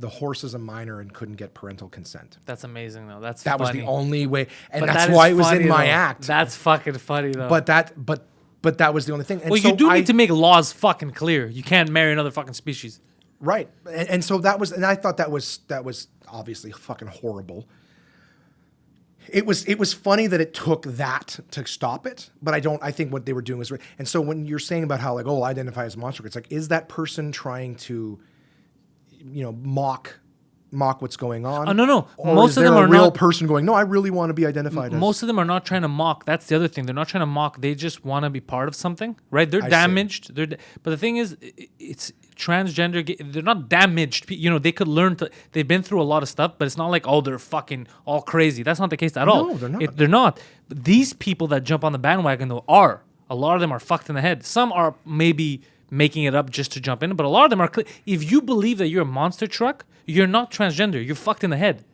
the horse is a minor and couldn't get parental consent. That's amazing, though. That was the only way, and But that's that is why it was funny, in my though. act. That's fucking funny, though. But that was the only thing. And well, so you do need to make laws fucking clear. You can't marry another fucking species. right, and so that was, and I thought that was obviously fucking horrible. It was funny that it took that to stop it, but I think what they were doing was right. And so when you're saying about how like, oh, identify as a monster, it's like, is that person trying to, mock what's going on? Oh, no. Or Most is of there them a are real not. person going, no, I really want to be identified as. Most of them are not trying to mock. That's the other thing. They're not trying to mock. They just want to be part of something, right? They're I see. damaged. But the thing is, it's transgender. They're not damaged. They could learn to. They've been through a lot of stuff, but it's not like, oh, they're fucking all crazy. That's not the case at all. No, they're not. They're not. But these people that jump on the bandwagon, though, are. A lot of them are fucked in the head. Some are maybe making it up just to jump in, but a lot of them are. If you believe that you're a monster truck, you're not transgender. You're fucked in the head.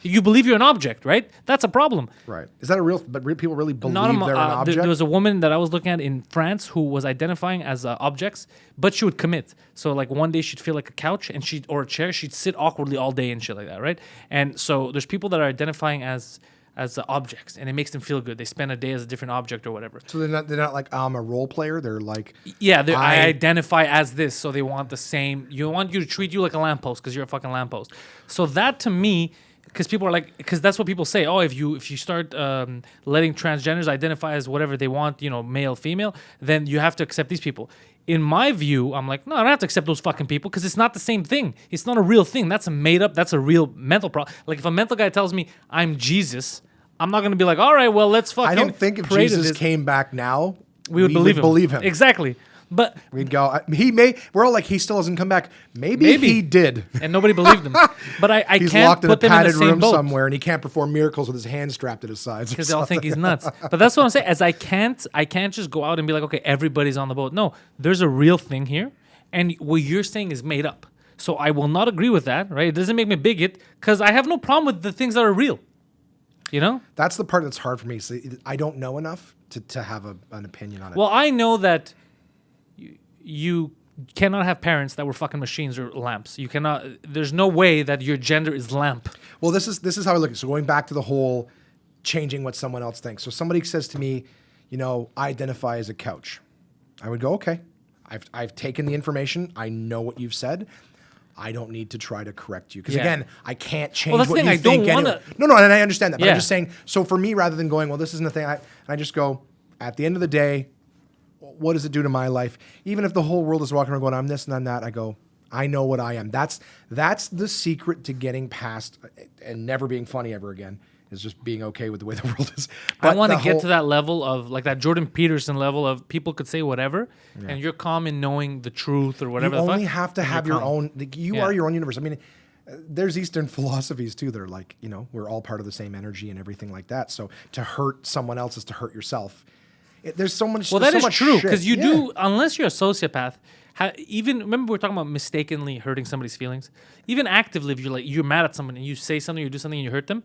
You believe you're an object, right? That's a problem. Right. Is that a real? But people really believe Not they're an object. There was a woman that I was looking at in France who was identifying as objects, but she would commit. So like one day she'd feel like a couch or a chair. She'd sit awkwardly all day and shit like that, right? And so there's people that are identifying as objects, and it makes them feel good. They spend a day as a different object or whatever. So they're not like I'm a role player. They're like I identify as this, so they want the same. You want you to treat you like a lamppost because you're a fucking lamppost. So that to me, because people are like, because that's what people say. Oh, if you start letting transgenders identify as whatever they want, male, female, then you have to accept these people. In my view, I'm like, no, I don't have to accept those fucking people because it's not the same thing. It's not a real thing. That's a made up. That's a real mental problem. Like if a mental guy tells me I'm Jesus, I'm not going to be like, all right, well, let's fucking. I don't think if pray to Jesus this. came back now, we would believe him. Exactly. But we'd go, we're all like, he still hasn't come back. Maybe he did. And nobody believed him. But I He's can't locked in a put them in the padded same room boat. somewhere and he can't perform miracles with his hands strapped at his sides. Because they all think he's nuts. But that's what I'm saying. As I can't just go out and be like, okay, everybody's on the boat. No, there's a real thing here. And what you're saying is made up. So I will not agree with that, right? It doesn't make me a bigot because I have no problem with the things that are real. That's the part that's hard for me. So I don't know enough to have an opinion on it. Well, I know that you cannot have parents that were fucking machines or lamps. You cannot. There's no way that your gender is lamp. Well, this is how I look at it. So going back to the whole changing what someone else thinks. So somebody says to me, I identify as a couch. I would go, okay. I've taken the information. I know what you've said. I don't need to try to correct you. Because again, I can't change that's what the thing, you I think. don't Anyway. wanna- No, and I understand that. But Yeah. I'm just saying, so for me, rather than going, well, this isn't a thing, I just go, at the end of the day, what does it do to my life? Even if the whole world is walking around going, I'm this and I'm that, I go, I know what I am. That's the secret to getting past and never being funny ever again, is just being okay with the way the world is. I want to get to that level of like that Jordan Peterson level of people could say whatever, and you're calm in knowing the truth or whatever. You the only fuck, have to and have you're your calm. own. You are your own universe. I mean, there's Eastern philosophies too that are like, we're all part of the same energy and everything like that. So to hurt someone else is to hurt yourself. There's so much. Well, there's that so is much true shit. because you Yeah. do, unless you're a sociopath. Even remember we were talking about mistakenly hurting somebody's feelings. Even actively, if you're mad at someone and you say something, you do something, and you hurt them.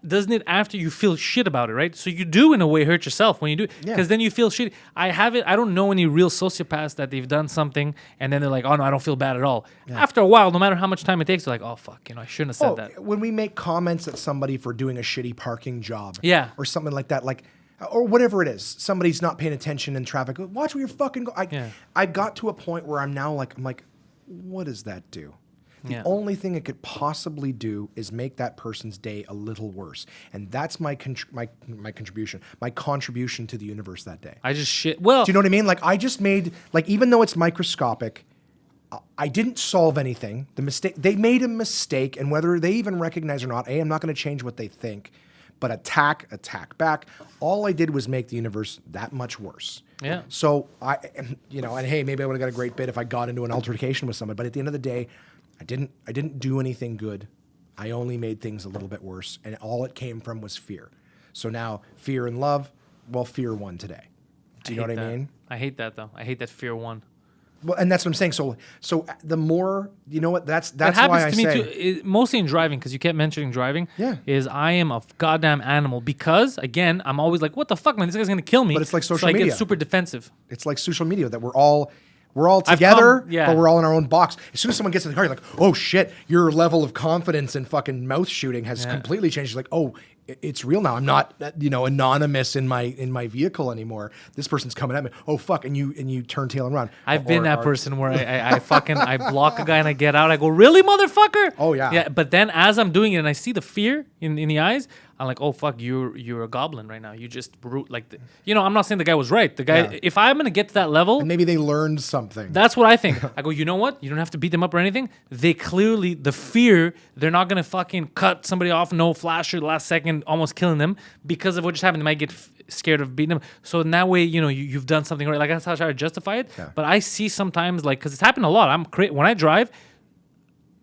Doesn't it after you feel shit about it, right? So you do in a way hurt yourself when you do it because then you feel shitty. I don't know any real sociopaths that they've done something and then they're like, oh no, I don't feel bad at all. Yeah. After a while, no matter how much time it takes, they're like, oh fuck, I shouldn't have said that. When we make comments at somebody for doing a shitty parking job, or something like that, or whatever it is, somebody's not paying attention in traffic. Watch where you're fucking going. I got to a point where I'm like, what does that do? The only thing it could possibly do is make that person's day a little worse, and that's my contribution, my contribution to the universe that day. I just shit. Well, do you know what I mean? Like I just made even though it's microscopic, I didn't solve anything. They made a mistake, and whether they even recognize or not, I'm not going to change what they think, but attack back. All I did was make the universe that much worse. Yeah. So and hey, maybe I would have got a great bit if I got into an altercation with somebody, but at the end of the day, I didn't do anything good. I only made things a little bit worse, and all it came from was fear. So now, fear and love, well, fear won today. Do you know what I mean? I hate that though. I hate that fear won. Well, and that's what I'm saying. So the more, that's that why I happens to say. me too, mostly in driving, because you kept mentioning driving. Yeah. Is I am a goddamn animal because again I'm always like, what the fuck, man, this guy's gonna kill me. But it's like social so media. I get super defensive. It's like social media that we're all We're all together, yeah. but we're all in our own box. As soon as someone gets in the car, you're like, oh shit, your level of confidence in fucking mouth shooting has completely changed. You're like, oh, it's real now. I'm not, anonymous in my vehicle anymore. This person's coming at me. Oh fuck, and you turn tail and run. I've been that person where I block a guy and I get out. I go, really, motherfucker? Oh yeah. Yeah. But then as I'm doing it and I see the fear in the eyes, I'm like, oh fuck, you're a goblin right now. You just I'm not saying the guy was right. The guy, if I'm gonna get to that level, and maybe they learned something. That's what I think. I go, you know what? You don't have to beat them up or anything. They clearly, the fear, they're not going to fucking cut somebody off, no flasher, the last second, almost killing them because of what just happened. They might get scared of beating them. So in that way, you've done something right. Like that's how I try to justify it. Yeah. But I see sometimes, because it's happened a lot. When I drive,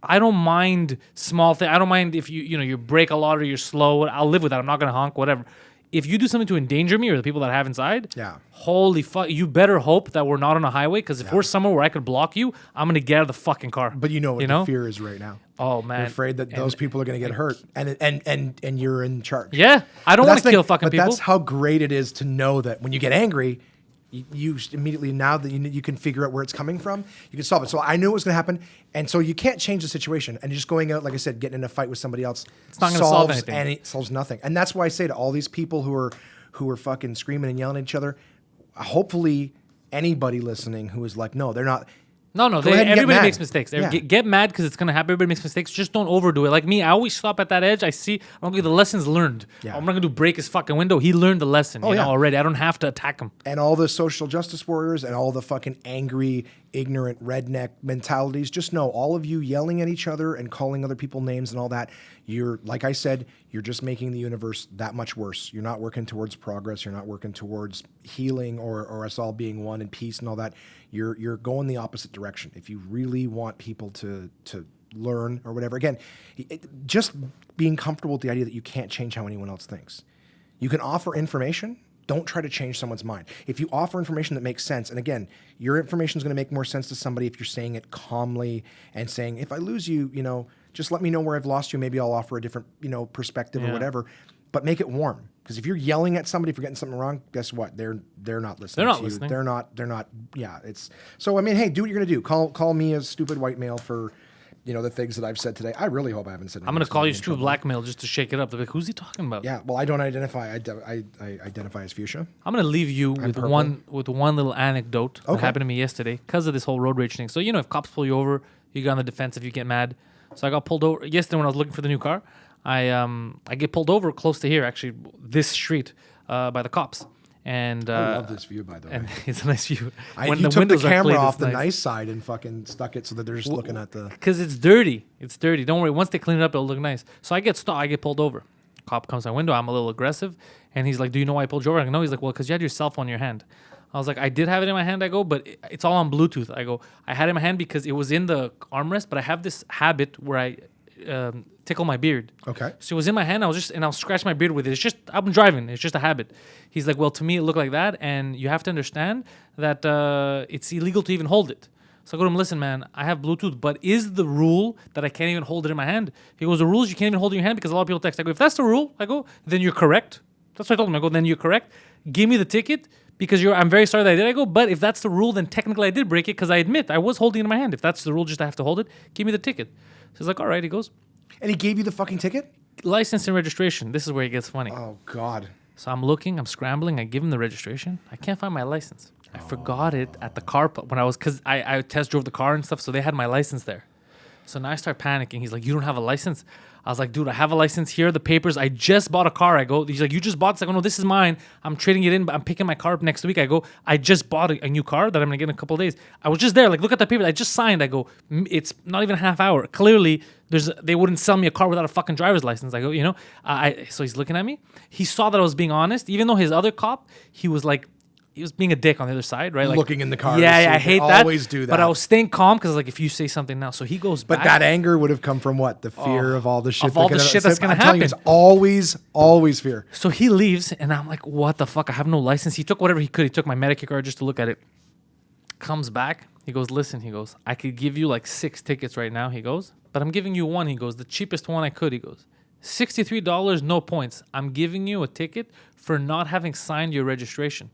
I don't mind small things. I don't mind if you brake a lot or you're slow. I'll live with that. I'm not going to honk, whatever. If you do something to endanger me or the people that I have inside, holy fuck, you better hope that we're not on a highway, because if we're somewhere where I could block you, I'm going to get out of the fucking car. But you know what the fear is right now. Oh, man. You're afraid that those people are going to get hurt, and you're in charge. Yeah, I don't want to kill fucking people. But that's how great it is to know that when you get angry, you immediately, now that you can figure out where it's coming from, you can solve it. So I knew it was going to happen, and so you can't change the situation. And just going out, like I said, getting in a fight with somebody else, it's not going to solve anything. And it solves nothing. And that's why I say to all these people who are fucking screaming and yelling at each other, hopefully anybody listening who is like, no, they're not. No, everybody makes mistakes. Get mad because it's going to happen. Everybody makes mistakes. Just don't overdo it. Like me, I always stop at that edge. I see, I'm going to the lessons learned. Yeah. I'm not going to break his fucking window. He learned the lesson already. I don't have to attack him. And all the social justice warriors and all the fucking angry, ignorant, redneck mentalities, just know, all of you yelling at each other and calling other people names and all that, you're, like I said, you're just making the universe that much worse. You're not working towards progress. You're not working towards healing or us all being one in peace and all that. You're going the opposite direction. If you really want people to learn or whatever, again, just being comfortable with the idea that you can't change how anyone else thinks. You can offer information. Don't try to change someone's mind. If you offer information that makes sense, and again, your information is going to make more sense to somebody if you're saying it calmly and saying, if I lose you, just let me know where I've lost you. Maybe I'll offer a different, perspective or whatever. But make it warm. Because if you're yelling at somebody for getting something wrong, guess what? They're not listening. They're not listening. They're not. Yeah. It's so. I mean, hey, do what you're gonna do. Call me a stupid white male for, the things that I've said today. I really hope I haven't said. I'm gonna call you stupid black male just to shake it up. They're like, who's he talking about? Yeah. Well, I don't identify. I identify as fuchsia. I'm gonna leave you with one little anecdote that happened to me yesterday because of this whole road rage thing. So if cops pull you over, you get on the defensive, you get mad. So I got pulled over yesterday when I was looking for the new car. I get pulled over close to here, actually, this street, by the cops. And I love this view, by the way. And it's a nice view. You took the camera off the nice side and fucking stuck it so that they're just looking at the. Because it's dirty. It's dirty. Don't worry. Once they clean it up, it'll look nice. So I get stopped. I get pulled over. Cop comes to my window. I'm a little aggressive, and he's like, "Do you know why I pulled you over?" I go, "No." He's like, "Well, because you had your cell phone in your hand." I was like, "I did have it in my hand." I go, "But it's all on Bluetooth." I go, "I had it in my hand because it was in the armrest, but I have this habit where I tickle my beard." Okay. So it was in my hand. I'll scratch my beard with it. It's just, I'm driving. It's just a habit. He's like, well, to me, it looked like that. And you have to understand that it's illegal to even hold it. So I go to him, listen, man, I have Bluetooth, but is the rule that I can't even hold it in my hand? He goes, the rule is you can't even hold it in your hand because a lot of people text. I go, if that's the rule, then you're correct. That's what I told him. I go, then you're correct. Give me the ticket because I'm very sorry that I did. I go, but if that's the rule, then technically I did break it because I admit I was holding it in my hand. If that's the rule, just I have to hold it, give me the ticket. So he's like, all right, he goes. And he gave you the fucking ticket? License and registration. This is where it gets funny. Oh, God. So I'm looking, I'm scrambling. I give him the registration. I can't find my license. I forgot it at the car because I test drove the car and stuff, so they had my license there. So now I start panicking. He's like, you don't have a license? I was like, dude, I have a license. Here are the papers. I just bought a car. I go, he's like, you just bought this? I go, no, this is mine. I'm trading it in, but I'm picking my car up next week. I go, I just bought a new car that I'm going to get in a couple of days. I was just there. Like, look at the paper. I just signed. I go, it's not even a half hour. Clearly, they wouldn't sell me a car without a fucking driver's license. I go, so he's looking at me. He saw that I was being honest. Even though his other cop, he was being a dick on the other side, right? Like, looking in the car. Yeah, I hate that. Always do that. But I was staying calm because if you say something now, so he goes back. But that anger would have come from what? The fear of all the shit. Of all the shit that's gonna happen. I'm telling you, it's always fear. So he leaves, and I'm like, what the fuck? I have no license. He took whatever he could. He took my Medicare card just to look at it. Comes back. He goes, listen. He goes, I could give you 6 tickets right now. He goes, but I'm giving you one. He goes, the cheapest one I could. He goes, $63, no points. I'm giving you a ticket for not having signed your registration.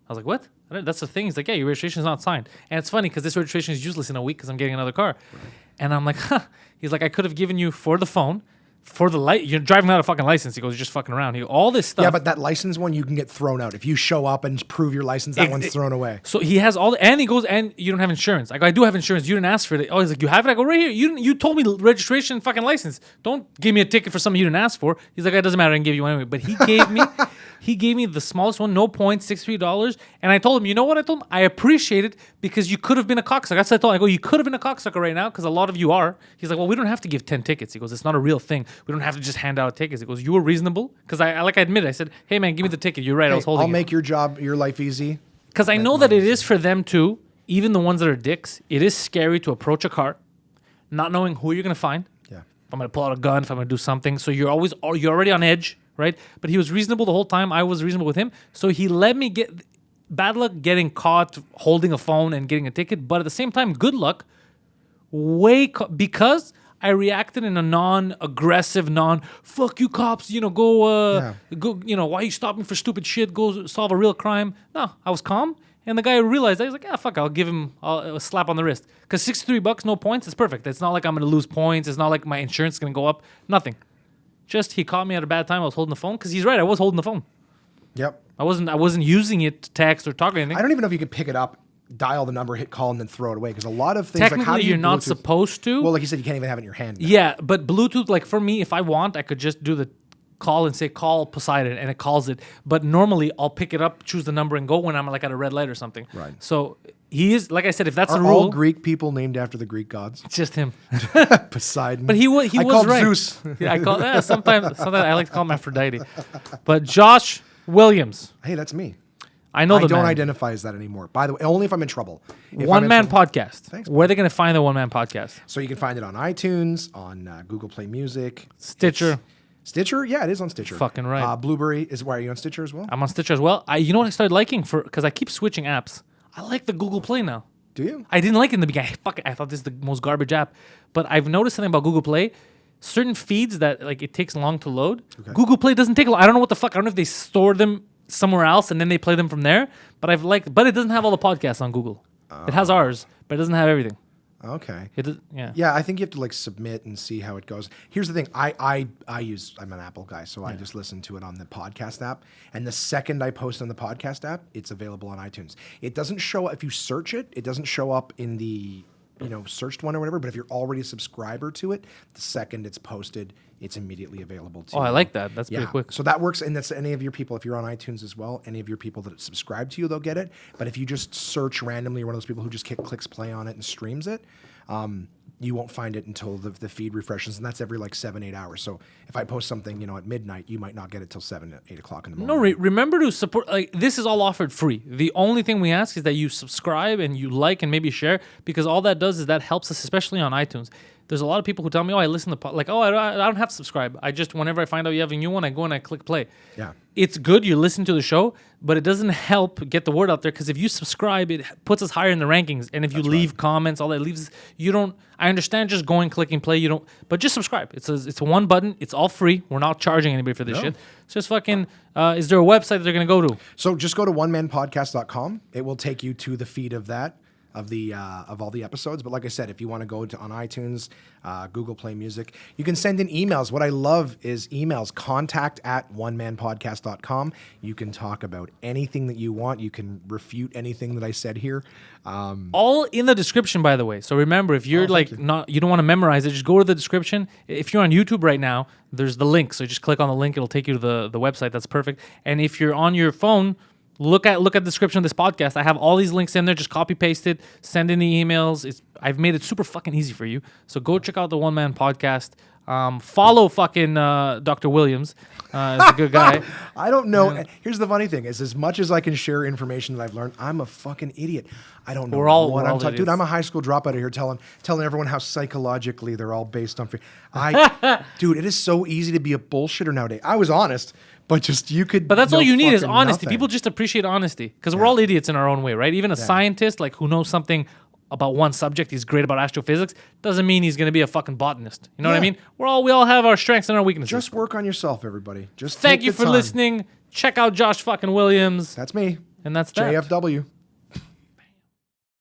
I was like, what? That's the thing. He's like, yeah, your registration is not signed. And it's funny because this registration is useless in a week because I'm getting another car. Right. And I'm like, huh. He's like, I could have given you for the phone, for the light. You're driving without a fucking license. He goes, you're just fucking around. He goes, all this stuff. Yeah, but that license one, you can get thrown out. If you show up and prove your license, that one's thrown away. So he has all, and he goes, and you don't have insurance. I go, I do have insurance. You didn't ask for it. Oh, he's like, you have it? I go, right here. You told me registration and fucking license. Don't give me a ticket for something you didn't ask for. He's like, it doesn't matter. I can give you anyway. But he gave me the smallest one, no points, $63. And I told him, you know what? I told him, I appreciate it because you could have been a cocksucker. That's what I told him. I go, you could have been a cocksucker right now because a lot of you are. He's like, well, we don't have to give 10 tickets. He goes, it's not a real thing. We don't have to just hand out tickets. He goes, you were reasonable. Because I admitted, I said, hey, man, give me the ticket. You're right. Hey, I was holding I'll make your life easy. Because I know that it is for them too, even the ones that are dicks. It is scary to approach a car, not knowing who you're going to find. Yeah. If I'm going to pull out a gun, if I'm going to do something. So you're already on edge, right? But he was reasonable the whole time. I was reasonable with him. So he let me get bad luck getting caught holding a phone and getting a ticket. But at the same time, good luck because I reacted in a non-aggressive, fuck you cops, go, why you stop me for stupid shit, go solve a real crime. No, I was calm. And the guy realized, I was like, fuck, I'll give him a slap on the wrist. Because $63, no points, it's perfect. It's not like I'm going to lose points. It's not like my insurance is going to go up. Nothing. Just he caught me at a bad time. I was holding the phone. Because he's right, I was holding the phone. Yep. I wasn't using it to text or talk or anything. I don't even know if you could pick it up, dial the number, hit call, and then throw it away. Because a lot of things, technically, like how do you you're not Bluetooth? supposed to. Well, like you said, you can't even have it in your hand. Yeah, but Bluetooth, like for me, if I want, I could just do the call and say call Poseidon, and it calls it. But normally, I'll pick it up, choose the number, and go when I'm like at a red light or something. Right. So he is, like I said, if that's Are the rule. all Greek people named after the Greek gods? It's just him. Poseidon. But he was right. Zeus. Yeah, I call sometimes I like to call him Aphrodite. But Josh Williams. Hey, that's me. I know I the don't man. identify as that anymore. By the way, only if I'm in trouble. One Man Podcast. Thanks, where are they going to find the One Man Podcast? So you can find it on iTunes, on Google Play Music, Stitcher. Stitcher? Yeah, it is on Stitcher. Fucking right. Blueberry is why are you on Stitcher as well? I'm on Stitcher as well. You know what I started liking because I keep switching apps. I like the Google Play now. Do you? I didn't like it in the beginning. I thought this is the most garbage app. But I've noticed something about Google Play. Certain feeds that like it takes long to load. Okay. Google Play doesn't take long. I don't know what the fuck. I don't know if they store them somewhere else and then they play them from there. But it doesn't have all the podcasts on Google. It has ours, but it doesn't have everything. Okay. Yeah, I think you have to like submit and see how it goes. Here's the thing. I'm an Apple guy, so I just listen to it on the podcast app. And the second I post on the podcast app, it's available on iTunes. It doesn't show up if you search it. It doesn't show up in the searched one or whatever. But if you're already a subscriber to it, the second it's posted, it's immediately available to you. Oh, I like that. That's pretty quick. So that works, and that's any of your people. If you're on iTunes as well, any of your people that subscribe to you, they'll get it. But if you just search randomly, you're one of those people who just clicks play on it and streams it, you won't find it until the feed refreshes, and that's every like 7-8 hours. So if I post something, at midnight, you might not get it till 7-8 o'clock in the morning. No, remember to support. Like this is all offered free. The only thing we ask is that you subscribe and you like and maybe share, because all that does is that helps us, especially on iTunes. There's a lot of people who tell me, I listen to I don't have to subscribe. I just, whenever I find out you have a new one, I go and I click play. Yeah. It's good. You listen to the show, but it doesn't help get the word out there, because if you subscribe, it puts us higher in the rankings. And if you leave comments, all that leaves, I understand just going, clicking play. But just subscribe. It's a one button. It's all free. We're not charging anybody for this shit. It's just fucking, is there a website that they're going to go to? So just go to onemanpodcast.com. It will take you to the feed of that. Of all the episodes. But like I said, if you want to go on iTunes, Google Play Music, you can send in emails. What I love is emails, contact@onemanpodcast.com. You can talk about anything that you want. You can refute anything that I said here. All in the description, by the way. So remember, if you're you don't want to memorize it, just go to the description. If you're on YouTube right now, there's the link. So just click on the link. It'll take you to the website. That's perfect. And if you're on your phone, Look at the description of this podcast. I have all these links in there. Just copy paste it. Send in the emails. I've made it super fucking easy for you. So go check out the One Man Podcast. Follow fucking Dr. Williams. He's a good guy. I don't know. Yeah. Here's the funny thing: is as much as I can share information that I've learned, I'm a fucking idiot. I don't know what I'm talking. Dude, I'm a high school dropout here telling everyone how psychologically they're all based on free. Dude, it is so easy to be a bullshitter nowadays. I was honest. But But that's all you need is honesty. Nothing. People just appreciate honesty, because we're all idiots in our own way, right? Even a scientist who knows something about one subject, he's great about astrophysics, doesn't mean he's going to be a fucking botanist. You know what I mean? We all have our strengths and our weaknesses. Just work on yourself, everybody. Just thank you for listening. Check out Josh fucking Williams. That's me. And that's that. JFW.